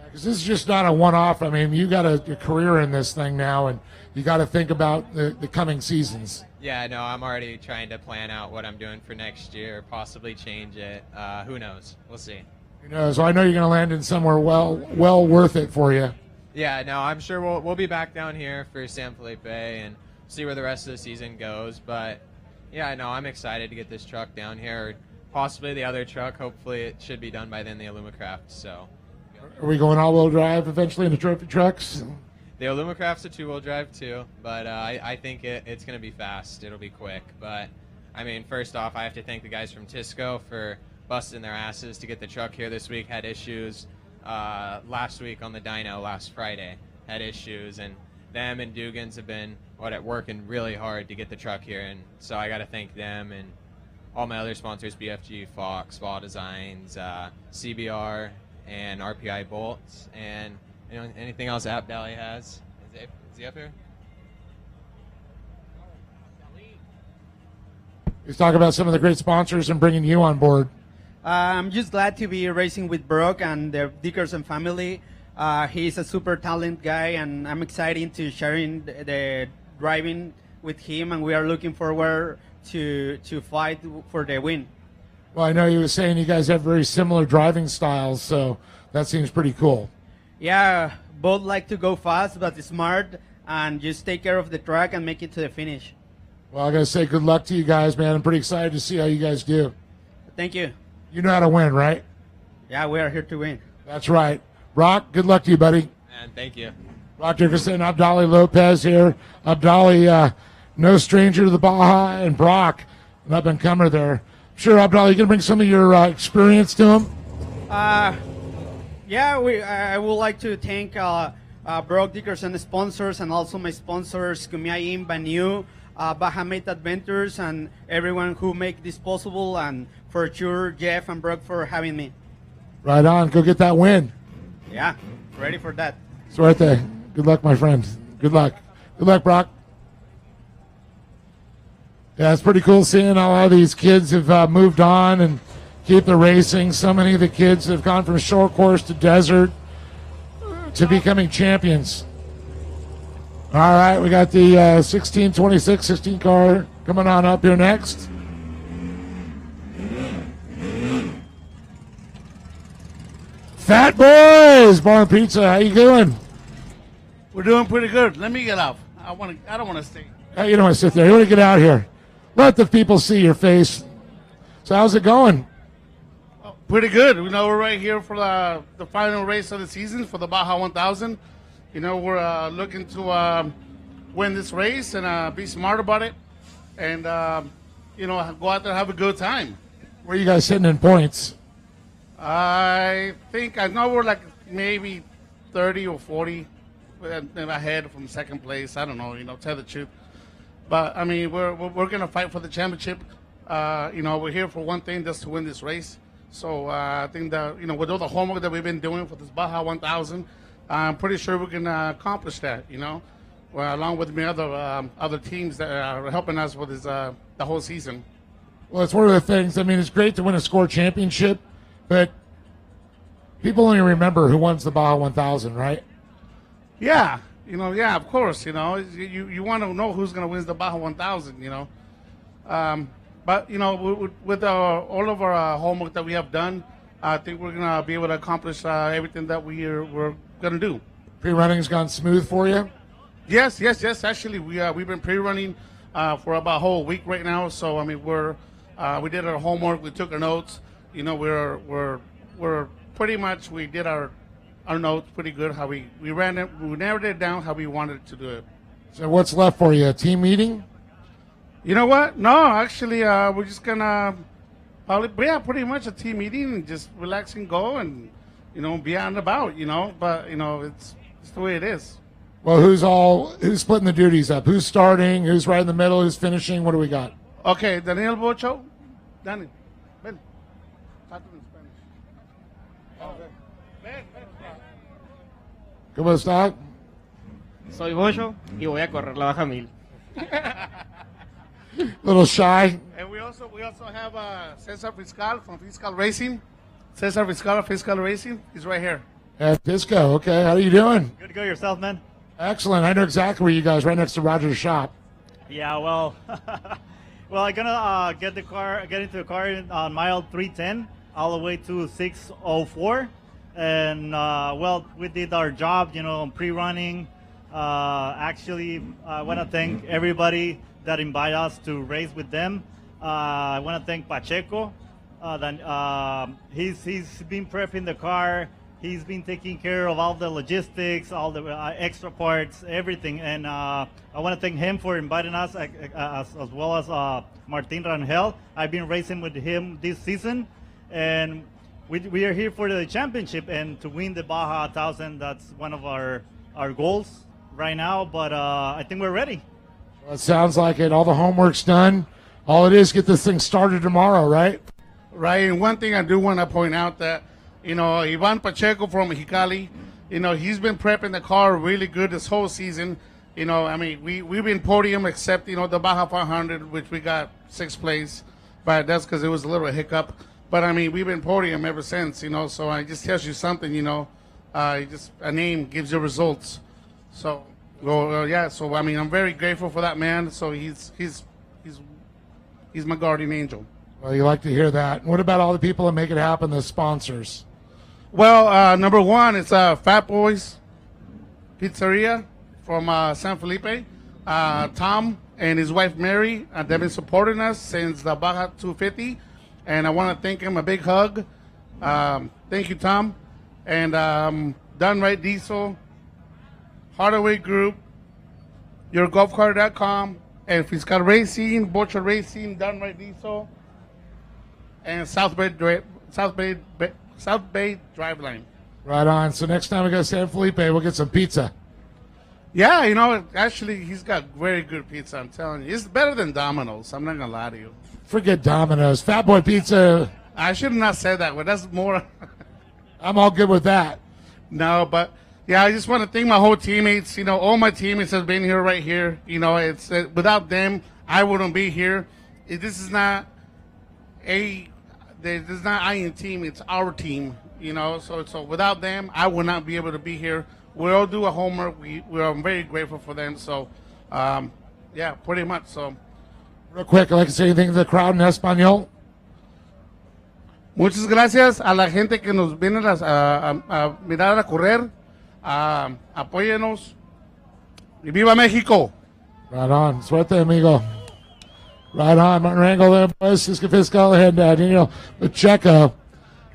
Because this is just not a one-off. You got a career in this thing now, and you got to think about the coming seasons. Yeah, no, I'm already trying to plan out what I'm doing for next year, possibly change it. Who knows? We'll see. Who knows? Well, I know you're going to land in somewhere well worth it for you. Yeah, no, I'm sure we'll be back down here for San Felipe and see where the rest of the season goes. But yeah, no, I'm excited to get this truck down here, or possibly the other truck. Hopefully, it should be done by then, the Alumacraft. So, are we going all-wheel drive eventually in the trophy trucks? the Alumacraft's a two-wheel drive too, but I think it's going to be fast. It'll be quick. But first off, I have to thank the guys from Tisco for busting their asses to get the truck here this week. Had issues. Last week on the dyno last Friday had issues, and them and Dugan's have been working really hard to get the truck here, and so I got to thank them and all my other sponsors: BFG, Fox, Ball Designs, CBR, and RPI Bolts, and anything else Abdali has. Is he up here? Let's talk about some of the great sponsors and bringing you on board. I'm just glad to be racing with Brock and the Dickerson family. He's a super talent guy, and I'm excited to sharing the driving with him, and we are looking forward to fight for the win. Well, I know you were saying you guys have very similar driving styles, so that seems pretty cool. Yeah, both like to go fast, but smart, and just take care of the track and make it to the finish. Well, I got to say good luck to you guys, man. I'm pretty excited to see how you guys do. Thank you. You know how to win, right? Yeah, we are here to win. That's right. Brock, good luck to you, buddy. And thank you. Brock Dickerson, Abdali Lopez here. Abdali, no stranger to the Baja, and Brock, an up-and-comer there. I'm sure, Abdali, you going to bring some of your experience to him? Yeah, I would like to thank Brock Dickerson sponsors, and also my sponsors, Kumiaim, Banu, Bahamate Adventures, and everyone who make this possible, and for sure Jeff and Brock for having me. Right on. Go get that win. Yeah, ready for that. Suerte. Good luck, my friend. Good luck. Good luck, Brock. Yeah, it's pretty cool seeing how a lot of these kids have moved on and keep the racing. So many of the kids have gone from short course to desert to becoming champions. All right, we got the 1626 16 car coming on up here next. Fat Boys, Bar and Pizza, how you doing? We're doing pretty good. Let me get off. I don't want to stay. Hey, you don't want to sit there. You want to get out here. Let the people see your face. So how's it going? Pretty good. We're right here for the final race of the season for the Baja 1000. We're looking to win this race and be smart about it, and go out there and have a good time. Where are you guys sitting in points? I know we're like maybe 30 or 40 ahead from second place. I don't know, tell the truth. But we're gonna fight for the championship. We're here for one thing, just to win this race. So I think that with all the homework that we've been doing for this Baja 1000, I'm pretty sure we can accomplish that. Along with the other teams that are helping us with this the whole season. Well, it's one of the things. It's great to win a SCORE championship, but people only remember who wins the Baja 1000, right? Yeah, of course. You want to know who's going to win the Baja 1000. But with all of our homework that we have done, I think we're going to be able to accomplish everything that we're going to do. Pre-running's gone smooth for you? Yes. Actually, we've been pre-running for about a whole week right now. So we did our homework. We took our notes. you know, we're pretty much, we did our notes pretty good. How we ran it, we narrowed it down how we wanted to do it. So what's left for you? A team meeting? You know what? No, actually, we're just gonna probably, yeah, pretty much a team meeting and just relax and go and, you know, be out and about, you know. But you know, it's the way it is. Well, who's splitting the duties up? Who's starting? Who's right in the middle? Who's finishing? What do we got? Okay, Daniel Bocho. Danny, ven. Talk to him in Spanish. ¿Cómo está? Soy Bocho y voy a correr la baja 1000. Little shy. And we also have Cesar Fiscal from Fiscal Racing. Cesar Fiscal of Fiscal Racing. He's right here. At Pisco. Okay, how are you doing? Good to go yourself, man. Excellent. I know exactly where you guys, right next to Roger's shop. Yeah, well, well, I'm gonna get into the car on mile 310 all the way to 604, and well, we did our job, you know, pre-running. Actually, I want to thank everybody that invited us to race with them. I want to thank Pacheco. He's been prepping the car. He's been taking care of all the logistics, all the extra parts, everything. And I want to thank him for inviting us, as well as Martin Rangel. I've been racing with him this season. And we are here for the championship and to win the Baja 1000. That's one of our goals right now. But I think we're ready. Well, it sounds like it. All the homework's done. All it is, get this thing started tomorrow, right? Right. And one thing I do want to point out that, you know, Ivan Pacheco from Mexicali, you know, he's been prepping the car really good this whole season. You know, I mean, we've been podium except, you know, the Baja 500, which we got 6th place. But that's because it was a little hiccup. But, I mean, we've been podium ever since, you know. So I just tells you something, you know. Just a name gives you results. So, well, yeah. So, I mean, I'm very grateful for that man. So he's my guardian angel. Well, you like to hear that. What about all the people that make it happen, the sponsors? Well, number one, it's Fat Boys Pizzeria from San Felipe. Tom and his wife Mary, they've been supporting us since the Baja 250. And I want to thank him, a big hug. Thank you, Tom. And Done Right Diesel, Hardaway Group, YourGolfCar.com, and Fiscal Racing, Bocha Racing, Done Right Diesel, and South Bay Driveline. Right on. So next time we go to San Felipe, we'll get some pizza. Yeah, you know, actually, he's got very good pizza, I'm telling you. It's better than Domino's. I'm not going to lie to you. Forget Domino's. Fat Boy Pizza. I should have not said that, but that's more. I'm all good with that. No, but, yeah, I just want to thank my whole teammates. You know, all my teammates have been here right here. You know, it's without them, I wouldn't be here. This is not I team, it's our team, you know. So without them, I would not be able to be here. We all do a homework. We're very grateful for them. So, yeah, pretty much. So, real quick, I'd like to say anything to the crowd in Espanol. Muchas gracias a la gente que nos viene a mirar a correr. Apóyenos. Y viva México. Right on. Suerte, amigo. Right on. Martin Rangel there, boys. Cisco Fiscal and Daniel Pacheco.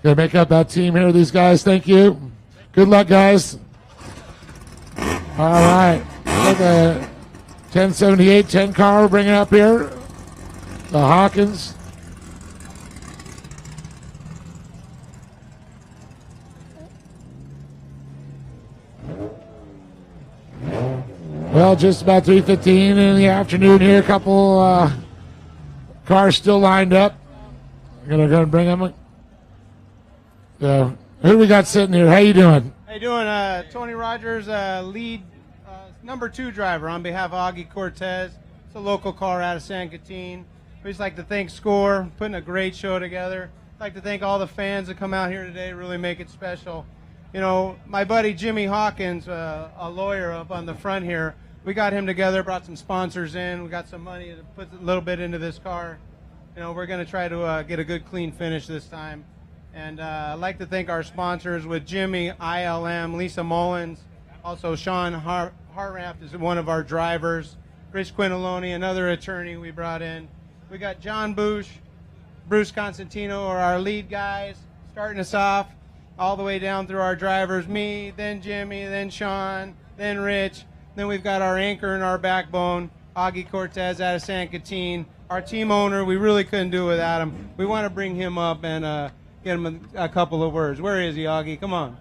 Going to make up that team here, these guys. Thank you. Good luck, guys. All right. The 1078 10 car we're bringing up here. The Hawkins. Well, just about 3:15 in the afternoon here. A couple cars still lined up. We're gonna bring them. Who we got sitting here? How you doing? How you doing? Tony Rogers, lead number 2 driver on behalf of Augie Cortez. It's a local car out of San Quintin. We just like to thank SCORE, putting a great show together. I'd like to thank all the fans that come out here today, really make it special. You know, my buddy Jimmy Hawkins, a lawyer up on the front here, we got him together, brought some sponsors in. We got some money to put a little bit into this car. You know, we're going to try to get a good, clean finish this time. And I'd like to thank our sponsors with Jimmy, ILM, Lisa Mullins, also Sean Hartraft is one of our drivers, Rich Quintaloni, another attorney we brought in. We got John Bush, Bruce Constantino are our lead guys, starting us off all the way down through our drivers, me, then Jimmy, then Sean, then Rich. Then we've got our anchor and our backbone, Augie Cortez out of San Catine. Our team owner, we really couldn't do without him. We want to bring him up and get him a couple of words. Where is he, Augie? Come on.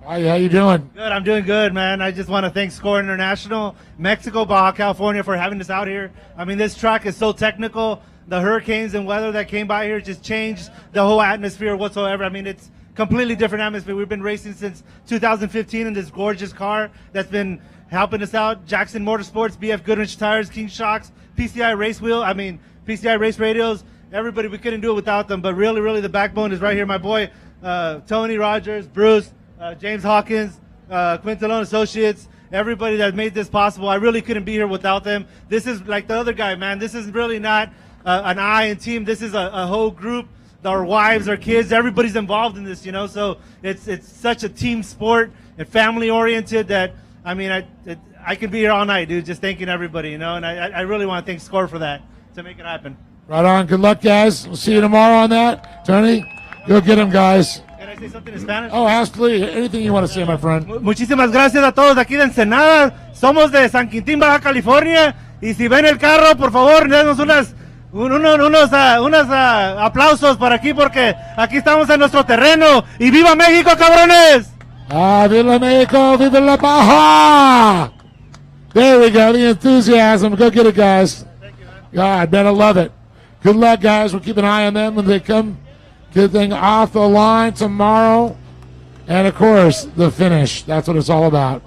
Hi, how you doing? Good, I'm doing good, man. I just want to thank Score International, Mexico, Baja California for having us out here. I mean, this track is so technical. The hurricanes and weather that came by here just changed the whole atmosphere whatsoever. I mean, it's completely different atmosphere. We've been racing since 2015 in this gorgeous car that's been helping us out. Jackson Motorsports, BFGoodrich Tires, King Shocks, PCI Race Wheel. I mean, PCI Race Radios. Everybody, we couldn't do it without them. But really, really, the backbone is right here. My boy, Tony Rogers, Bruce, James Hawkins, Quintalone Associates, everybody that made this possible. I really couldn't be here without them. This is like the other guy, man. This is really not an I and team. This is a whole group. Our wives, our kids, everybody's involved in this, you know. So it's such a team sport and family oriented that, I mean, I could be here all night, dude, just thanking everybody, you know. And I really want to thank Score for that, to make it happen. Right on. Good luck, guys. We'll see you tomorrow on that. Tony, go get them, guys. Can I say something in Spanish? Oh, absolutely. Anything you want to say, my friend. Muchísimas gracias a todos de aquí de Ensenada. Somos de San Quintín, Baja California. Y si ven el carro, por favor, denos unos aplausos para aquí porque aquí estamos en nuestro terreno. ¡Y viva México, cabrones! Ah, viva Mexico, viva la Baja! There we go, the enthusiasm. Go get it, guys. God, man, I love it. Good luck, guys. We'll keep an eye on them when they come. Good thing off the line tomorrow. And, of course, the finish. That's what it's all about.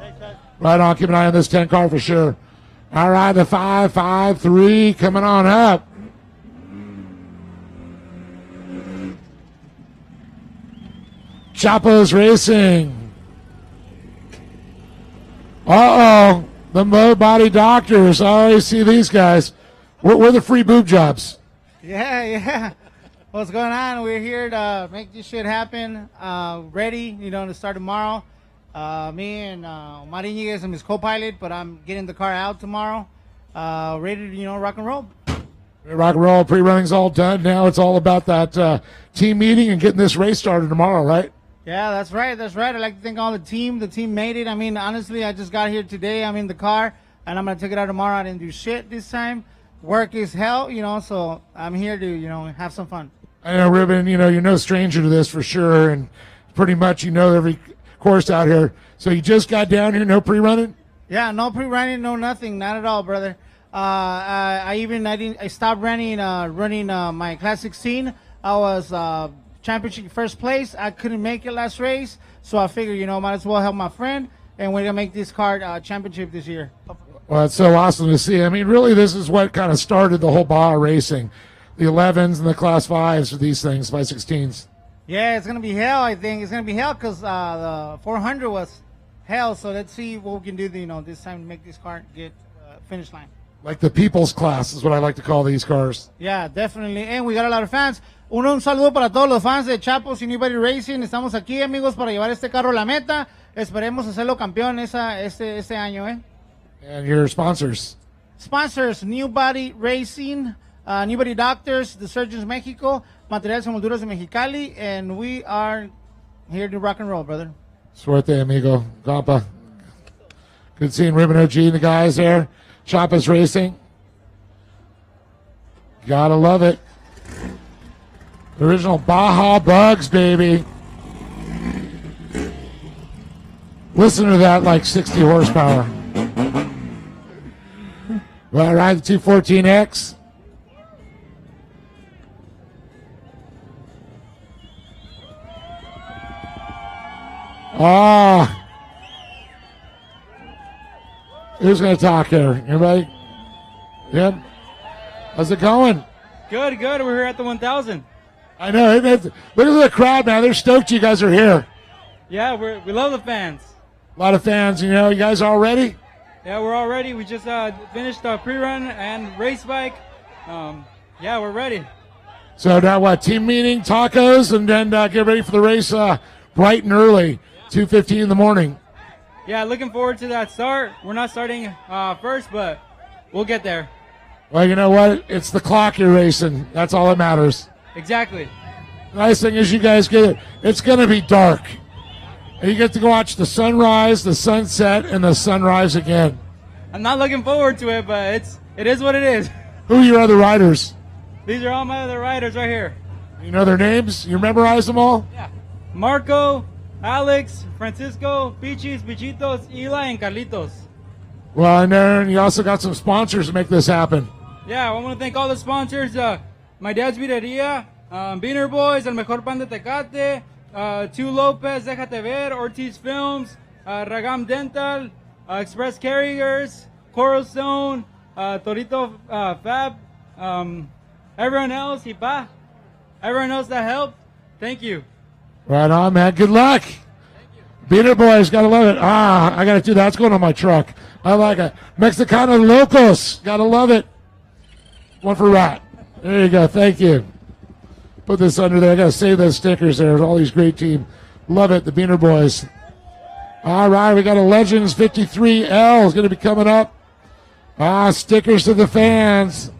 Right on. Keep an eye on this 10 car for sure. All right, the 553 coming on up. Chapo's Racing. Uh-oh. The Mo Body Doctors. I always see these guys. We're the free boob jobs. Yeah. What's going on? We're here to make this shit happen. Ready, to start tomorrow. Me and Mariniguez and his co-pilot, but I'm getting the car out tomorrow. Ready to, rock and roll. Rock and roll. Pre-running's all done. Now it's all about that team meeting and getting this race started tomorrow, right? Yeah, that's right. I'd like to thank all the team. The team made it. I mean, honestly, I just got here today. I'm in the car, and I'm going to take it out tomorrow. I didn't do shit this time. Work is hell, so I'm here to, have some fun. I know, Ruben, you're no stranger to this for sure, and pretty much every course out here. So you just got down here, no pre-running? Yeah, no pre-running, no nothing, not at all, brother. I stopped running my Class 16. I was championship first place. I couldn't make it last race, so I figured, might as well help my friend, and we're gonna make this car championship this year. Well, it's so awesome to see. I mean, really, this is what kind of started the whole Baja racing, the 11s and the Class 5s for these things, 516s. Yeah, it's gonna be hell. I think it's gonna be hell because the 400 was hell. So let's see what we can do, this time to make this car get finish line. Like the people's class is what I like to call these cars. Yeah, definitely. And we got a lot of fans. Un saludo para todos los fans de Chapos y Newbody Racing. Estamos aquí, amigos, para llevar este carro a la meta. Esperemos hacerlo campeón este año, ¿eh? And your sponsors? Sponsors, Newbody Racing, Newbody Doctors, The Surgeons Mexico, Materiales y Molduras de Mexicali, and we are here to rock and roll, brother. Suerte, amigo. Compa. Good seeing Ruben OG and the guys there. Chapas Racing. Gotta love it. Original Baja Bugs, baby. Listen to that, like 60 horsepower. All right, the 214X. Who's going to talk here? Anybody? Yep. How's it going? Good. We're here at the 1000. I know. Look at the crowd, man. They're stoked you guys are here. Yeah, we love the fans. A lot of fans, you guys all ready? Yeah, we're all ready. We just finished our pre-run and race bike. Yeah, we're ready. So now what? Team meeting, tacos, and then get ready for the race bright and early, 2:15 in the morning. Yeah, looking forward to that start. We're not starting first, but we'll get there. Well, you know what? It's the clock you're racing. That's all that matters. Exactly. Nice thing is you guys get it. It's going to be dark. And you get to go watch the sunrise, the sunset, and the sunrise again. I'm not looking forward to it, but it is what it is. Who are your other riders? These are all my other riders right here. You know their names? You memorize them all? Yeah. Marco, Alex, Francisco, Pichis, Bichitos, Eli, and Carlitos. Well, and then you also got some sponsors to make this happen. Yeah, I want to thank all the sponsors. My dad's Birreria, Beaner Boys, El Mejor Pan de Tecate, Two Lopez, Déjate Ver, Ortiz Films, Ragam Dental, Express Carriers, Coral Zone, Torito Fab, everyone else, Hipa, everyone else that helped, thank you. Right on, man. Good luck. Beater Boys, gotta love it. I gotta do that. That's going on my truck. I like it. Mexicana Locos, gotta love it. One for Rat. There you go. Thank you. Put this under there. I gotta save those stickers there. All these great team. Love it. The Beaner Boys. All right, we got a Legends 53L is gonna be coming up. Stickers to the fans.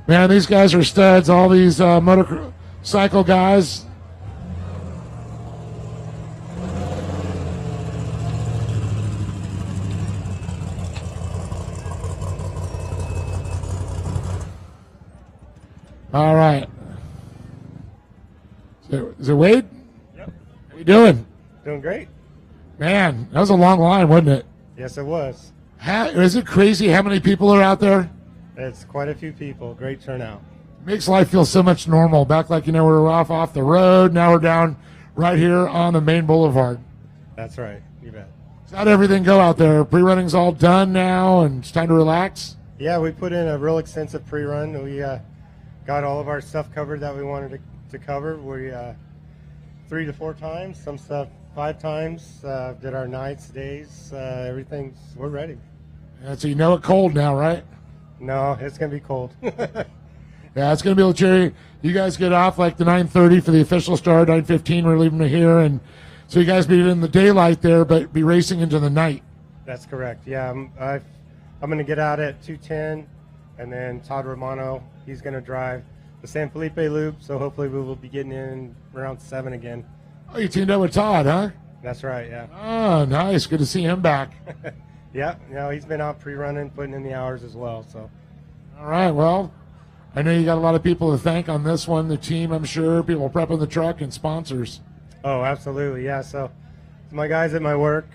Man, these guys are studs. All these motorcycle guys. All right. Is it Wade? Yep. How you doing? Doing great. Man, that was a long line, wasn't it? Yes, it was. Is it crazy how many people are out there? It's quite a few people. Great turnout. Makes life feel so much normal. Back like, we're off the road. Now we're down right here on the main boulevard. That's right. You bet. So how'd everything go out there? Pre-running's all done now and it's time to relax? Yeah, we put in a real extensive pre-run. We got all of our stuff covered that we wanted to cover. We 3 to 4 times, some stuff 5 times, did our nights, days, we're ready. Yeah, so it's cold now, right? No, it's going to be cold. Yeah, it's going to be a little chilly. You guys get off like the 9:30 for the official start, 9:15 we're leaving to here, and so you guys be in the daylight there, but be racing into the night. That's correct. Yeah, I'm going to get out at 2:10, and then Todd Romano, he's going to drive the San Felipe loop, so hopefully we will be getting in around 7 again. Oh, you teamed up with Todd, huh? That's right, yeah. Oh, nice. Good to see him back. Yeah, he's been out pre-running, putting in the hours as well. So. All right, well, I know you got a lot of people to thank on this one, the team, I'm sure, people prepping the truck, and sponsors. Oh, absolutely, yeah. So my guys at my work,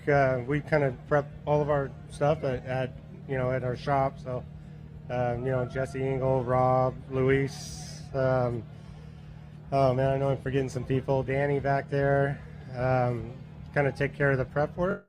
we kind of prep all of our stuff at our shop. So, Jesse Engel, Rob, Luis, oh man, I know I'm forgetting some people. Danny back there, kind of take care of the prep work.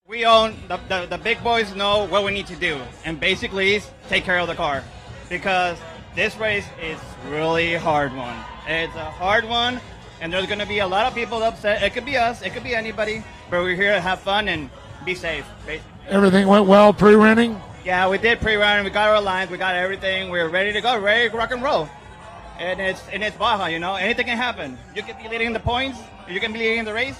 We own, the big boys know what we need to do, and basically is take care of the car, because this race is really hard one. It's a hard one, and there's going to be a lot of people upset. It could be us, it could be anybody, but we're here to have fun and be safe, basically. Everything went well pre-running? Yeah, we did pre-run, we got our lines, we got everything, we're ready to go, ready to rock and roll. And it's Baja, you know, anything can happen. You can be leading the points, you can be leading the race,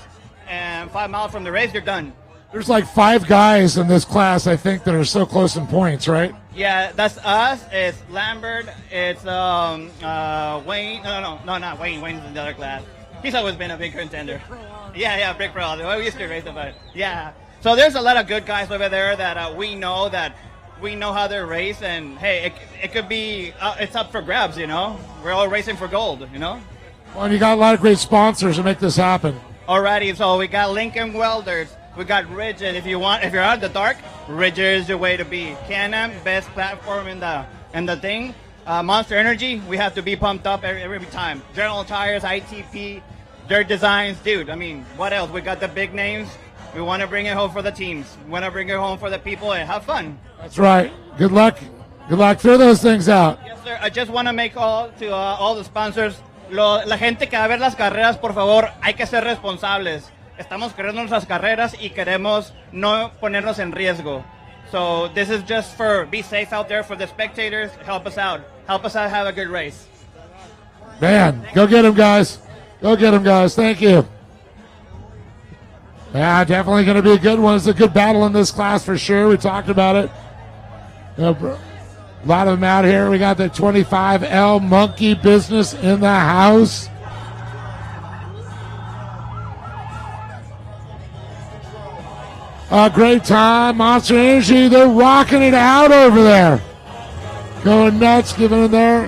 and 5 miles from the race, you're done. There's like 5 guys in this class, I think, that are so close in points, right? Yeah, that's us. It's Lambert. It's Wayne. No, not Wayne. Wayne's in the other class. He's always been a big contender. Yeah, Brick Pro. We used to race him, but yeah. So there's a lot of good guys over there that we know how they race, and hey, it could be it's up for grabs, you know. We're all racing for gold, you know. Well, and you got a lot of great sponsors to make this happen. Alrighty, so we got Lincoln Welders. We got Ridges. If you're out in the dark, Ridges is your way to be. Can-Am, best platform in the thing. Monster Energy, we have to be pumped up every time. General Tires, ITP, Dirt Designs, dude. I mean, what else? We got the big names. We want to bring it home for the teams. We want to bring it home for the people and have fun. That's right. Good luck. Good luck. Throw those things out. Yes, sir. I just want to make all the sponsors. La gente que va a ver las carreras, por favor, hay que ser responsables. Estamos corriendo nuestras carreras y queremos no ponernos en riesgo. So this is just for be safe out there for the spectators. Help us out. Help us out have a good race. Man, go get them, guys. Go get them, guys. Thank you. Yeah, definitely going to be a good one. It's a good battle in this class for sure. We talked about it. A lot of them out here. We got the 25L Monkey Business in the house. A great time. Monster Energy, they're rocking it out over there. Going nuts, giving it there.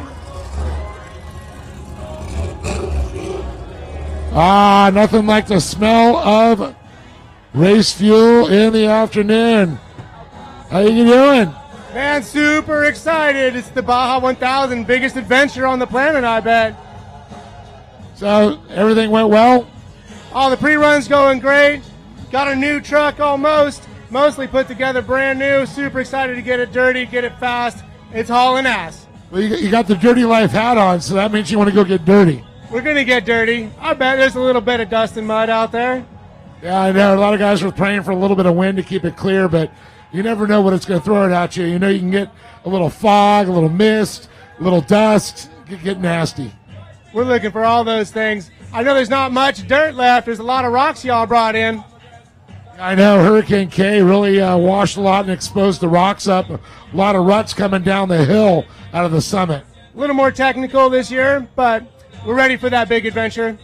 Nothing like the smell of race fuel in the afternoon. How you doing? Man, super excited. It's the Baja 1000, biggest adventure on the planet, I bet. So, everything went well? All the pre-run's going great. Got a new truck mostly put together brand new. Super excited to get it dirty, get it fast. It's hauling ass. Well, you got the Dirty Life hat on, so that means you want to go get dirty. We're going to get dirty. I bet there's a little bit of dust and mud out there. Yeah, I know. A lot of guys were praying for a little bit of wind to keep it clear, but you never know what it's going to throw it at you. You know, you can get a little fog, a little mist, a little dust, get nasty. We're looking for all those things. I know there's not much dirt left. There's a lot of rocks y'all brought in. I know Hurricane K really washed a lot and exposed the rocks up. A lot of ruts coming down the hill out of the summit. A little more technical this year, but we're ready for that big adventure.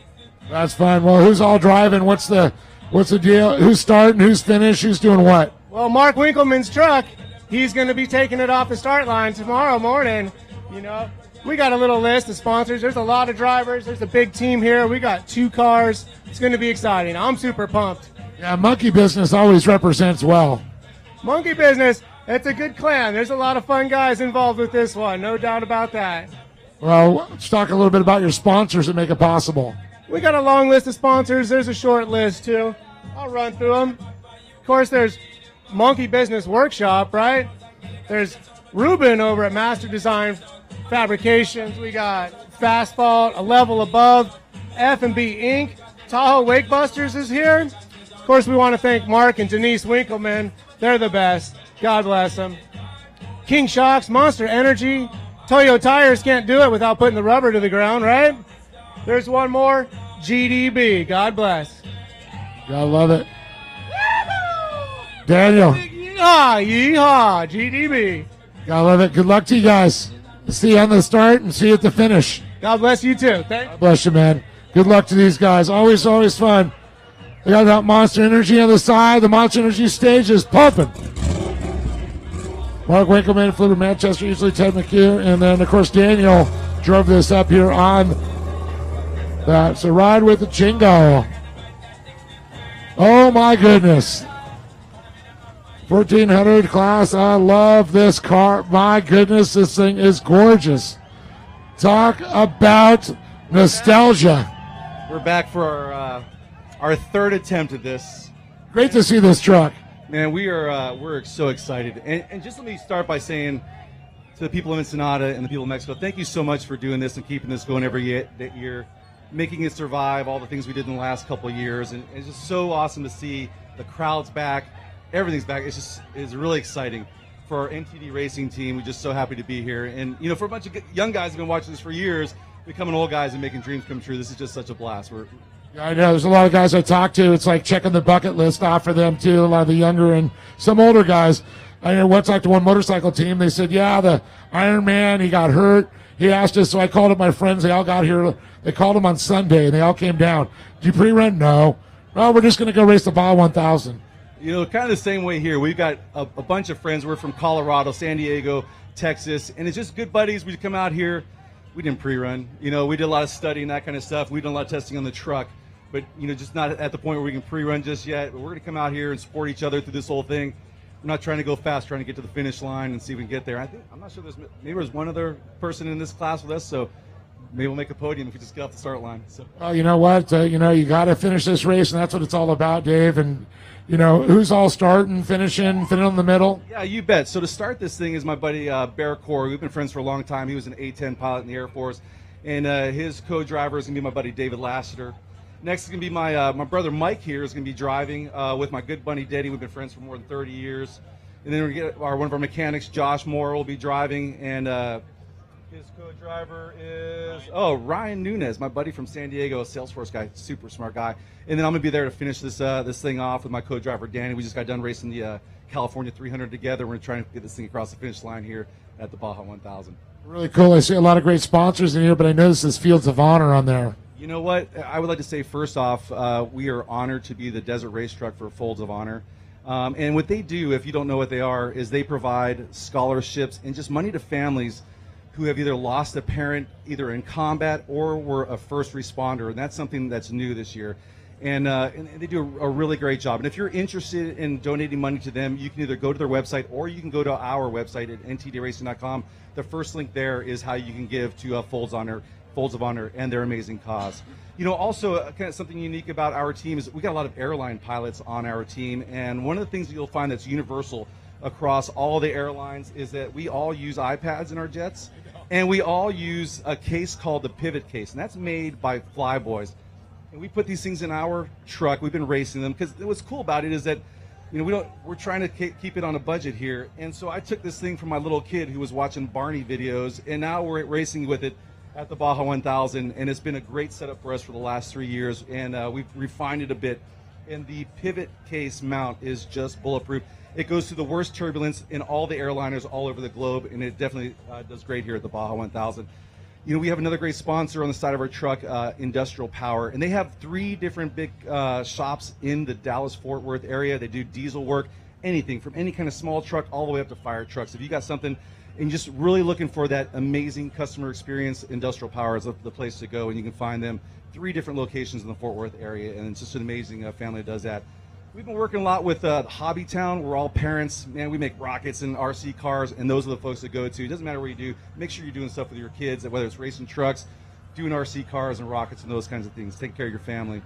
That's fine. Well, who's all driving? What's the deal? Who's starting? Who's finished? Who's doing what? Well, Mark Winkleman's truck, he's going to be taking it off the start line tomorrow morning. You know, we got a little list of sponsors. There's a lot of drivers. There's a big team here. We got 2 cars. It's going to be exciting. I'm super pumped. Yeah, Monkey Business always represents well. Monkey Business, it's a good clan. There's a lot of fun guys involved with this one, no doubt about that. Well, let's talk a little bit about your sponsors that make it possible. We got a long list of sponsors. There's a short list, too. I'll run through them. Of course, there's Monkey Business Workshop, right? There's Ruben over at Master Design Fabrications. We got Fastfault, A Level Above, F&B Inc. Tahoe Wakebusters is here. Of course, we want to thank Mark and Denise Winkleman. They're the best. God bless them. King Shocks, Monster Energy. Toyo Tires can't do it without putting the rubber to the ground, right? There's one more. GDB. God bless. Gotta love it. Daniel. Yeehaw. GDB. Gotta love it. Good luck to you guys. See you on the start and see you at the finish. God bless you too. God bless you, man. Good luck to these guys. Always fun. We got that Monster Energy on the side. The Monster Energy stage is pumping. Mark Winkleman flew to Manchester, usually Ted McHugh, and then, of course, Daniel drove this up here on that. So ride with the Chingo. Oh, my goodness. 1400 class. I love this car. My goodness, this thing is gorgeous. Talk about nostalgia. We're back for our third attempt at this. Great to see this truck. Man, we're so excited. And just let me start by saying to the people of Ensenada and the people of Mexico, thank you so much for doing this and keeping this going every year, making it survive all the things we did in the last couple of years. And it's just so awesome to see the crowd's back, everything's back. It's really exciting for our NTD racing team. We're just so happy to be here. And, you know, for a bunch of young guys who've been watching this for years, becoming old guys and making dreams come true, this is just such a blast. Yeah, I know. There's a lot of guys I talk to. It's like checking the bucket list off for them, too. A lot of the younger and some older guys. I know once talked to one motorcycle team. They said, yeah, the Iron Man, he got hurt. He asked us, so I called up my friends. They all got here. They called him on Sunday, and they all came down. Did you pre-run? No. Well, we're just going to go race the Baja 1000. You know, kind of the same way here. We've got a bunch of friends. We're from Colorado, San Diego, Texas, and it's just good buddies. We come out here. We didn't pre-run. You know, we did a lot of studying, that kind of stuff. We've done a lot of testing on the truck. But, you know, just not at the point where we can pre-run just yet. But we're going to come out here and support each other through this whole thing. We're not trying to go fast, trying to get to the finish line and see if we can get there. I'm not sure maybe there's one other person in this class with us, so maybe we'll make a podium if we just get off the start line. So. Well, you know what? You know, you got to finish this race, and that's what it's all about, Dave. And, you know, who's all starting, finishing, fitting in the middle? Yeah, you bet. So to start this thing is my buddy Bear Core. We've been friends for a long time. He was an A-10 pilot in the Air Force. And his co-driver is going to be my buddy David Lassiter. Next is going to be my brother Mike here is going to be driving with my good buddy Deddy. We've been friends for more than 30 years. And then we're going to get one of our mechanics, Josh Moore, will be driving. And his co-driver is, Ryan Nunez, my buddy from San Diego, a Salesforce guy, super smart guy. And then I'm going to be there to finish this thing off with my co-driver, Danny. We just got done racing the California 300 together. We're trying to get this thing across the finish line here at the Baja 1000. Really cool. I see a lot of great sponsors in here, but I notice this Fields of Honor on there. You know what? I would like to say first off, we are honored to be the desert race truck for Folds of Honor. And what they do, if you don't know what they are, is they provide scholarships and just money to families who have either lost a parent either in combat or were a first responder. And that's something that's new this year. And they do a really great job. And if you're interested in donating money to them, you can either go to their website or you can go to our website at ntdracing.com. The first link there is how you can give to Folds of Honor and their amazing cause. You know, also kind of something unique about our team is we got a lot of airline pilots on our team. And one of the things that you'll find that's universal across all the airlines is that we all use iPads in our jets. And we all use a case called the Pivot Case. And that's made by Flyboys. And we put these things in our truck. We've been racing them because what's cool about it is that, you know, we're trying to keep it on a budget here. And so I took this thing from my little kid who was watching Barney videos, and now we're racing with it at the Baja 1000. And it's been a great setup for us for the last 3 years. And we've refined it a bit. And the Pivot Case mount is just bulletproof. It goes through the worst turbulence in all the airliners all over the globe, and it definitely does great here at the Baja 1000. You know, we have another great sponsor on the side of our truck, Industrial Power, and they have 3 different big shops in the Dallas-Fort Worth area. They do diesel work, anything from any kind of small truck all the way up to fire trucks. If you got something and you're just really looking for that amazing customer experience, Industrial Power is the place to go, and you can find them 3 different locations in the Fort Worth area, and it's just an amazing family that does that. We've been working a lot with Hobby Town. We're all parents. Man, we make rockets and RC cars, and those are the folks that go to. It doesn't matter what you do. Make sure you're doing stuff with your kids, whether it's racing trucks, doing RC cars and rockets and those kinds of things. Take care of your family.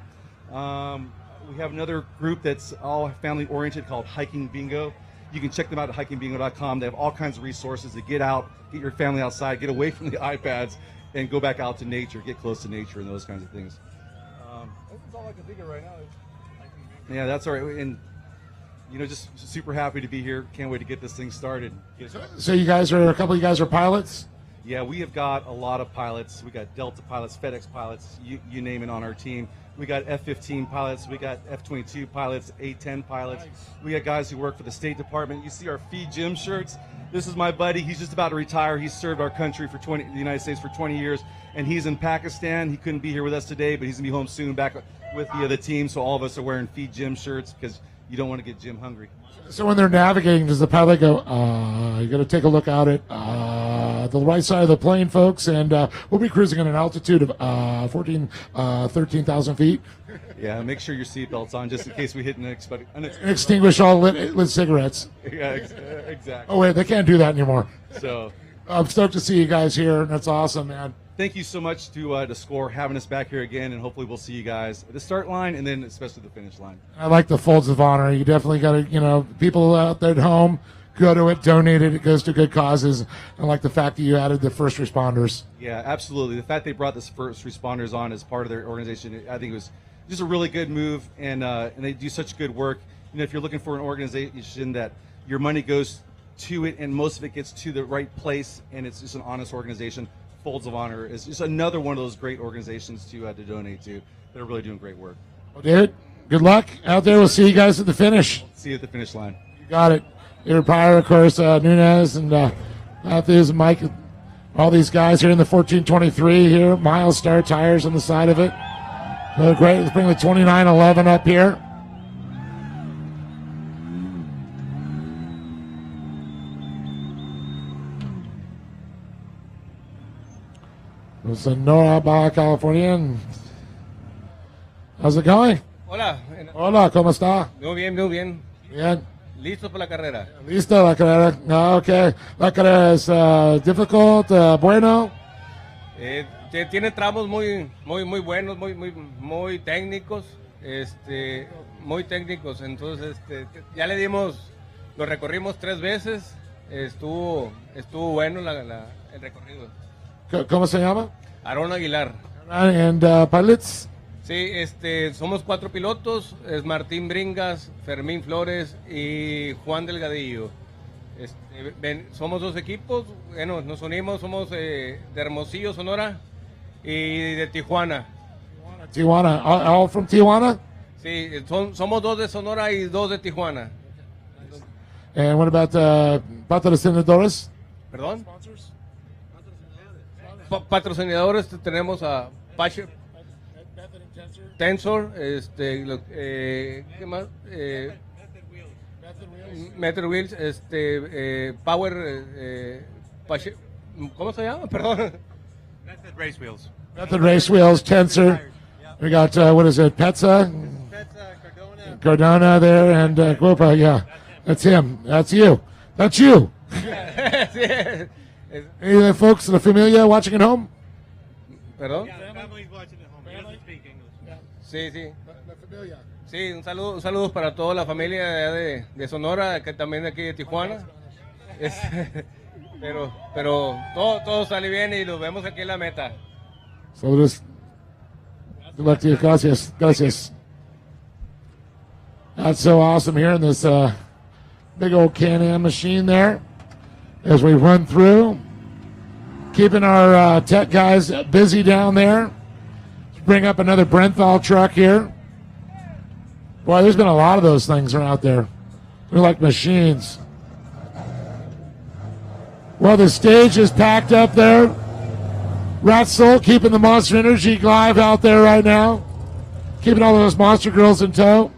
We have another group that's all family-oriented called Hiking Bingo. You can check them out at hikingbingo.com. They have all kinds of resources to get out, get your family outside, get away from the iPads, and go back out to nature, get close to nature and those kinds of things. That's all I can think of right now. Yeah, that's all right. And, you know, just super happy to be here. Can't wait to get this thing started. So a couple of you guys are pilots? Yeah, we have got a lot of pilots. We got Delta pilots, FedEx pilots, you name it on our team. We got F-15 pilots. We got F-22 pilots, A-10 pilots. Nice. We got guys who work for the State Department. You see our Feed Jim shirts. This is my buddy. He's just about to retire. He's served our country the United States for 20 years, and he's in Pakistan. He couldn't be here with us today, but he's gonna be home soon, back with the team. So all of us are wearing Feed Jim shirts because you don't want to get Jim hungry. So when they're navigating, does the pilot go, you got to take a look out at the right side of the plane, folks, and we'll be cruising at an altitude of 13,000 feet. Yeah, make sure your seatbelt's on just in case we hit an extinguish all lit cigarettes. Yeah, exactly. Oh, wait, they can't do that anymore. So I'm stoked to see you guys here, and that's awesome, man. thank you so much to SCORE having us back here again, and hopefully we'll see you guys at the start line and then especially the finish line. I like the Folds of Honor. You definitely got to, people out there at home, go to it, donate it. It goes to good causes. I like the fact that you added the first responders. Yeah, absolutely. The fact they brought the first responders on as part of their organization, I think it was just a really good move, and they do such good work. If you're looking for an organization that your money goes to it and most of it gets to the right place and it's just an honest organization, Folds of Honor is just another one of those great organizations to donate to. They're really doing great work. Well, David, good luck out there. We'll see you guys at the finish. See you at the finish line. You got it. Your Pryor, of course, Nunez and Matthews and Mike, all these guys here in the 1423 here. Miles Star Tires on the side of it. Great. Let's bring the 2911 up here. Sonora, Baja California. How's it going? Hola. Hola, ¿cómo está? Muy bien, muy bien. Bien. Listo para la carrera. Listo la carrera. Okay. La carrera es difficult, bueno. Tiene tramos muy buenos, muy técnicos, muy técnicos. Entonces, ya lo recorrimos 3 veces. Estuvo bueno el recorrido. ¿Cómo se llama? Aarón Aguilar. And pilots? Sí, somos 4 pilotos, es Martín Bringas, Fermín Flores y Juan Delgadillo. Somos 2 equipos, bueno, nos unimos, somos de Hermosillo, Sonora y de Tijuana. Tijuana, all from Tijuana? Sí, somos 2 de Sonora y 2 de Tijuana. And what about patrocinadores? ¿Perdón? Patrocinadores tenemos a Tensor, ¿qué más? Method Wheels, Power, ¿cómo se llama? Perdón. Method Race Wheels. Method Race Wheels, Tensor. We got, what is it, Petza? Cardona there, and Guapa, yeah. That's him. That's you. That's you. Any of the folks, la familia watching at home? ¿Perdón? Family's watching at home. He doesn't speak English. Sí, sí. Sí, un saludo para toda la familia de Sonora, que también de aquí de Tijuana. Pero todo sale bien y lo vemos aquí en la meta. So just good luck to you. Gracias. Gracias. That's so awesome here in this big old Can-Am machine there as we run through. Keeping our tech guys busy down there. Let's bring up another Brenthal truck here. Boy, there's been a lot of those things out there. They're like machines. Well, the stage is packed up there. Ratsoul keeping the Monster Energy live out there right now. Keeping all those Monster Girls in tow.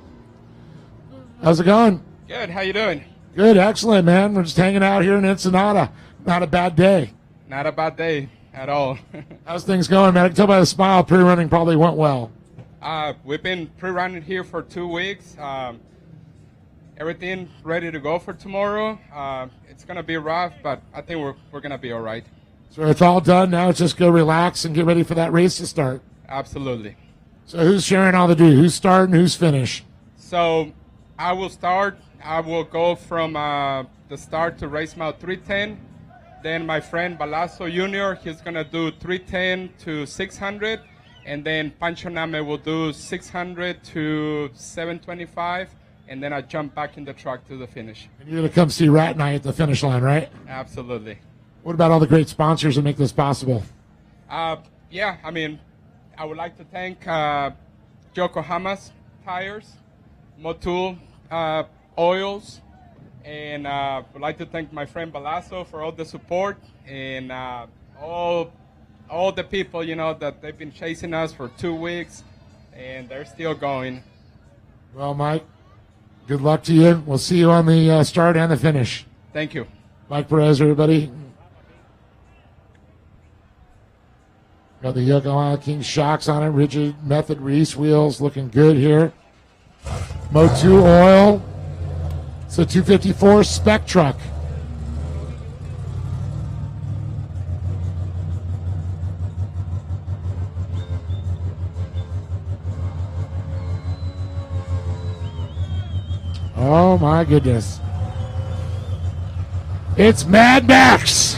How's it going? Good. How you doing? Good. Excellent, man. We're just hanging out here in Ensenada. Not a bad day. Not a bad day at all. How's things going, man? I can tell by the smile, pre-running probably went well. We've been pre-running here for 2 weeks. Everything ready to go for tomorrow. It's going to be rough, but I think we're going to be all right. So it's all done. Now it's just go relax and get ready for that race to start. Absolutely. So who's sharing all the duty? Who's starting? Who's finished? So I will start. I will go from the start to race mile 310. Then my friend Balazo Jr., he's going to do 310 to 600. And then Pancho Name will do 600 to 725. And then I jump back in the truck to the finish. And you're going to come see Rat and I at the finish line, right? Absolutely. What about all the great sponsors that make this possible? Yeah, I mean, I would like to thank Yokohama's Tires, Motul Oils, and would like to thank my friend Balazo for all the support and all the people, you know, that they've been chasing us for 2 weeks, and they're still going. Well, Mike, good luck to you. We'll see you on the start and the finish. Thank you. Mike Perez, everybody. Got the Yokohama King shocks on it. Rigid Method Reese wheels looking good here. Motu oil. It's a 254 spec truck. Oh my goodness. It's Mad Max.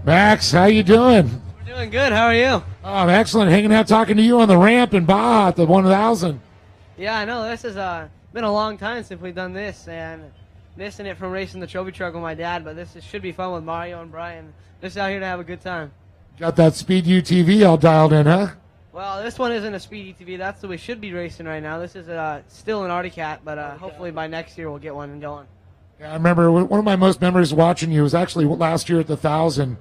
Max, how you doing? We're doing good. How are you? Oh, I'm excellent. Hanging out talking to you on the ramp in Baja at the 1000. Yeah, I know. This has been a long time since we've done this, and missing it from racing the trophy truck with my dad, but should be fun with Mario and Brian. Just out here to have a good time. Got that Speed UTV all dialed in, huh? Well, this one isn't a Speed UTV. That's the we should be racing right now. This is still an Arctic Cat, but hopefully by next year we'll get one and going. Yeah, I remember one of my most memories watching you was actually last year at the 1000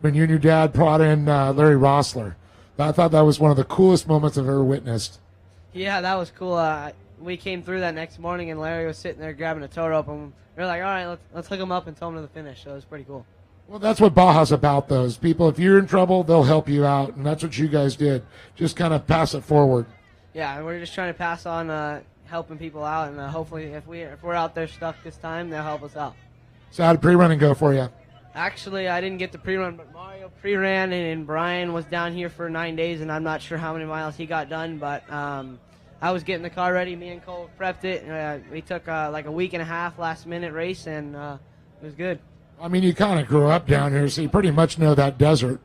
when you and your dad brought in Larry Rossler. I thought that was one of the coolest moments I've ever witnessed. Yeah, that was cool. We came through that next morning, and Larry was sitting there grabbing a tow rope, and we were like, all right, let's hook him up and tow him to the finish. So it was pretty cool. Well, that's what Baja's about, those people. If you're in trouble, they'll help you out, and that's what you guys did. Just kind of pass it forward. Yeah, we're just trying to pass on helping people out, and hopefully if we're out there stuck this time, they'll help us out. So how did pre-running go for you? Actually, I didn't get the pre-run, but Mario pre-ran, and Brian was down here for 9 days, and I'm not sure how many miles he got done, but I was getting the car ready. Me and Cole prepped it. We took like a week and a half last-minute race, and it was good. I mean, you kind of grew up down here, so you pretty much know that desert.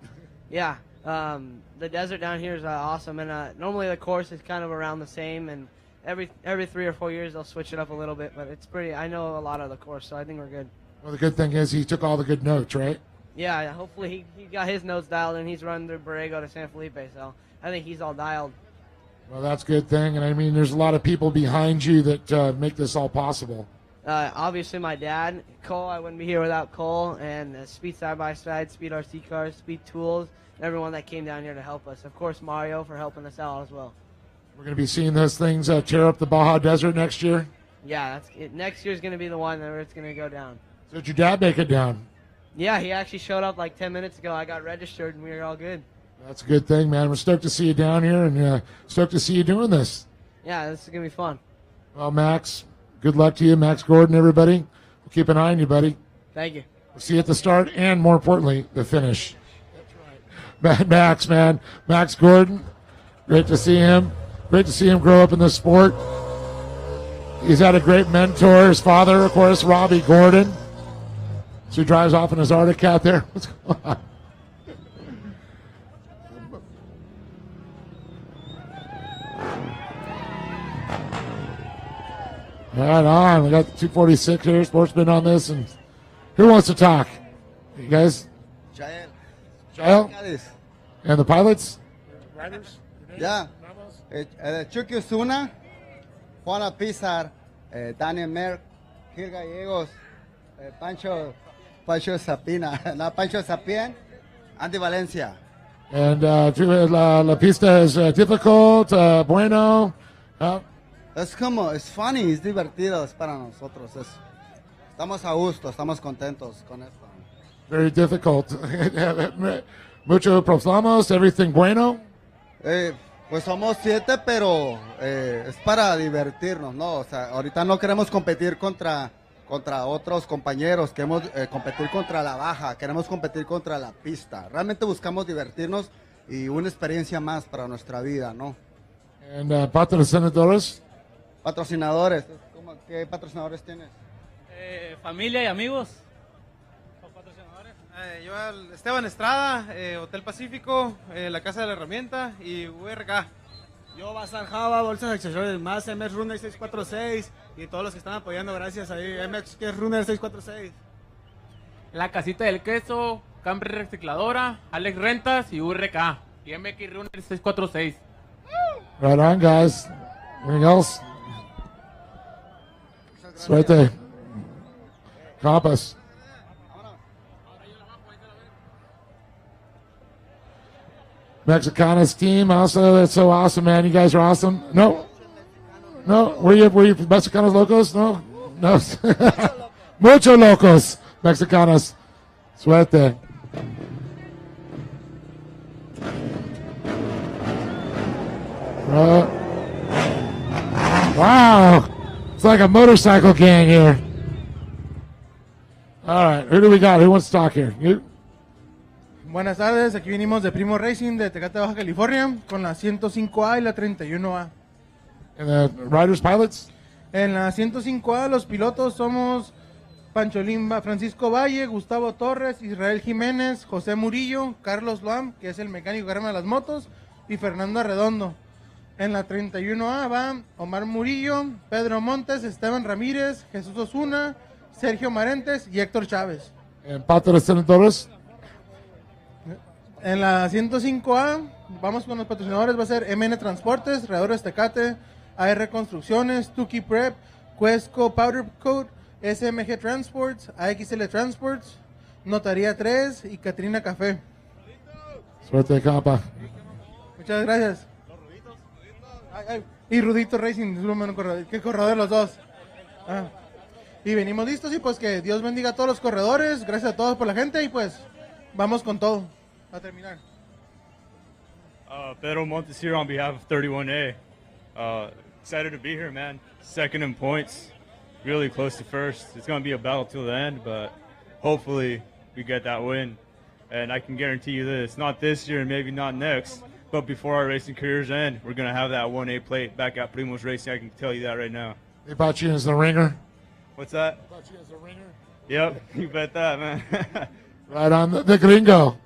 Yeah, the desert down here is awesome, and normally the course is kind of around the same, and every 3 or 4 years they'll switch it up a little bit, but it's pretty. I know a lot of the course, so I think we're good. Well, the good thing is he took all the good notes, right? Yeah, hopefully he got his notes dialed, and he's running through Borrego to San Felipe, so I think he's all dialed. Well, that's a good thing, and I mean, there's a lot of people behind you that make this all possible. Obviously, my dad, Cole. I wouldn't be here without Cole, and Speed Side by Side, Speed RC Cars, Speed Tools, and everyone that came down here to help us. Of course, Mario for helping us out as well. We're going to be seeing those things tear up the Baja Desert next year. Yeah, next year's going to be the one where it's going to go down. So did your dad make it down? Yeah, he actually showed up like 10 minutes ago. I got registered, and we were all good. That's a good thing, man. We're stoked to see you down here, and stoked to see you doing this. Yeah, this is going to be fun. Well, Max, good luck to you, Max Gordon, everybody. We'll keep an eye on you, buddy. Thank you. We'll see you at the start and, more importantly, the finish. That's right. Max, man. Max Gordon, great to see him. Great to see him grow up in the sport. He's had a great mentor. His father, of course, Robbie Gordon. So he drives off in his Arctic Cat there. What's going on? Right on. We got the 246 here. Sportsman on this. And who wants to talk? You guys? Jael. Jael? And the pilots? Riders? Yeah. Chucky Osuna, Juana Pizar, Daniel Merck, Gil Gallegos, Pancho Sapina, no, Pancho Sapien, Andy Valencia. And la pista is difficult, bueno. Es funny, es divertido, es para nosotros. Estamos a gusto, estamos contentos con esto. Very difficult. Mucho problemas, everything bueno. Pues somos 7, pero es para divertirnos, ¿no? O sea, ahorita no queremos competir contra otros compañeros, queremos competir contra la baja, queremos competir contra la pista. Realmente buscamos divertirnos y una experiencia más para nuestra vida, ¿no? And patrocinadores? Patrocinadores. ¿Qué patrocinadores tienes? Familia y amigos. Yo Esteban Estrada, Hotel Pacífico, la Casa de la Herramienta y URK. Yo Bazar Java, Bolsas Accesorios más, MX Runner 646 y todos los que están apoyando, gracias ahí, MX Runner 646. La Casita del Queso, Camry Recicladora, Alex Rentas y URK. Y MX Runner 646. Right on, guys. Anything else? It's right there. Compass. Mexicanas team also, that's so awesome, man. You guys are awesome. No, were you Mexicanos Locos? No. Mucho Locos, Mexicanos. Suerte. Wow, it's like a motorcycle gang here. All right, who do we got? Who wants to talk here? You? Buenas tardes, aquí venimos de Primo Racing de Tecate, Baja California, con la 105A y la 31A. And the riders, pilots? En la 105A los pilotos somos Pancholín Francisco Valle, Gustavo Torres, Israel Jiménez, José Murillo, Carlos Loam, que es el mecánico que arma las motos, y Fernando Arredondo. En la 31A va Omar Murillo, Pedro Montes, Esteban Ramírez, Jesús Osuna, Sergio Marentes y Héctor Chávez. En Patres Senadores. En la 105A vamos con los patrocinadores, va a ser MN Transportes, Readores Tecate, AR Construcciones, Tuki Prep, Cuesco Powder Coat, SMG Transports, AXL Transports, Notaría 3 y Catrina Café. Suerte, compa. Muchas gracias. Y Rudito Racing, que corredor los dos. Y venimos listos y pues que Dios bendiga a todos los corredores, gracias a todos por la gente y pues vamos con todo a terminar. Pedro Montes here on behalf of 31A. Excited to be here, man. Second in points, really close to first. It's going to be a battle till the end, but hopefully we get that win. And I can guarantee you this, not this year and maybe not next, but before our racing careers end, we're going to have that 1A plate back at Primo's Racing. I can tell you that right now. They brought you as the ringer. What's that? They brought you as the ringer. Yep, you bet that, man. Right on the gringo.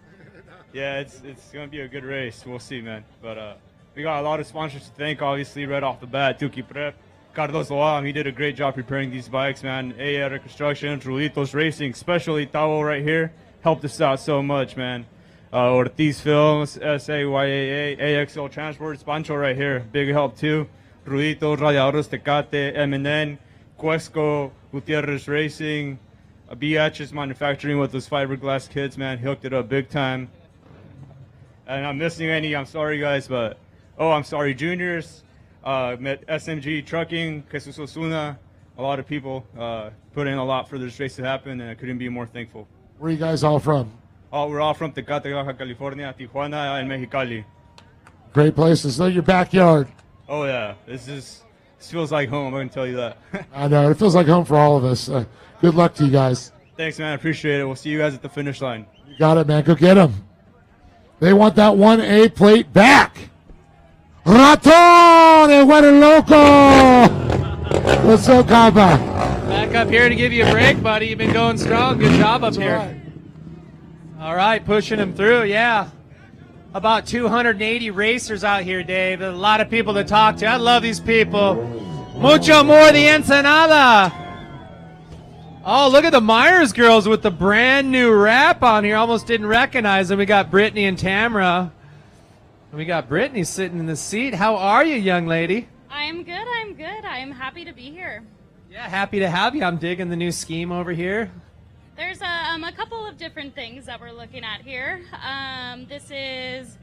Yeah, it's going to be a good race. We'll see, man. But we got a lot of sponsors to thank, obviously, right off the bat. Tuki Prep, Carlos Loam, he did a great job preparing these bikes, man. AR Construction, Rulitos Racing, especially Tavo right here, helped us out so much, man. Ortiz Films, SAYAA, AXL Transport, Pancho right here, big help too. Rulitos, Radiadores Tecate, MNN, Cuesco, Gutierrez Racing, BH's Manufacturing with those fiberglass kids, man, hooked it up big time. And I'm missing any, I'm sorry guys, but, I'm sorry, juniors, met SMG Trucking, Jesus Osuna, a lot of people put in a lot for this race to happen, and I couldn't be more thankful. Where are you guys all from? We're all from Tecate, Baja California, Tijuana, and Mexicali. Great places. They're your backyard. Oh yeah, this feels like home, I can tell you that. I know, it feels like home for all of us. Good luck to you guys. Thanks, man, I appreciate it. We'll see you guys at the finish line. You got it, man. Go get them. They want that 1A plate back. Ratone, what a loco. What's up, compa? Back up here to give you a break, buddy. You've been going strong. Good job up here. Right. All right, pushing him through, yeah. About 280 racers out here, Dave. A lot of people to talk to. I love these people. Mucho more the Ensenada. Oh, look at the Myers girls with the brand new wrap on here. Almost didn't recognize them. We got Brittany and Tamara. And we got Brittany sitting in the seat. How are you, young lady? I'm good. I'm happy to be here. Yeah, happy to have you. I'm digging the new scheme over here. There's a couple of different things that we're looking at here. This is,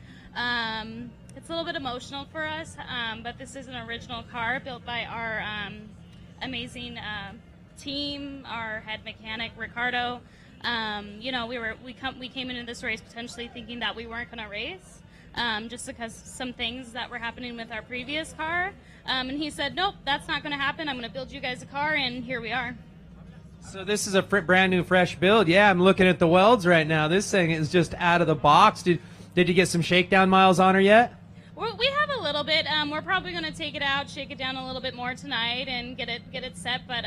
it's a little bit emotional for us, but this is an original car built by our amazing team, our head mechanic Ricardo. You know, we came into this race potentially thinking that we weren't going to race, just because some things that were happening with our previous car. And he said, nope, that's not going to happen. I'm going to build you guys a car, and here we are. So this is a brand new, fresh build. Yeah, I'm looking at the welds right now. This thing is just out of the box. Did you get some shakedown miles on her yet? We have a little bit. We're probably going to take it out, shake it down a little bit more tonight, and get it set. But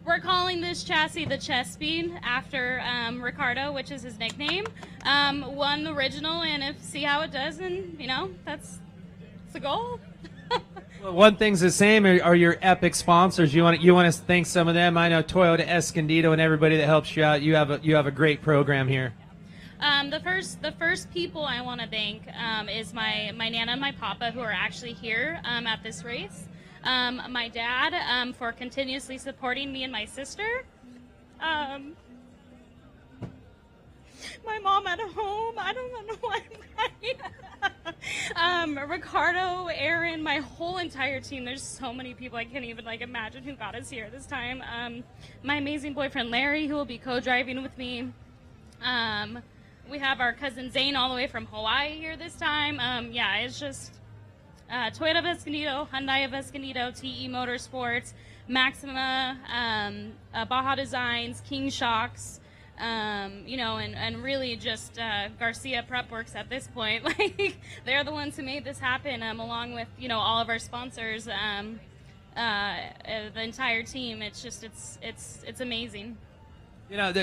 we're calling this chassis the Chess Speed after Ricardo, which is his nickname. One original, and see how it does, and you know that's the goal. Well, one thing's the same are your epic sponsors. You want to thank some of them. I know Toyota Escondido and everybody that helps you out. You have a great program here. The first people I want to thank is my Nana and my Papa, who are actually here at this race. My dad for continuously supporting me and my sister. My mom at home. I don't know why I'm crying. Ricardo, Aaron, my whole entire team. There's so many people I can't even imagine who got us here this time. My amazing boyfriend Larry, who will be co-driving with me. We have our cousin Zane all the way from Hawaii here this time. Yeah, it's just Toyota of Escondido, Hyundai of Escondido, TE Motorsports, Maxima, Baja Designs, King Shocks. You know, and really just Garcia Prep Works at this point. Like, they're the ones who made this happen, along with, you know, all of our sponsors. the entire team. It's just it's amazing. You know,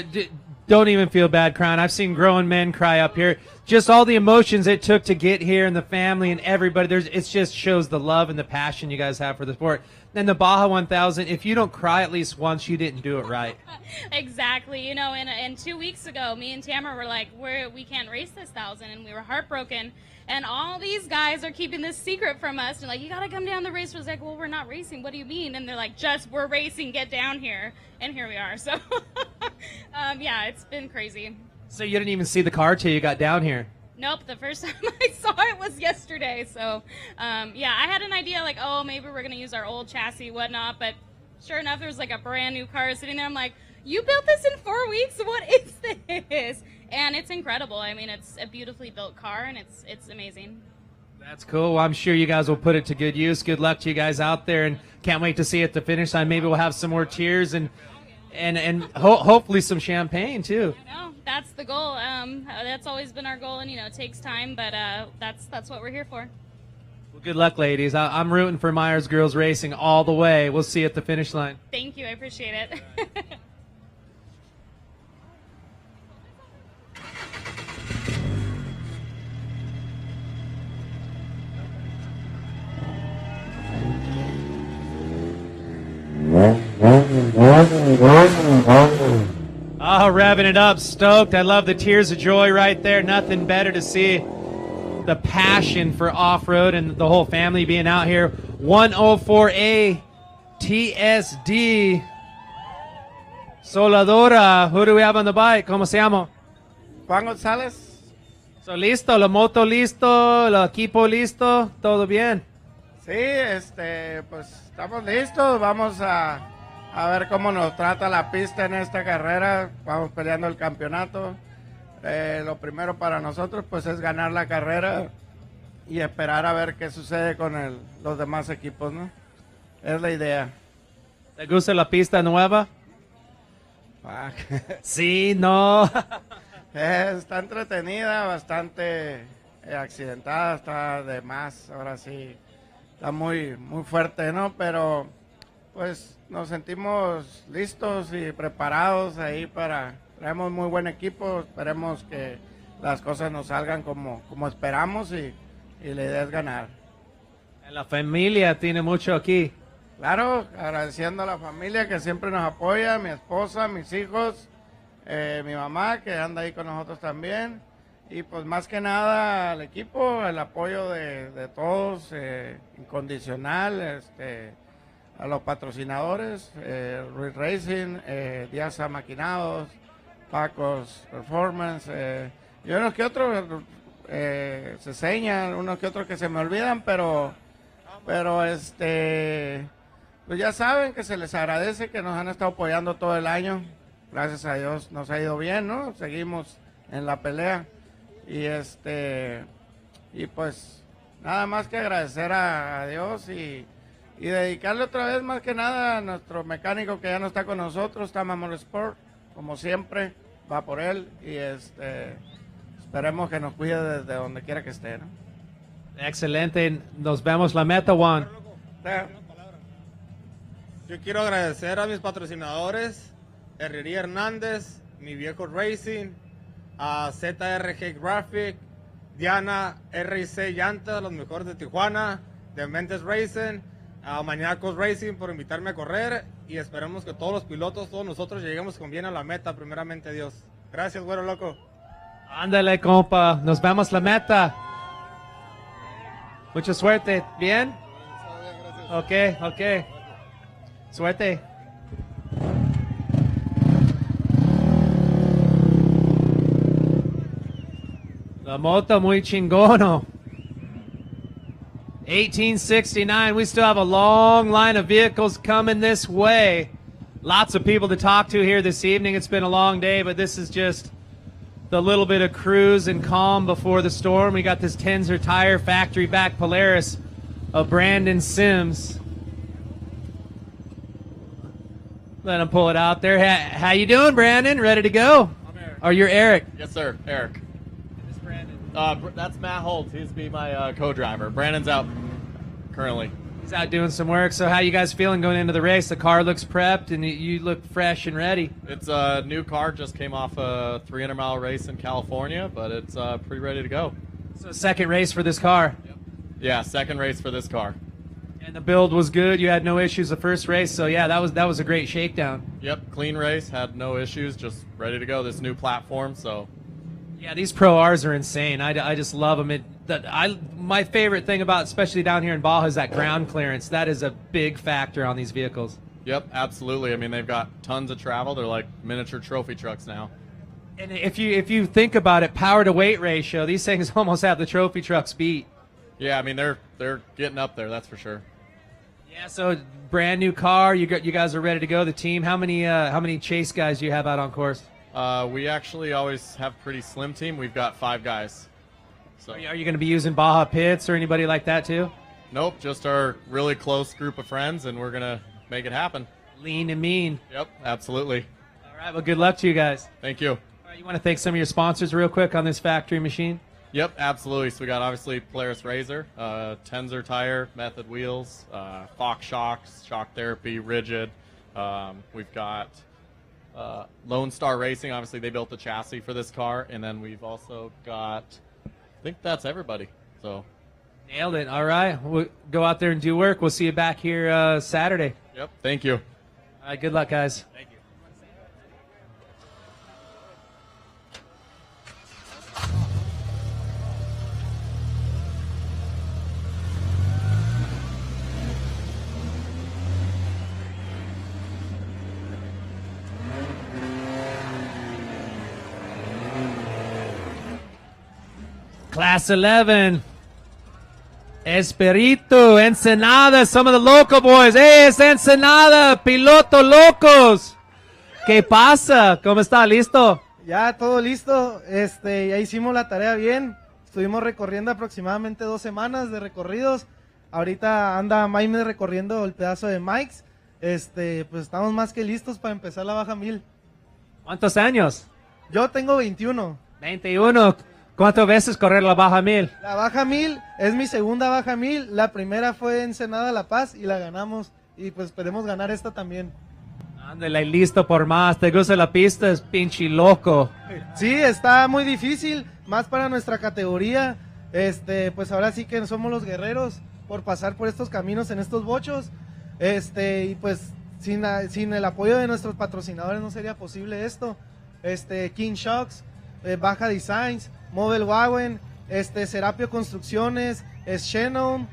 don't even feel bad crying. I've seen grown men cry up here. Just all the emotions it took to get here, and the family and everybody. It just shows the love and the passion you guys have for the sport. And the Baja 1000, if you don't cry at least once, you didn't do it right. Exactly. You know, and 2 weeks ago, me and Tamara were like, we can't race this 1,000, and we were heartbroken. And all these guys are keeping this secret from us. And like, you got to come down the race. I was like, well, we're not racing. What do you mean? And they're like, we're racing. Get down here. And here we are. So, yeah, it's been crazy. So you didn't even see the car till you got down here? Nope, the first time I saw it was yesterday. So, yeah, I had an idea like, oh, maybe we're going to use our old chassis, whatnot. But sure enough, there was like a brand new car sitting there. I'm like, you built this in 4 weeks? What is this? And it's incredible. I mean, it's a beautifully built car, and it's amazing. That's cool. Well, I'm sure you guys will put it to good use. Good luck to you guys out there, and can't wait to see it at the finish line. Maybe we'll have some more cheers and hopefully some champagne, too. I know. That's the goal. That's always been our goal, and, you know, it takes time, but that's what we're here for. Well, good luck, ladies. I'm rooting for Myers Girls Racing all the way. We'll see you at the finish line. Thank you. I appreciate it. Oh, revving it up, stoked. I love the tears of joy right there. Nothing better to see the passion for off-road and the whole family being out here. 104A TSD Soladora. Who do we have on the bike? ¿Cómo se llama? Juan González. So, listo, la moto listo, el equipo listo, todo bien. Sí, pues estamos listos. Vamos a ver cómo nos trata la pista en esta carrera. Vamos peleando el campeonato. Lo primero para nosotros pues es ganar la carrera y esperar a ver qué sucede con los demás equipos, ¿no? Es la idea. ¿Te gusta la pista nueva? Sí, no. Está entretenida, bastante accidentada, está de más, ahora sí. Está muy fuerte, ¿no? Pero pues nos sentimos listos y preparados ahí traemos muy buen equipo, esperemos que las cosas nos salgan como esperamos y la idea es ganar. La familia tiene mucho aquí. Claro, agradeciendo a la familia que siempre nos apoya, mi esposa, mis hijos, mi mamá que anda ahí con nosotros también. Y pues más que nada al equipo, el apoyo de todos, incondicional, a los patrocinadores, Ruiz Racing, Díaz Maquinados, Pacos Performance, y unos que otros se señan, unos que otros que se me olvidan, pero pues ya saben que se les agradece que nos han estado apoyando todo el año. Gracias a Dios nos ha ido bien, ¿no? Seguimos en la pelea. Y pues nada más que agradecer a Dios y dedicarle otra vez más que nada a nuestro mecánico que ya no está con nosotros, Tama Motorsport, como siempre, va por él y esperemos que nos cuide desde donde quiera que esté, ¿no? Excelente, nos vemos la meta, Juan. Yo quiero agradecer a mis patrocinadores, Herrería Hernández, Mi Viejo Racing, a ZRG Graphic, Diana RC Llantas, los mejores de Tijuana, Dementes Racing, a Mañacos Racing por invitarme a correr y esperemos que todos los pilotos, todos nosotros lleguemos con bien a la meta, primeramente Dios. Gracias, güero loco. Ándale, compa, nos vemos la meta. Mucha suerte, ¿bien? Ok. Suerte. La moto muy chingono. 1869, we still have a long line of vehicles coming this way. Lots of people to talk to here this evening. It's been a long day, but this is just the little bit of cruise and calm before the storm. We got this Tensor Tire factory back Polaris of Brandon Sims. Let him pull it out there. How you doing, Brandon? Ready to go? I'm Eric. Or you're Eric? Yes, sir. Eric. It's Brandon. That's Matt Holtz. He's be my co-driver. Brandon's out currently. He's out doing some work. So how you guys feeling going into the race? The car looks prepped, and you look fresh and ready. It's a new car, just came off a 300-mile race in California, but it's pretty ready to go. So second race for this car. Yeah, second race for this car. And the build was good. You had no issues the first race. So yeah, that was a great shakedown. Yep, clean race, had no issues, just ready to go. This new platform, so. Yeah, these Pro Rs are insane. I just love them. My favorite thing about, especially down here in Baja, is that ground clearance. That is a big factor on these vehicles. Yep, absolutely. I mean, they've got tons of travel. They're like miniature trophy trucks now. And if you think about it, power to weight ratio, these things almost have the trophy trucks beat. Yeah, I mean they're getting up there, that's for sure. Yeah, so brand new car. You guys are ready to go. The team. How many chase guys do you have out on course? We actually always have a pretty slim team. We've got 5 guys. So. Are you going to be using Baja Pits or anybody like that too? Nope, just our really close group of friends, and we're going to make it happen. Lean and mean. Yep, absolutely. All right, well, good luck to you guys. Thank you. All right, you want to thank some of your sponsors real quick on this factory machine? Yep, absolutely. So we got obviously Polaris Razor, Tensor Tire, Method Wheels, Fox Shocks, Shock Therapy, Rigid. We've got Lone Star Racing. Obviously, they built the chassis for this car, and then we've also got, I think that's everybody. So nailed it. All right, we'll go out there and do work. We'll see you back here Saturday. Yep. Thank you. All right. Good luck, guys. Thank you. Class 11. Esperito, Ensenada, some of the local boys. Hey, es Ensenada, piloto locos. ¿Qué pasa? ¿Cómo está? ¿Listo? Ya, todo listo. Ya hicimos la tarea bien. Estuvimos recorriendo aproximadamente 2 semanas de recorridos. Ahorita anda Maime recorriendo el pedazo de Mike's. Pues estamos más que listos para empezar la baja 1000. ¿Cuántos años? Yo tengo 21. 21. ¿Cuántas veces correr la baja 1000? La baja 1000 es mi segunda baja 1000. La primera fue en Ensenada, La Paz, y la ganamos. Y pues esperemos ganar esta también. Ándale, listo por más. ¿Te gusta la pista? Es pinche loco. Sí, está muy difícil, más para nuestra categoría. Pues ahora sí que somos los guerreros por pasar por estos caminos en estos bochos. Y pues sin el apoyo de nuestros patrocinadores no sería posible esto. King Shocks, Baja Designs, Mobile Wagon, Serapio Construcciones, Shannon,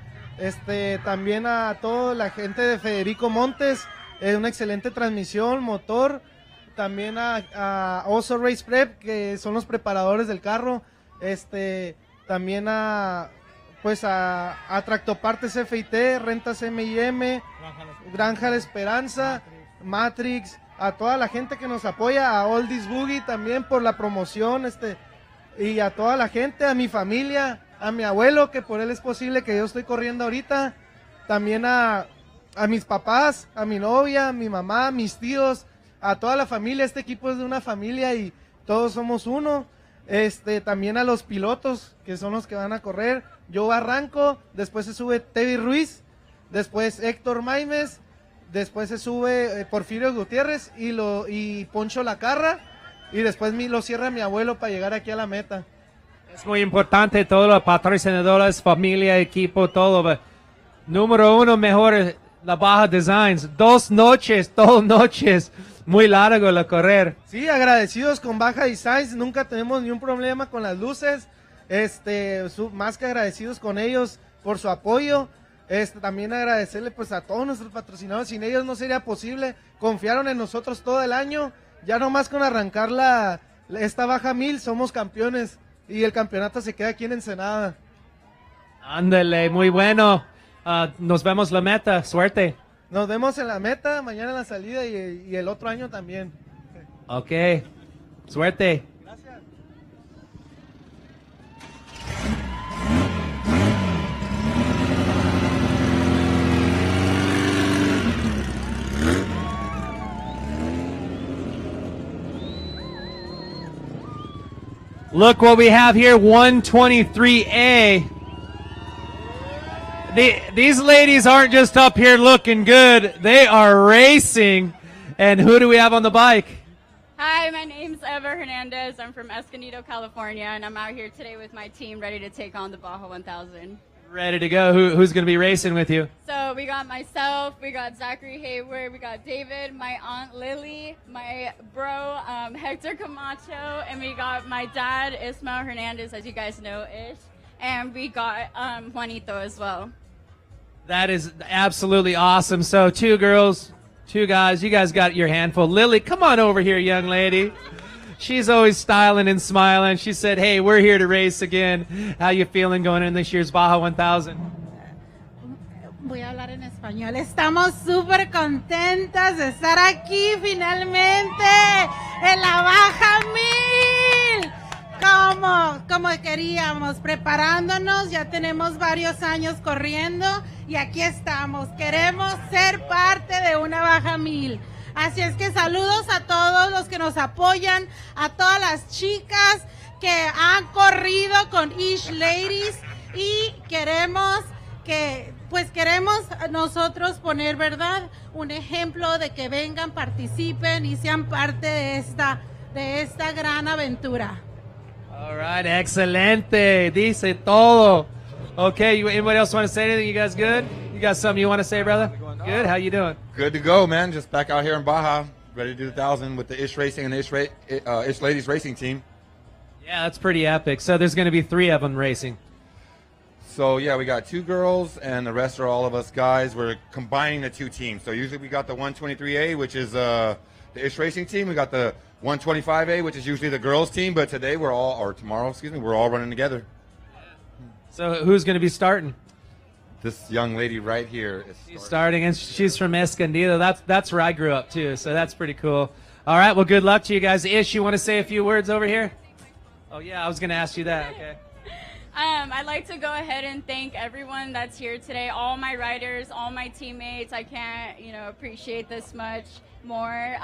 también a toda la gente de Federico Montes, una excelente transmisión, motor, también a Oso Race Prep, que son los preparadores del carro, también a Tractopartes FIT, Rentas M&M, Granja La Esperanza, Matrix, a toda la gente que nos apoya, a Oldies Boogie también por la promoción, y a toda la gente, a mi familia, a mi abuelo, que por él es posible que yo estoy corriendo ahorita, también a mis papás, a mi novia, a mi mamá, a mis tíos, a toda la familia. Este equipo es de una familia y todos somos uno. También a los pilotos, que son los que van a correr. Yo arranco, después se sube Tevi Ruiz, después Héctor Maimes, después se sube Porfirio Gutiérrez y Poncho Lacarra, y después lo cierra mi abuelo para llegar aquí a la meta. Es muy importante, todos los patrocinadores, familia, equipo, todo. Número 1, mejor la Baja Designs. 2 noches, muy largo la correr. Sí, agradecidos con Baja Designs, nunca tenemos ni un problema con las luces. Más que agradecidos con ellos por su apoyo. También agradecerle pues a todos nuestros patrocinadores, sin ellos no sería posible, confiaron en nosotros todo el año, ya nomás con arrancar esta baja 1000 somos campeones y el campeonato se queda aquí en Ensenada. Ándale, muy bueno. Nos vemos la meta, suerte. Nos vemos en la meta, mañana en la salida y el otro año también. Ok, suerte. Look what we have here, 123A. These ladies aren't just up here looking good. They are racing. And who do we have on the bike? Hi, my name's Eva Hernandez. I'm from Escondido, California, and I'm out here today with my team ready to take on the Baja 1000. Ready to go. Who's going to be racing with you? So we got myself, we got Zachary Hayward, we got David, my aunt Lily, my bro Hector Camacho, and we got my dad Ismael Hernandez, as you guys know, Ish, and we got Juanito as well. That is absolutely awesome. So 2 girls, 2 guys. You guys got your handful. Lily, come on over here, young lady. She's always styling and smiling. She said, hey, we're here to race again. How you feeling going in this year's Baja 1000? Voy a hablar en español. Estamos súper contentas de estar aquí finalmente en la Baja 1000. Como queríamos, preparándonos. Ya tenemos varios años corriendo y aquí estamos. Queremos ser parte de una Baja 1000. Así es que saludos a todos los que nos apoyan, a todas las chicas que han corrido con Ish Ladies y queremos nosotros poner, ¿verdad?, un ejemplo de que vengan, participen y sean parte de esta gran aventura. All right, excelente. Dice todo. Okay, anybody else want to say anything? You guys good? You got something you want to say, brother? Good. How you doing? Good to go, man. Just back out here in Baja, ready to do the 1000 with the Ish Racing and the Ish Ladies Racing team. Yeah, that's pretty epic. So there's going to be 3 of them racing. So yeah, we got 2 girls and the rest are all of us guys. We're combining the 2 teams. So usually we got the 123A, which is the Ish Racing team. We got the 125A, which is usually the girls team. But today we're all running together. So who's going to be starting? This young lady right here is She's starting, and she's from Escondido. That's where I grew up too, so that's pretty cool. All right, well, good luck to you guys. Ish, you want to say a few words over here? Oh yeah, I was going to ask you that. Okay. I'd like to go ahead and thank everyone that's here today, all my riders, all my teammates. I can't, appreciate this much more.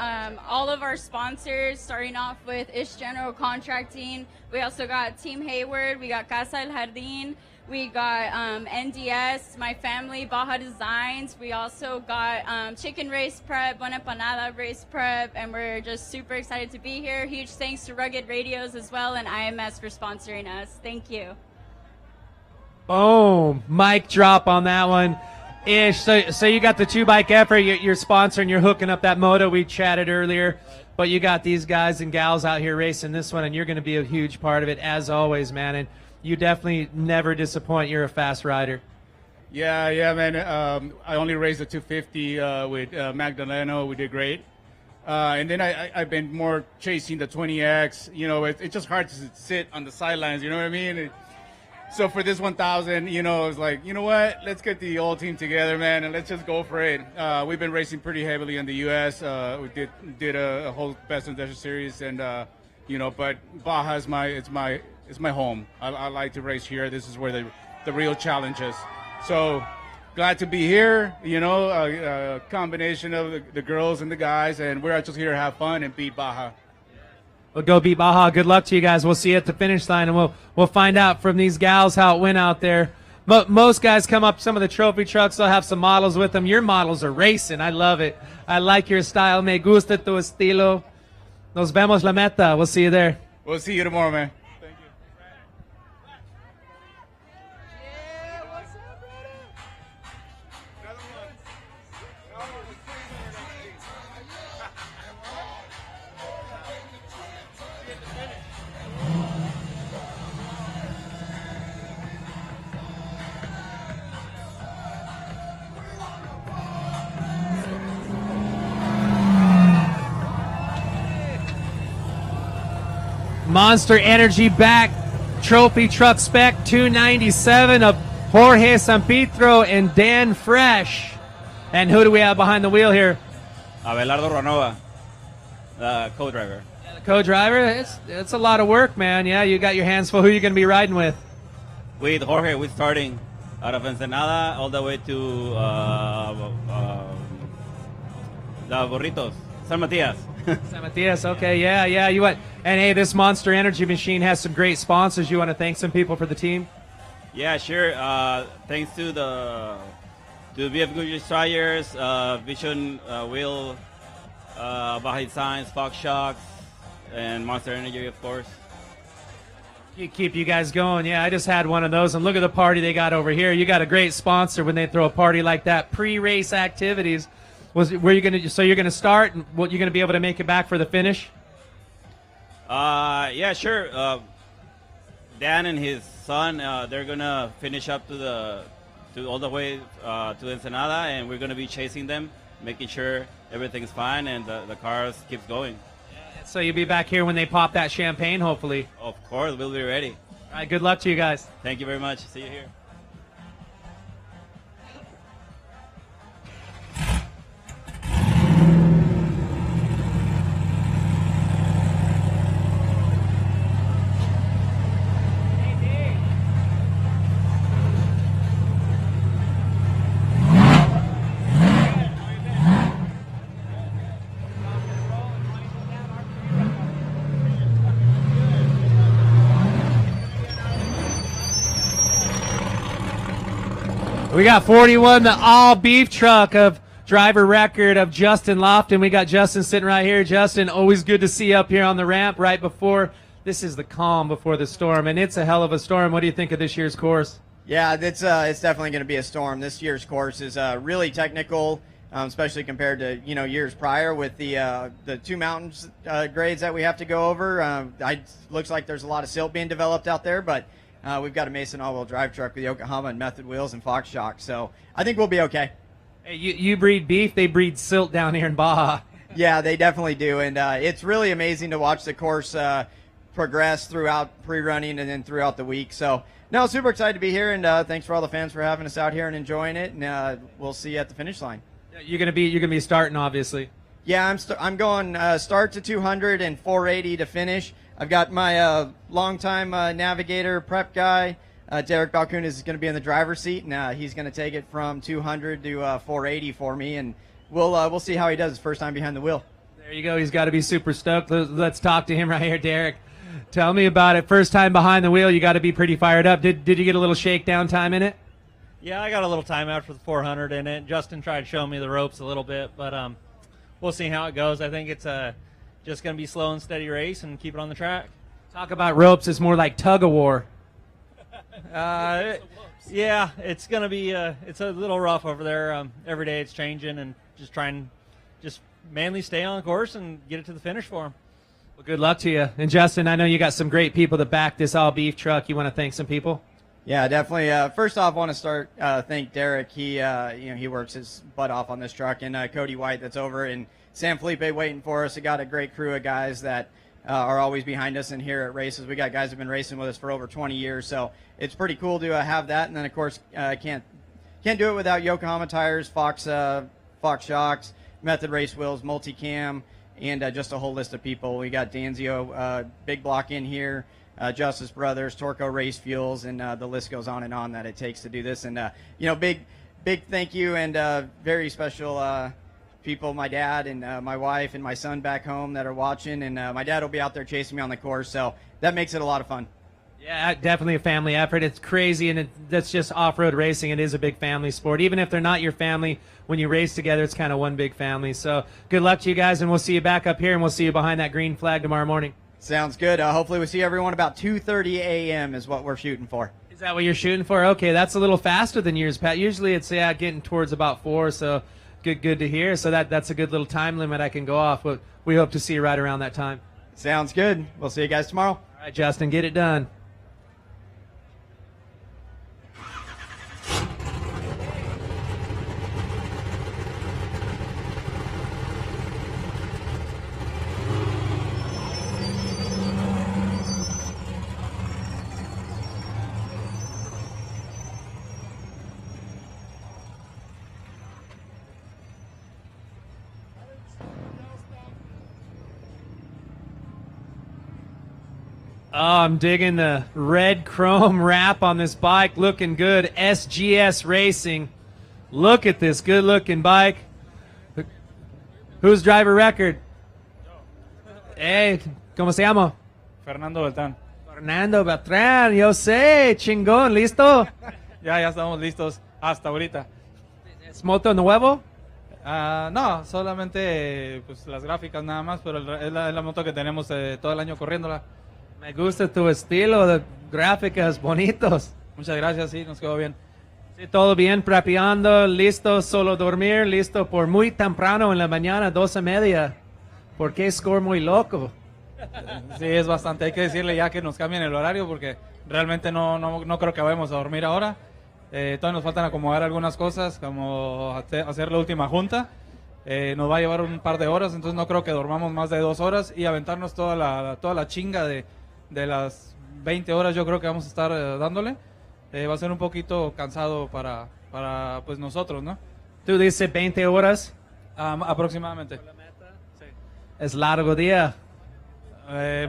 All of our sponsors, starting off with Ish General Contracting. We also got Team Hayward. We got Casa El Jardín. We got NDS, my family, Baja Designs. We also got Chicken Race Prep, Buena Panada Race Prep, and we're just super excited to be here. Huge thanks to Rugged Radios as well and IMS for sponsoring us. Thank you. Boom. Mic drop on that one. Ish, so you got the 2-bike effort. You're sponsoring, you're hooking up that moto we chatted earlier. But you got these guys and gals out here racing this one, and you're going to be a huge part of it, as always, man. And you definitely never disappoint. You're a fast rider. Yeah, man. I only raced the 250 with Magdaleno. We did great. And then I've been more chasing the 20X. It's just hard to sit on the sidelines, you know what I mean? So for this 1000, it's like, you know what? Let's get the whole team together, man, and let's just go for it. We've been racing pretty heavily in the U.S. We did a whole Best in Desert series, and but Baja is my home. I like to race here. This is where the real challenge is. So glad to be here. A combination of the girls and the guys, and we're just here to have fun and beat Baja. Well, go beat Baja. Good luck to you guys. We'll see you at the finish line, and we'll find out from these gals how it went out there. Most guys come up, some of the trophy trucks, they'll have some models with them. Your models are racing. I love it. I like your style. Me gusta tu estilo. Nos vemos la meta. We'll see you there. We'll see you tomorrow, man. Monster Energy back, trophy truck spec 297 of Jorge Sampitro and Dan Fresh. And who do we have behind the wheel here? Abelardo Ranova, the co-driver. Yeah, the co-driver, it's a lot of work, man. Yeah, you got your hands full. Who are you going to be riding with? With Jorge, we're starting out of Ensenada all the way to the Burritos, San Matias. San Matias, okay, yeah. You want? And hey, this Monster Energy machine has some great sponsors. You want to thank some people for the team? Yeah, sure. Thanks to the BFGoodrich Tires, Vision Wheel, Baja Designs, Fox Shocks, and Monster Energy, of course. Keep you guys going. Yeah, I just had one of those, and look at the party they got over here. You got a great sponsor when they throw a party like that. Pre-race activities. You're gonna start, and you're gonna be able to make it back for the finish? Yeah, sure. Dan and his son, they're gonna finish up to all the way to Ensenada, and we're gonna be chasing them, making sure everything's fine and the cars keeps going. So you'll be back here when they pop that champagne, hopefully. Of course, we'll be ready. All right, good luck to you guys. Thank you very much. See you here. We got 41, the all beef truck of driver record of Justin Lofton. We got Justin sitting right here. Justin, always good to see you up here on the ramp right before. This is the calm before the storm, and it's a hell of a storm. What do you think of this year's course? Yeah, it's definitely going to be a storm. This year's course is really technical, especially compared to years prior with the two mountains grades that we have to go over. Looks like there's a lot of silt being developed out there, but we've got a Mason all-wheel drive truck with Yokohama and Method wheels and Fox shocks, so I think we'll be okay. Hey, you breed beef, they breed silt down here in Baja. Yeah, they definitely do, and it's really amazing to watch the course progress throughout pre-running and then throughout the week. So, no, super excited to be here, and thanks for all the fans for having us out here and enjoying it, and we'll see you at the finish line. You're gonna be starting, obviously. Yeah, I'm going start to 200 and 480 to finish. I've got my longtime navigator prep guy, Derek Balcoon, is going to be in the driver's seat, and he's going to take it from 200 to 480 for me, and we'll see how he does his first time behind the wheel. There you go. He's got to be super stoked. Let's talk to him right here, Derek. Tell me about it. First time behind the wheel, you got to be pretty fired up. Did you get a little shakedown time in it? Yeah, I got a little time after the 400 in it. Justin tried to show me the ropes a little bit, but we'll see how it goes. I think it's just going to be slow and steady race and keep it on the track. Talk about ropes. It's more like tug of war. Yeah, it's going to be it's a little rough over there. Every day it's changing, and just mainly stay on the course and get it to the finish for him. Well, good luck to you. And Justin, I know you got some great people that back this all beef truck. You want to thank some people? Yeah, definitely. First off, I want to thank Derek. He he works his butt off on this truck, and Cody White that's over in San Felipe waiting for us. We got a great crew of guys that are always behind us and here at races. We got guys who've been racing with us for over 20 years, so it's pretty cool to have that. And then of course, can't do it without Yokohama tires, Fox shocks, Method race wheels, multicam, and just a whole list of people. We got Danzio, Big Block in here, Justice Brothers, Torco Race Fuels, and the list goes on and on that it takes to do this. And big thank you and very special people, my dad and my wife and my son back home that are watching, and my dad will be out there chasing me on the course, so that makes it a lot of fun. Yeah, definitely a family effort. It's crazy, and that's just off-road racing. It is a big family sport. Even if they're not your family, when you race together, it's kind of one big family. So good luck to you guys, and we'll see you back up here, and we'll see you behind that green flag tomorrow morning. Sounds good. Hopefully we'll see everyone about 2:30 a.m. is what we're shooting for. Is that what you're shooting for? Okay, that's a little faster than years past. Usually it's getting towards about 4, so good to hear. So that's a good little time limit I can go off. But we hope to see you right around that time. Sounds good. We'll see you guys tomorrow. All right, Justin, get it done. Oh, I'm digging the red chrome wrap on this bike. Looking good. SGS Racing. Look at this good-looking bike. Who's driver record? Hey, ¿cómo se llama? Fernando Beltrán. Fernando Beltrán, yo sé, chingón, ¿listo? Ya estamos listos hasta ahorita. ¿Es moto nuevo? No, solamente pues las gráficas nada más, pero es la moto que tenemos todo el año corriéndola. Me gusta tu estilo de gráficas bonitos. Muchas gracias, sí, nos quedó bien. Sí, todo bien, preparando, listo, solo dormir, listo por muy temprano en la mañana, 2:30. ¿Por qué score muy loco? Sí, es bastante, hay que decirle ya que nos cambien el horario porque realmente no creo que vayamos a dormir ahora. Todavía nos faltan acomodar algunas cosas, como hacer la última junta. Nos va a llevar un par de horas, entonces no creo que dormamos más de 2 horas y aventarnos toda la chinga de las 20 horas yo creo que vamos a estar dándole. Va a ser un poquito cansado para pues nosotros, ¿no? ¿Tú dices 20 horas? Aproximadamente. Es largo día.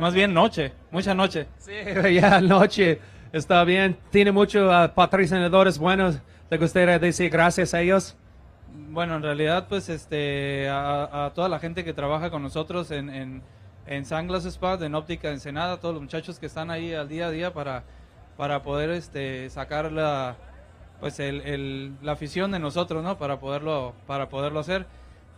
Más bien noche, mucha noche. Sí, ya noche. Está bien. Tiene muchos patrocinadores buenos. ¿Te gustaría decir gracias a ellos? Bueno, en realidad, pues, a toda la gente que trabaja con nosotros en Sunglass Spa, en Óptica Ensenada, todos los muchachos que están ahí al día a día para poder sacar la afición de nosotros, ¿no? Para poderlo hacer.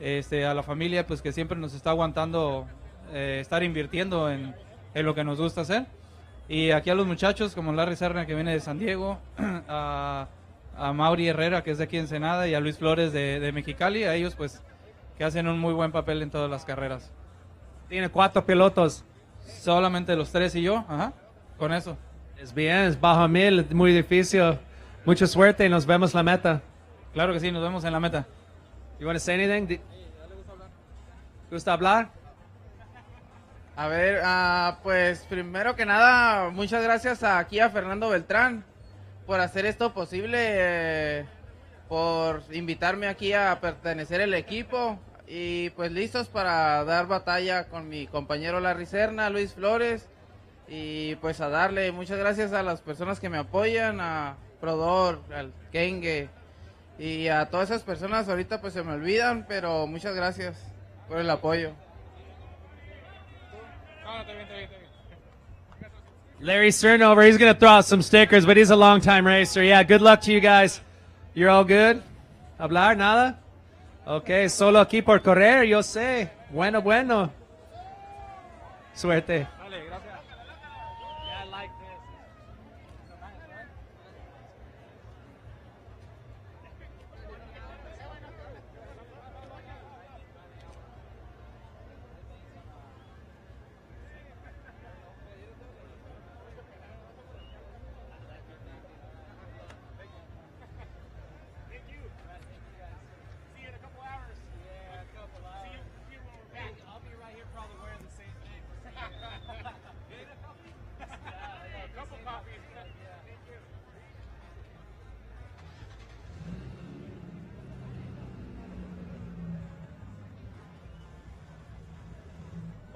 A la familia, pues, que siempre nos está aguantando estar invirtiendo en lo que nos gusta hacer. Y aquí a los muchachos como Larry Serna, que viene de San Diego, a Mauri Herrera, que es de aquí en Ensenada, y a Luis Flores de Mexicali, a ellos pues que hacen un muy buen papel en todas las carreras. Tiene 4 pilotos. Solamente los 3 y yo, con eso. Es bien, es bajo 1000, es muy difícil. Mucha suerte y nos vemos en la meta. Claro que sí, nos vemos en la meta. You want to say anything? ¿Te gusta hablar? A ver, pues primero que nada, muchas gracias aquí a Fernando Beltrán por hacer esto posible, por invitarme aquí a pertenecer al equipo y pues listos para dar batalla con mi compañero Larry Serna, Luis Flores y pues a darle. Muchas gracias a las personas que me apoyan, a Prodor, al Kenge y a todas esas personas. Ahorita pues se me olvidan, pero muchas gracias por el apoyo. Larry Cernover, he's going to throw out some stickers, but he's a long-time racer. Yeah, good luck to you guys. You're all good? ¿Hablar? ¿Nada? Ok, solo aquí por correr, yo sé. Bueno. Suerte.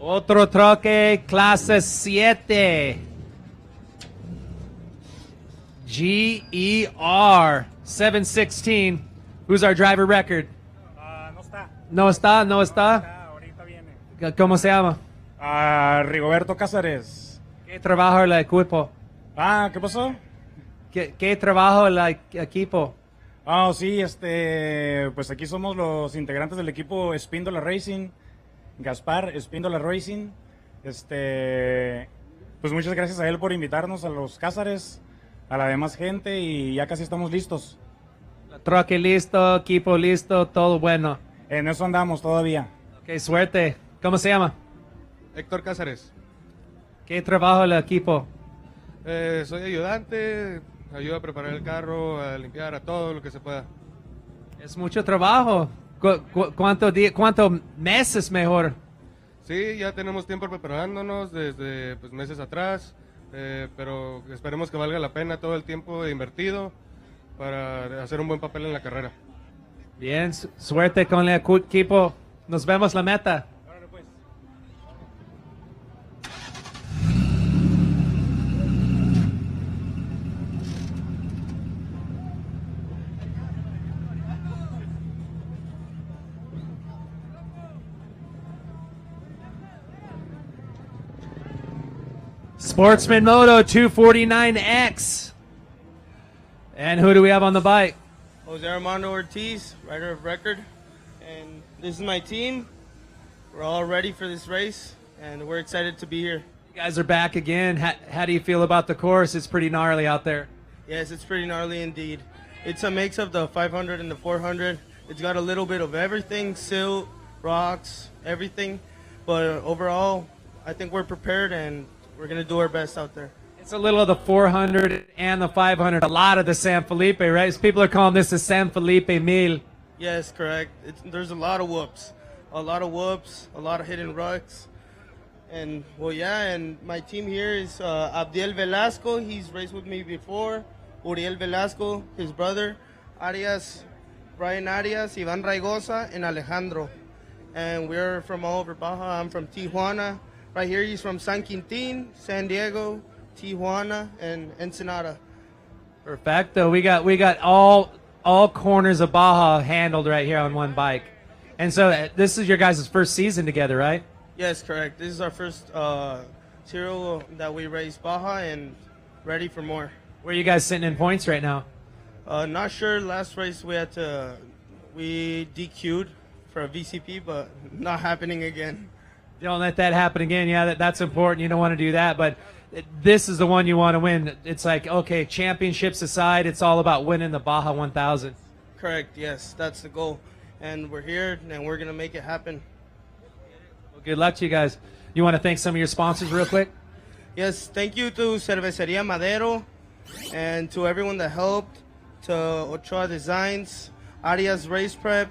Otro troque, clase 7. GER 716. Who's our driver record? No está. No está. Ahorita viene. ¿Cómo se llama? Rigoberto Cáceres. ¿Qué trabaja el equipo? ¿Qué pasó? ¿Qué trabaja el equipo? Sí, pues aquí somos los integrantes del equipo Espíndola Racing. Gaspar Espíndola Racing. Pues muchas gracias a él por invitarnos a los Cázares, a la demás gente y ya casi estamos listos. Troque listo, equipo listo, todo bueno. En eso andamos todavía. Ok, suerte. ¿Cómo se llama? Héctor Cázares. ¿Qué trabaja el equipo? Soy ayudante, ayudo a preparar el carro, a limpiar, a todo lo que se pueda. Es mucho trabajo. ¿Cuántos meses mejor? Sí, ya tenemos tiempo preparándonos desde meses atrás, pero esperemos que valga la pena todo el tiempo invertido para hacer un buen papel en la carrera. Bien, suerte con el equipo. Nos vemos la meta. Sportsman Moto 249X. And who do we have on the bike? Jose Armando Ortiz, rider of record. And this is my team. We're all ready for this race, and we're excited to be here. You guys are back again. How do you feel about the course? It's pretty gnarly out there. Yes, it's pretty gnarly indeed. It's a mix of the 500 and the 400. It's got a little bit of everything, silt, rocks, everything. But overall, I think we're prepared, and we're going to do our best out there. It's a little of the 400 and the 500. A lot of the San Felipe, right? People are calling this the San Felipe Mil. Yes, correct. There's a lot of whoops. A lot of hidden rocks. And, well, yeah, and my team here is Abdiel Velasco. He's raced with me before. Uriel Velasco, his brother. Arias, Brian Arias, Ivan Raigosa, and Alejandro. And we're from all over Baja. I'm from Tijuana. Right here, he's from San Quintin, San Diego, Tijuana, and Ensenada. Perfecto. We got all corners of Baja handled right here on one bike. And so this is your guys' first season together, right? Yes, correct. This is our first serial that we race Baja and ready for more. Where are you guys sitting in points right now? Not sure. Last race we DQ'd for a VCP, but not happening again. Don't let that happen again. Yeah, that's important. You don't want to do that, but this is the one you want to win. It's like, okay, championships aside, it's all about winning the Baja 1000. Correct. Yes, that's the goal. And we're here, and we're going to make it happen. Well, good luck to you guys. You want to thank some of your sponsors real quick? Yes, thank you to Cerveceria Madero and to everyone that helped, to Ochoa Designs, Arias Race Prep,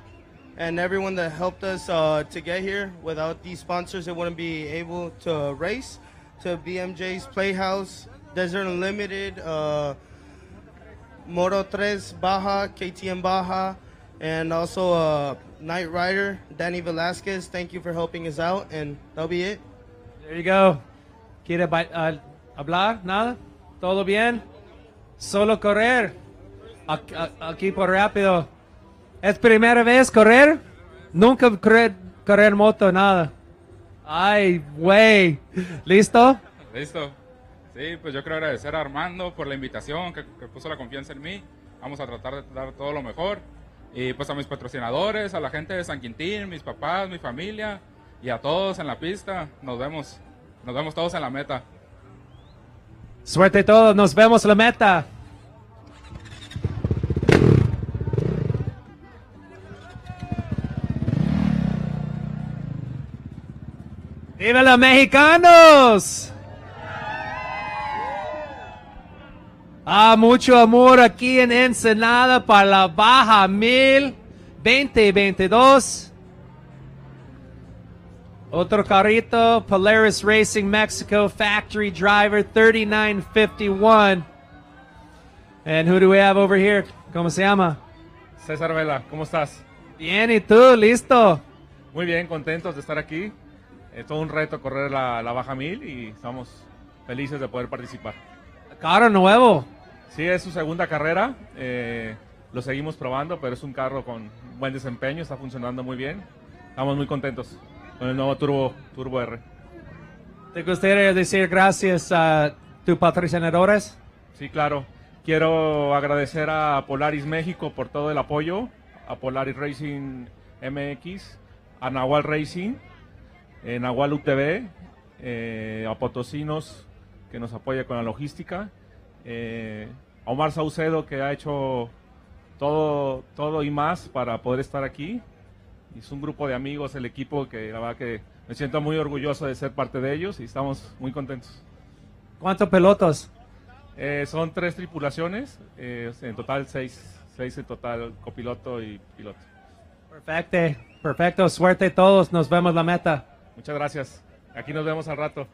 and everyone that helped us to get here. Without these sponsors, it wouldn't be able to race. To BMJ's Playhouse, Desert Unlimited, Moto 3 Baja, KTM Baja, and also Night Rider, Danny Velasquez. Thank you for helping us out, and that'll be it. There you go. ¿Quiere hablar? ¿Nada? ¿Todo bien? Solo correr. Aquí por rápido. ¿Es primera vez correr? Nunca correr moto, nada. Ay, güey. ¿Listo? Listo. Sí, pues yo quiero agradecer a Armando por la invitación, que puso la confianza en mí. Vamos a tratar de dar todo lo mejor. Y pues a mis patrocinadores, a la gente de San Quintín, mis papás, mi familia y a todos en la pista. Nos vemos todos en la meta. Suerte a todos, nos vemos en la meta. ¡Viva los mexicanos! Mucho amor aquí en Ensenada para la Baja 1000 2022. Otro carrito, Polaris Racing Mexico Factory Driver 3951. And who do we have over here? ¿Cómo se llama? César Vela, ¿cómo estás? Bien, ¿y tú? ¿Listo? Muy bien, contentos de estar aquí. Es todo un reto correr la Baja 1000 y estamos felices de poder participar. Carro nuevo. Sí, es su segunda carrera. Lo seguimos probando, pero es un carro con buen desempeño, está funcionando muy bien. Estamos muy contentos con el nuevo Turbo R. ¿Te gustaría decir gracias a tus patrocinadores? Sí, claro. Quiero agradecer a Polaris México por todo el apoyo, a Polaris Racing MX, a Nahual Racing, Nahual UTV, a Potosinos, que nos apoya con la logística, a Omar Saucedo, que ha hecho todo y más para poder estar aquí. Es un grupo de amigos, el equipo, que la verdad que me siento muy orgulloso de ser parte de ellos y estamos muy contentos. ¿Cuántos pilotos? Son 3 tripulaciones, en total 6 en total, copiloto y piloto. Perfecto, suerte a todos, nos vemos en la meta. Muchas gracias, aquí nos vemos al rato.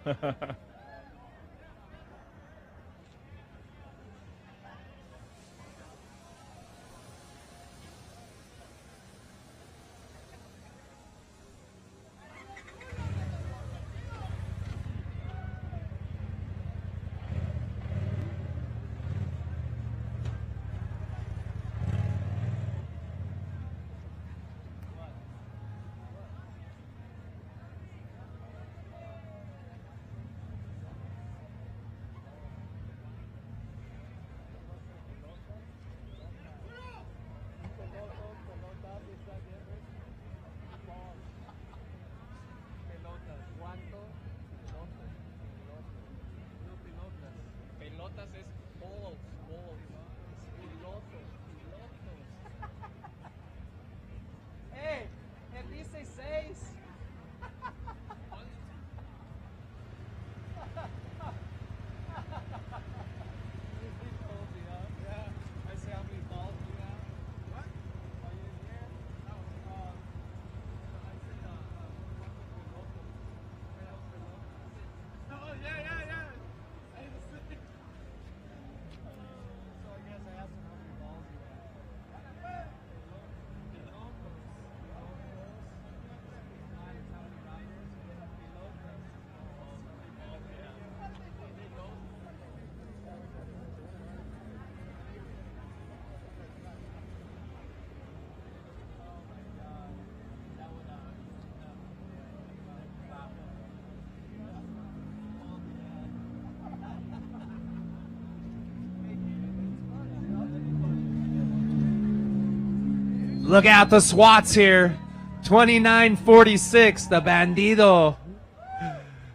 Look out, the SWAT's here. 2946, the Bandido.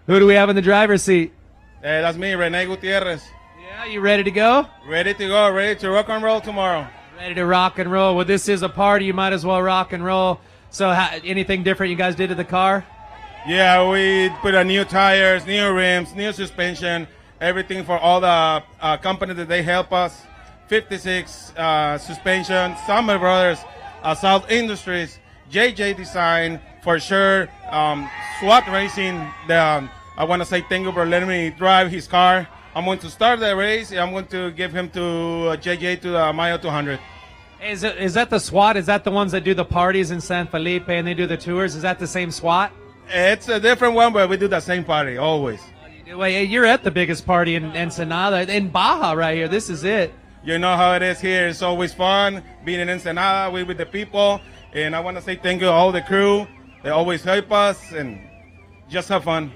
Who do we have in the driver's seat? That's me, Rene Gutierrez. Yeah, you ready to go? Ready to go, ready to rock and roll tomorrow. Ready to rock and roll. Well, this is a party. You might as well rock and roll. So anything different you guys did to the car? Yeah, we put new tires, new rims, new suspension, everything for all the companies that they help us. 56 suspension, Summer Brothers, South Industries, JJ Design, for sure, SWAT Racing. I want to say thank you for letting me drive his car. I'm going to start the race. I'm going to give him to JJ to the Mayo 200. Is that the SWAT? Is that the ones that do the parties in San Felipe and they do the tours? Is that the same SWAT? It's a different one, but we do the same party, always. Wait, you're at the biggest party in Ensenada, in Baja right here. This is it. You know how it is here. It's always fun being in Ensenada, with the people. And I want to say thank you to all the crew. They always help us and just have fun.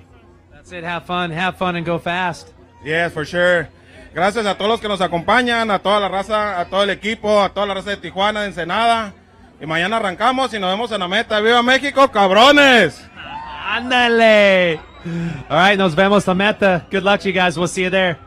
That's it. Have fun and go fast. Yes, for sure. Gracias a todos los que nos acompañan, a toda la raza, a todo el equipo, a toda la raza de Tijuana, de Ensenada. Y mañana arrancamos y nos vemos en la meta. ¡Viva México, cabrones! Ándale. All right, nos vemos la meta. Good luck to you guys. We'll see you there.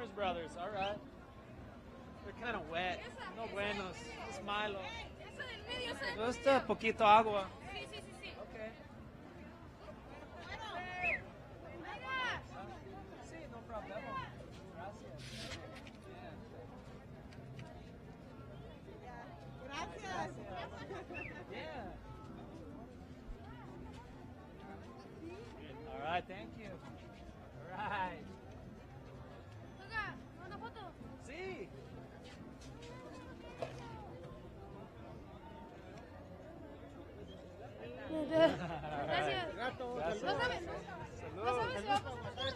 Farmers Brothers, all right. They're kind of wet. No buenos. Es malo. Me gusta poquito agua. Okay. Sí, no problema. Gracias. Yeah. All right, thank you. All right. ¿Una foto? Sí. Gracias. Gracias. No sabes si va a pasar.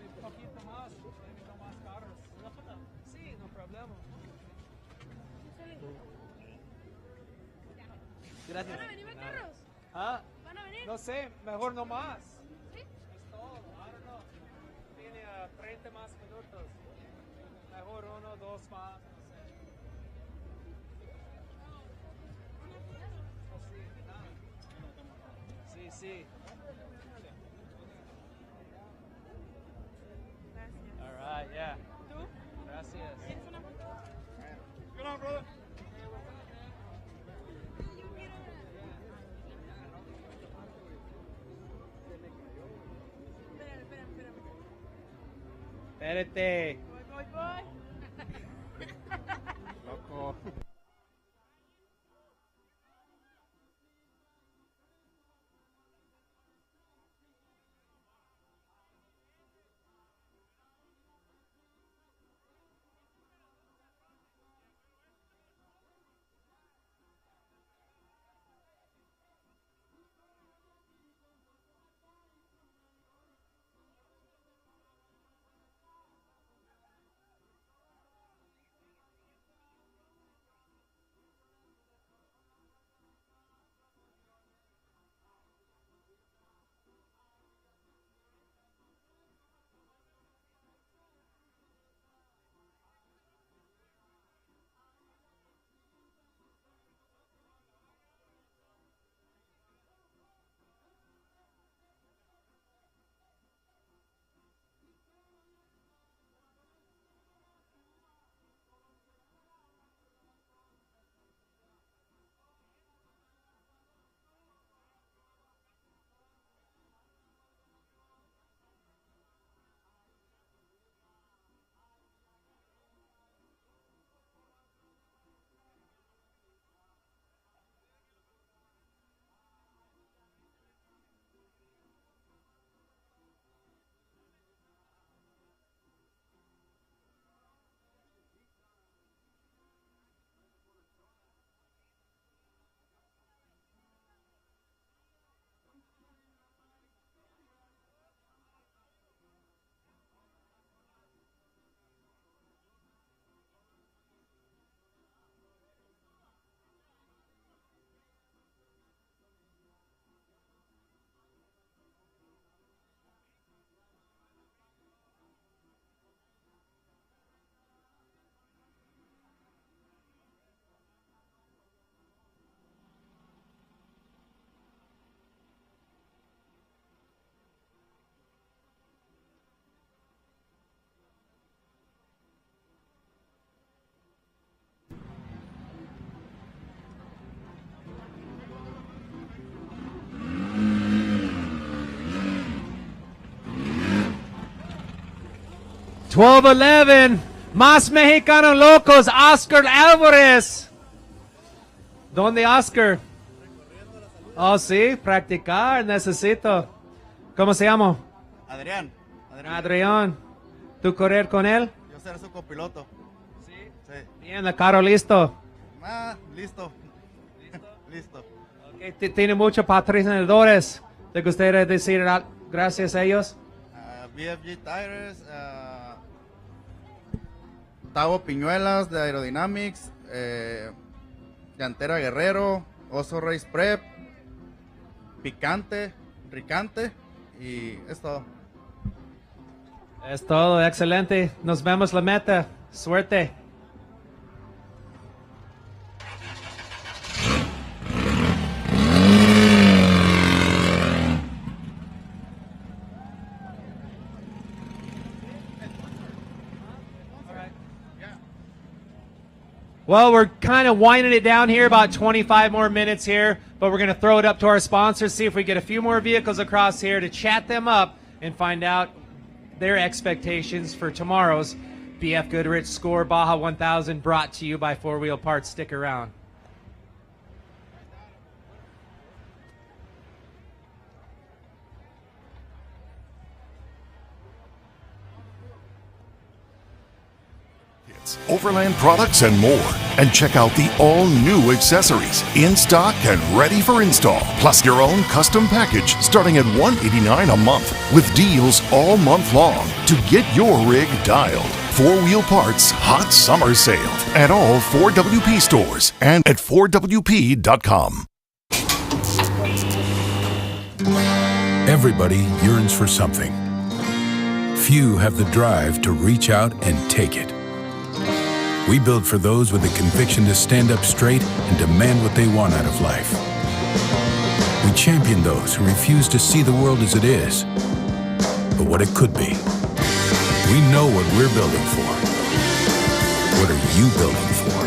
Un poquito más, no más caros. Sí, no problema. Gracias. ¿Van a venir más carros? ¿Ah? ¿Van a venir? No sé, mejor no más. ¿Sí? Es todo, I don't know. Tiene 30 más minutos. Mejor uno, dos más, no sé. Sí, sí. All right, yeah. ¿Tú? Gracias. ¿Tienes una foto? Come on, brother. Espérate. Voy. Loco. $12.11. Más mexicanos locos. Oscar Álvarez. ¿Dónde Oscar? Oh, sí, practicar, necesito. ¿Cómo se llama? Adrián. Adrián. ¿Tú correr con él? Yo seré su copiloto. Sí. Sí. Bien, el carro listo. Listo. Listo. Okay, tiene muchos patrocinadores. ¿Te gustaría decir gracias a ellos? BFG Tires, Tavo Piñuelas de Aerodynamics, Llantera Guerrero, Oso Race Prep, Picante, Ricante y es todo. Es todo, excelente. Nos vemos la meta. Suerte. Well, we're kind of winding it down here, about 25 more minutes here, but we're going to throw it up to our sponsors, see if we get a few more vehicles across here to chat them up and find out their expectations for tomorrow's BF Goodrich Score Baja 1000, brought to you by 4 Wheel Parts. Stick around. Overland products and more. And check out the all-new accessories in stock and ready for install. Plus your own custom package starting at $189 a month with deals all month long to get your rig dialed. 4 Wheel Parts Hot Summer Sale at all 4WP stores and at 4WP.com. Everybody yearns for something. Few have the drive to reach out and take it. We build for those with the conviction to stand up straight and demand what they want out of life. We champion those who refuse to see the world as it is, but what it could be. We know what we're building for. What are you building for?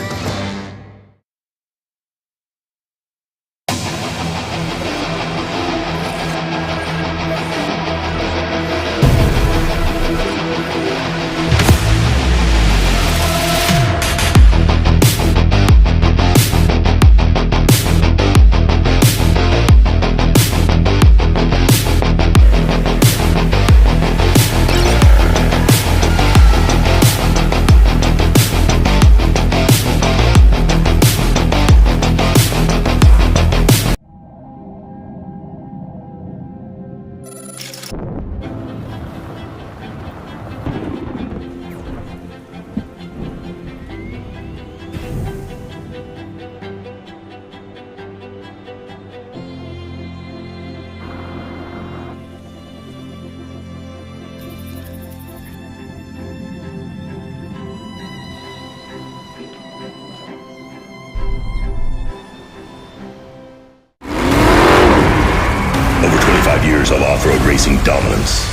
Years of off-road racing dominance.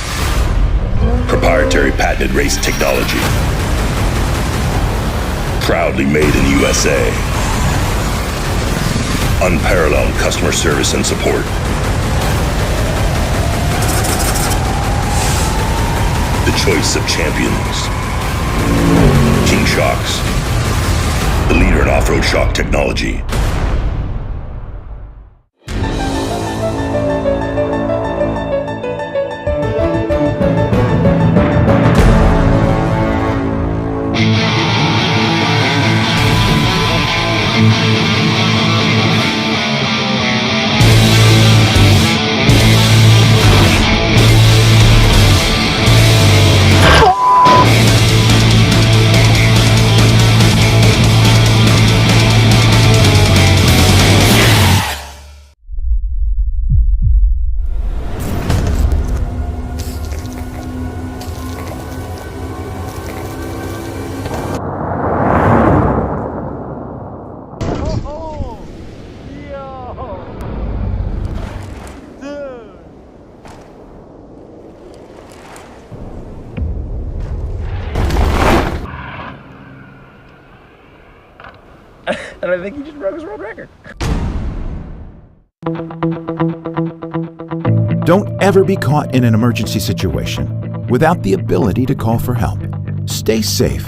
Proprietary patented race technology. Proudly made in the USA. Unparalleled customer service and support. The choice of champions. King Shocks. The leader in off-road shock technology. And I think he just broke his world record. Don't ever be caught in an emergency situation without the ability to call for help. Stay safe.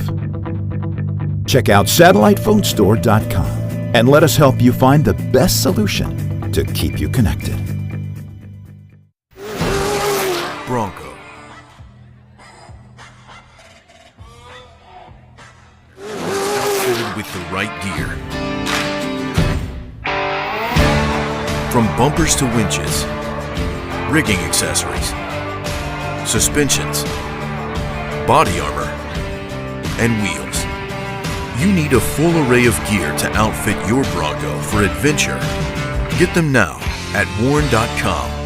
Check out satellitephonestore.com and let us help you find the best solution to keep you connected. Bronco. Outfitted with the right gear. From bumpers to winches, rigging accessories, suspensions, body armor, and wheels. You need a full array of gear to outfit your Bronco for adventure. Get them now at warn.com.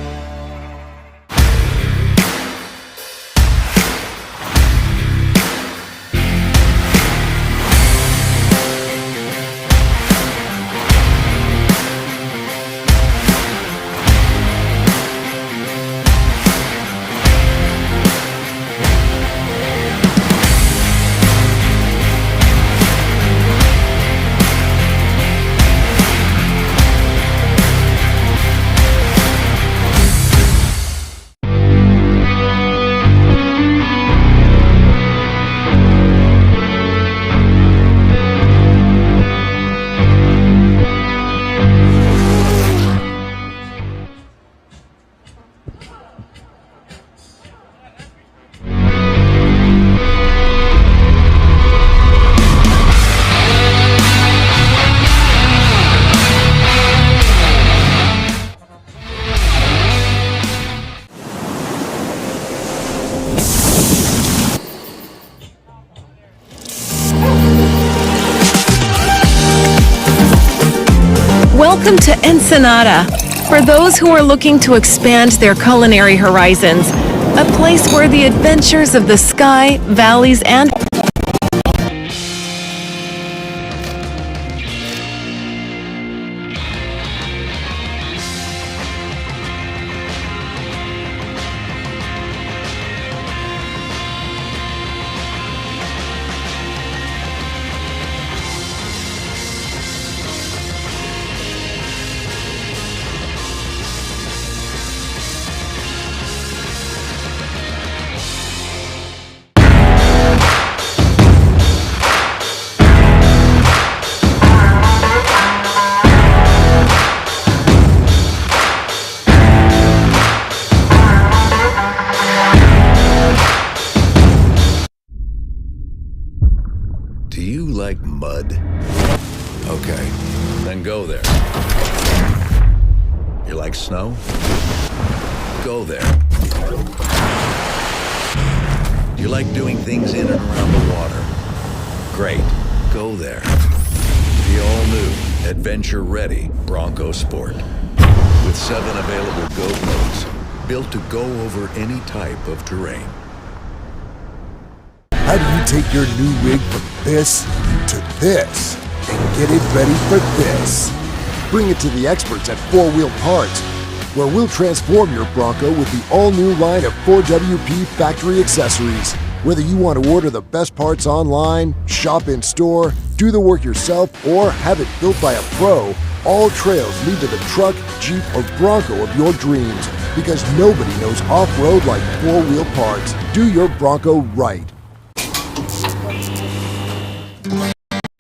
Welcome to Ensenada. For those who are looking to expand their culinary horizons, a place where the adventures of the sky, valleys, and Do you like mud? Okay, then go there. You like snow? Go there. Do you like doing things in and around the water? Great, go there. The all-new, adventure-ready Bronco Sport. With 7 available go modes, built to go over any type of terrain. How do you take your new rig from this to this and get it ready for this? Bring it to the experts at 4 Wheel Parts, where we'll transform your Bronco with the all-new line of 4WP factory accessories. Whether you want to order the best parts online, shop in store, do the work yourself, or have it built by a pro, all trails lead to the truck, Jeep, or Bronco of your dreams, because nobody knows off-road like 4 Wheel Parts. Do your Bronco right.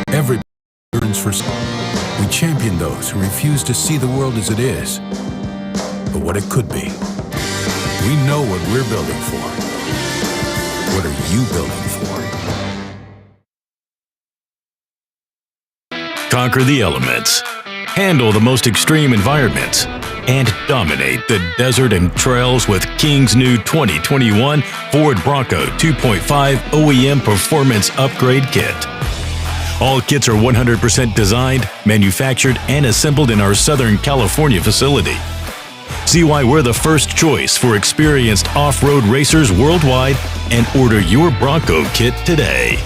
Everybody yearns for. We champion those who refuse to see the world as it is, but what it could be. We know what we're building for. What are you building for? Conquer the elements, handle the most extreme environments, and dominate the desert and trails with King's new 2021 Ford Bronco 2.5 OEM Performance Upgrade Kit. All kits are 100% designed, manufactured, and assembled in our Southern California facility. See why we're the first choice for experienced off-road racers worldwide and order your Bronco kit today.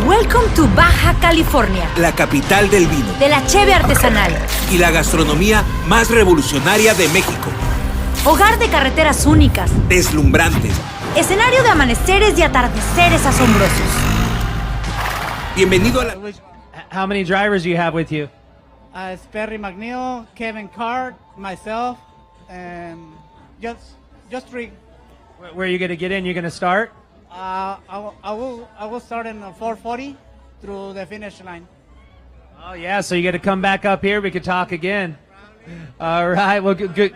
Welcome to Baja California, la capital del vino, de la cheve artesanal y la gastronomía más revolucionaria de México. Hogar de carreteras únicas, deslumbrantes, escenario de amaneceres y atardeceres asombrosos. Bienvenido a la... How many drivers do you have with you? It's Perry McNeil, Kevin Card, myself, and just 3. Where are you going to get in? You're going to start? I will start in 440 through the finish line. Oh yeah, so you got to come back up here. We could talk again. All right. Well, good.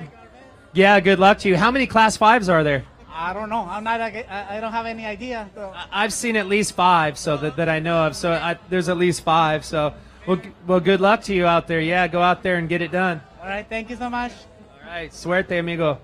Yeah, good luck to you. How many Class 5s are there? I don't know. I don't have any idea. So. I've seen at least 5, so that I know of. So there's at least 5. So well, good luck to you out there. Yeah, go out there and get it done. All right. Thank you so much. All right. Suerte, amigo.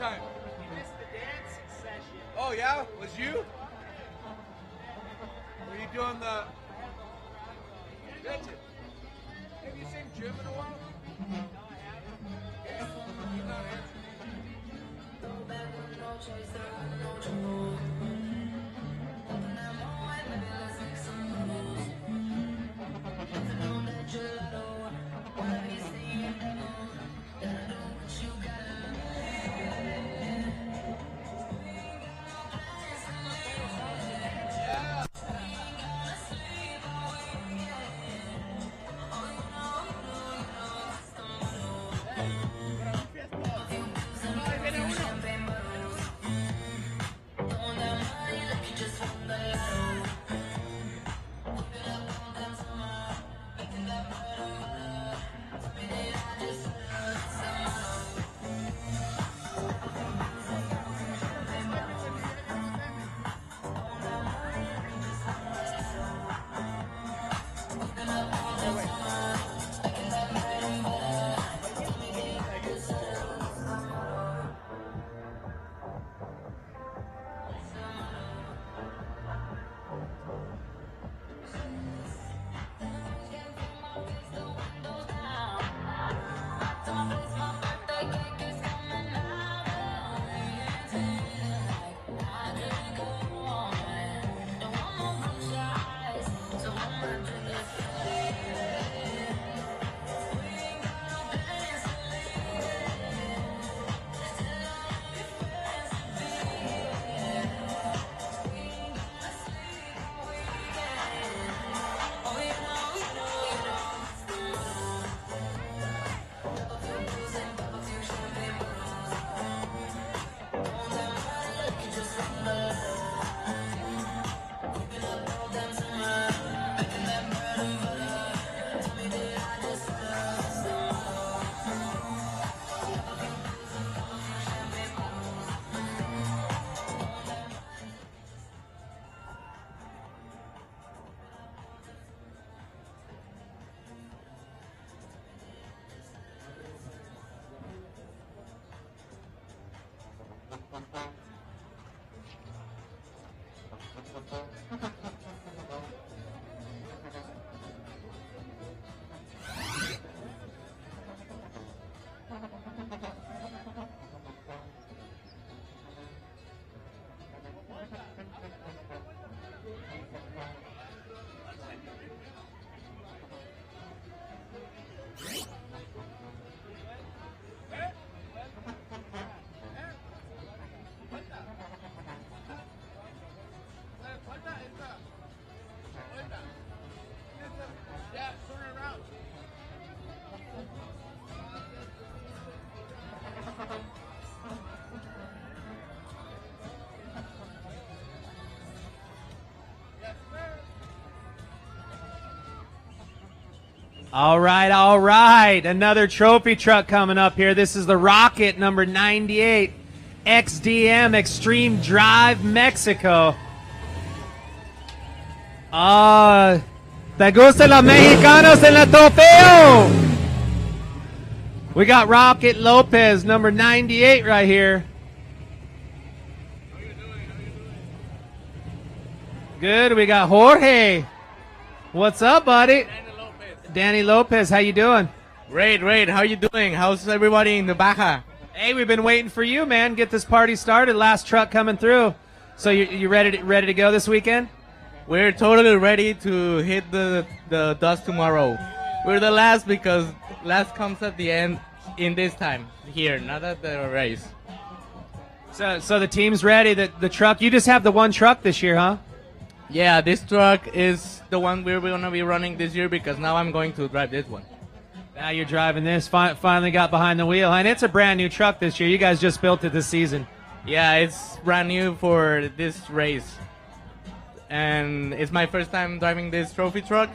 Time. You missed the dance session. Oh yeah, was you? Were you doing the? Betcha. Have you seen Jim in a while? No, I haven't. You're not All right. Another trophy truck coming up here. This is the Rocket number 98 XDM Extreme Drive Mexico. ¿Te gustan los mexicanos en el trofeo? We got Rocket Lopez, number 98 right here. Good. We got Jorge. What's up, buddy? Danny Lopez, how you doing? Great. How you doing? How's everybody in the Baja? Hey, we've been waiting for you, man. Get this party started. Last truck coming through. So you ready to go this weekend? We're totally ready to hit the dust tomorrow. We're the last because last comes at the end in this time here, not at the race. So the team's ready. The truck. You just have the one truck this year, huh? Yeah, this truck is the one we're going to be running this year because now I'm going to drive this one. Now you're driving this. Finally got behind the wheel, and it's a brand new truck this year. You guys just built it this season. Yeah, it's brand new for this race, and it's my first time driving this trophy truck,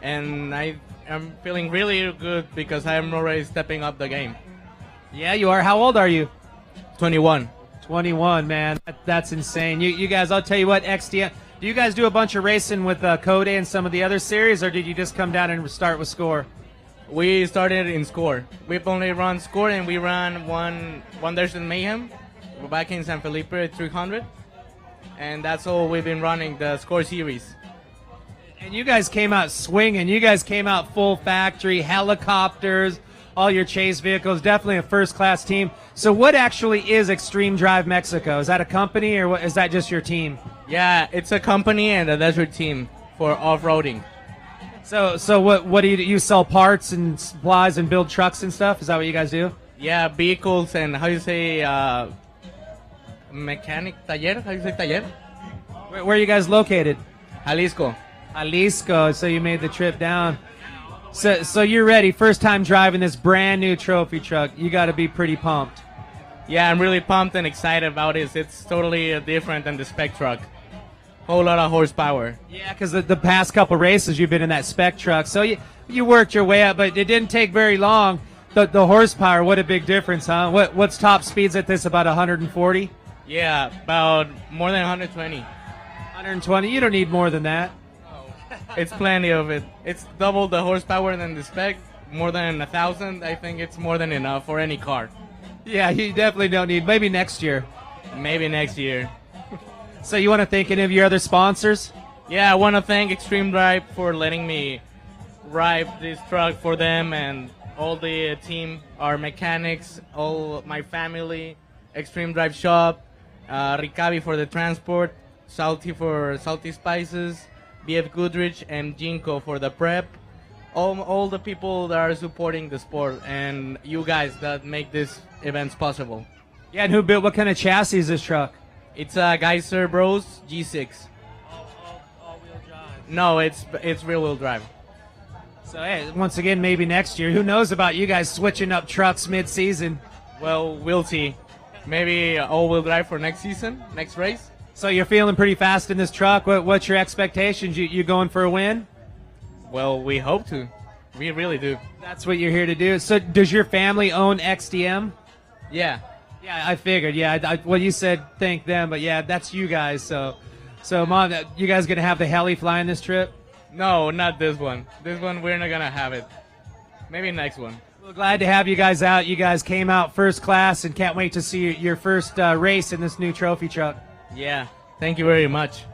and I'm feeling really good because I'm already stepping up the game. Yeah, you are. How old are you? 21. 21, man. That's insane. You guys, I'll tell you what, XDM. Do you guys do a bunch of racing with Code and some of the other series, or did you just come down and start with Score? We started in Score. We've only run Score, and we ran one Wonders in Mayhem back in San Felipe 300, and that's all we've been running, the Score series. And you guys came out swinging. You guys came out full factory, helicopters, all your chase vehicles, definitely a first-class team. So what actually is Extreme Drive Mexico? Is that a company, or is that just your team? Yeah, it's a company and a desert team for off-roading. So what do you sell parts and supplies and build trucks and stuff? Is that what you guys do? Yeah, vehicles and how you say mechanic taller? How you say taller? Where are you guys located? Jalisco. Jalisco. So you made the trip down. So you're ready. First time driving this brand new trophy truck. You got to be pretty pumped. Yeah, I'm really pumped and excited about it. It's totally different than the spec truck. Whole lot of horsepower. Yeah, because the past couple races you've been in that spec truck, so you worked your way up, but it didn't take very long. The horsepower, what a big difference, huh? What's top speeds at this? About 140? Yeah, about more than 120. 120. You don't need more than that. It's plenty of it. It's double the horsepower than the spec. More than 1,000. I think it's more than enough for any car. Yeah, you definitely don't need. Maybe next year. Maybe next year. So you want to thank any of your other sponsors? Yeah, I want to thank Extreme Drive for letting me ride this truck for them and all the team, our mechanics, all my family, Extreme Drive Shop, Ricavi for the transport, Salty for Salty Spices, BFGoodrich, and Jinko for the prep. All the people that are supporting the sport and you guys that make these events possible. Yeah, and who built, what kind of chassis is this truck? It's a Geyser Bros G6. All-wheel drive? No, it's rear-wheel drive. So, hey, once again, maybe next year. Who knows about you guys switching up trucks mid-season? Well, we'll see. Maybe all-wheel drive for next season, next race. So you're feeling pretty fast in this truck. What's your expectations? You going for a win? Well, we hope to. We really do. That's what you're here to do. So does your family own XDM? Yeah. Yeah, I figured. Yeah, well, you said thank them, but yeah, that's you guys. So Mom, you guys going to have the heli flying this trip? No, not this one. This one, we're not going to have it. Maybe next one. Well, glad to have you guys out. You guys came out first class and can't wait to see your first race in this new trophy truck. Yeah, thank you very much.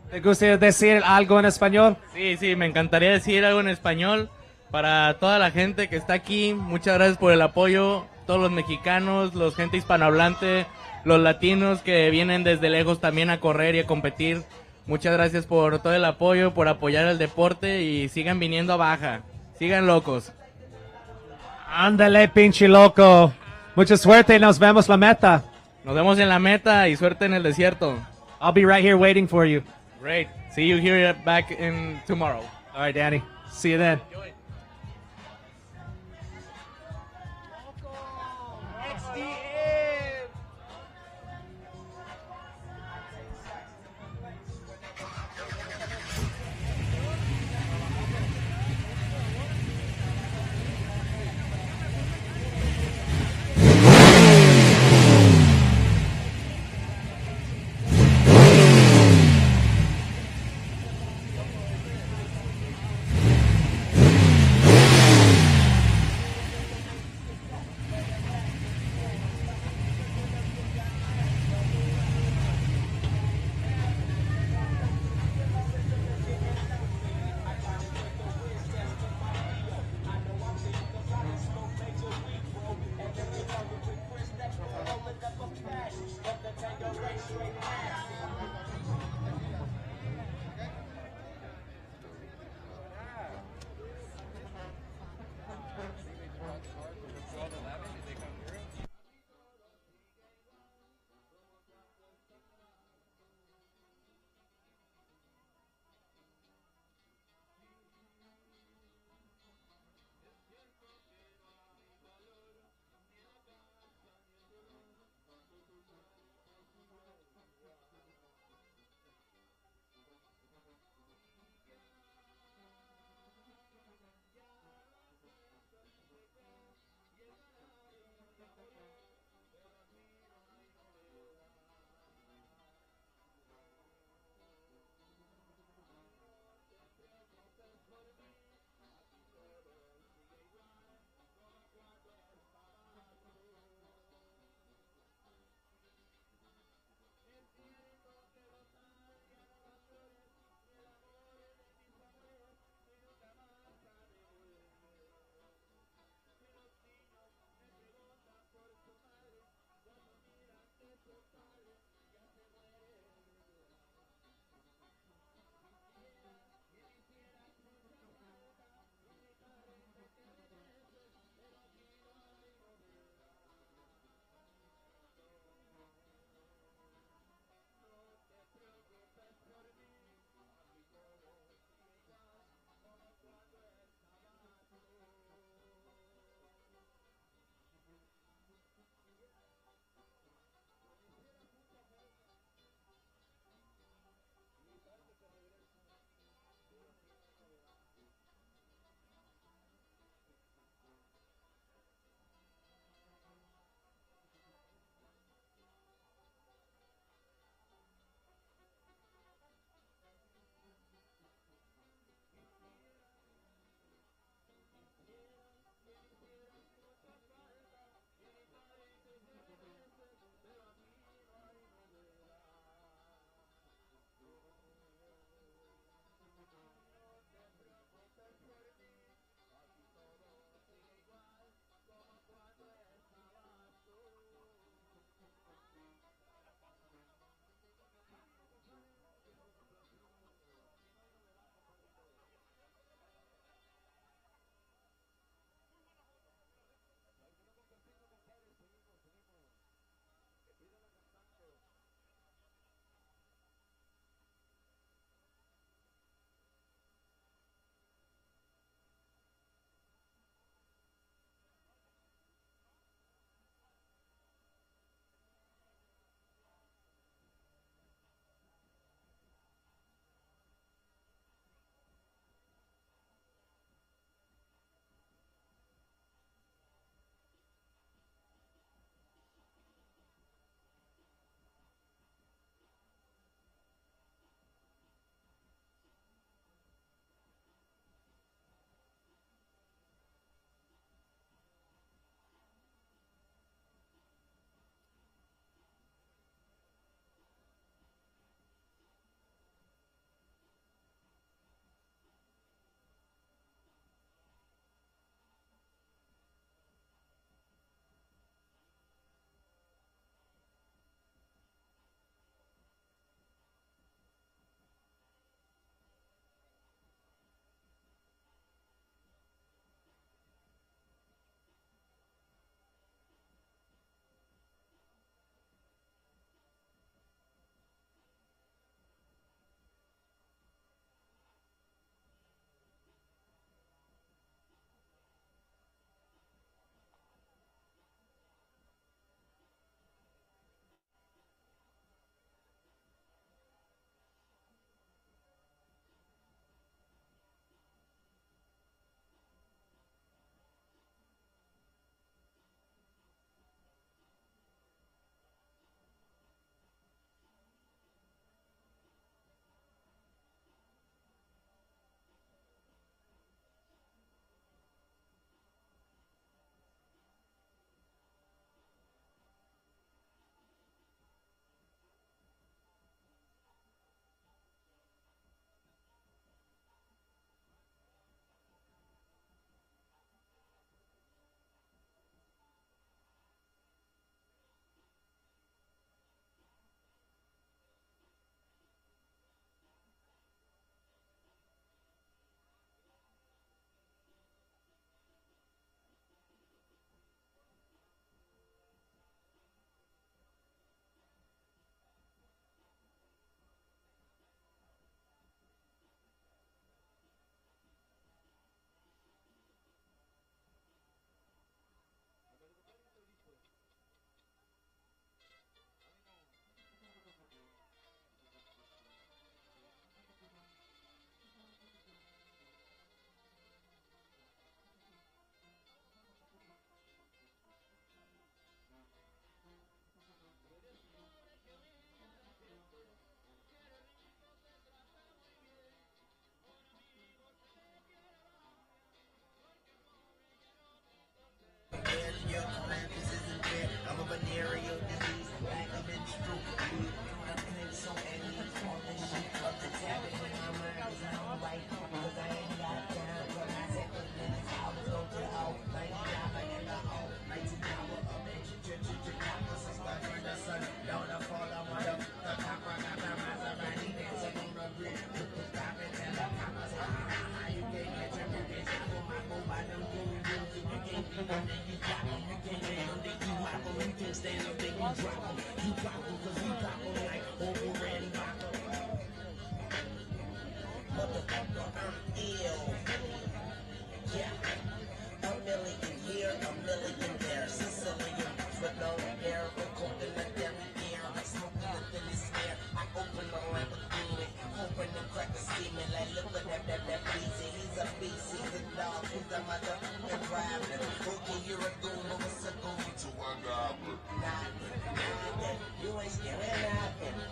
¿Te gusta decir algo en español? Sí, me encantaría decir algo en español para toda la gente que está aquí. Muchas gracias por el apoyo. Todos los mexicanos, los gente hispanohablante, los latinos que vienen desde lejos también a correr y a competir. Muchas gracias por todo el apoyo, por apoyar el deporte y sigan viniendo a Baja. Sigan locos. Ándale, pinche loco. Mucha suerte y nos vemos la meta. Nos vemos en la meta y suerte en el desierto. I'll be right here waiting for you. Great. See you here back in tomorrow. All right, Danny. See you then.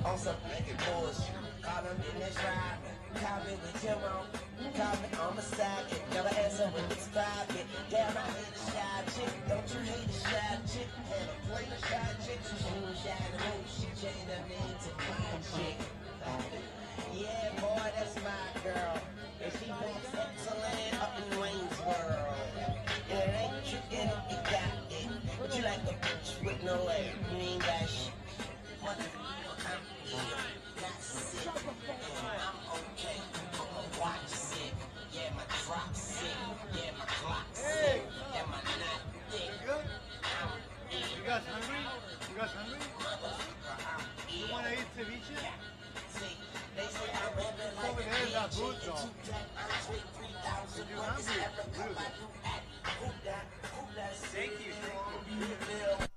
On some naked bullshit, call him in this ride. Call me with your own, call me on the side. Never answer when it's private. Damn, I hate a shy chick. Don't you hate a shy chick? And a play a shy chick. She moonshine, she changed her name to my chick. Yeah, boy, that's my girl. And she walks excellent up in Wayne's World. And it ain't you get it, you got it. But you like a bitch with no leg. You ain't got shit. What the I'm okay, but my watch sick, yeah, my drop sick, yeah, my clock sick, and my knot thick. You guys hungry? You guys hungry? You want to eat ceviche? They say I'm Over there is that food though. If you're hungry, Really? thank you.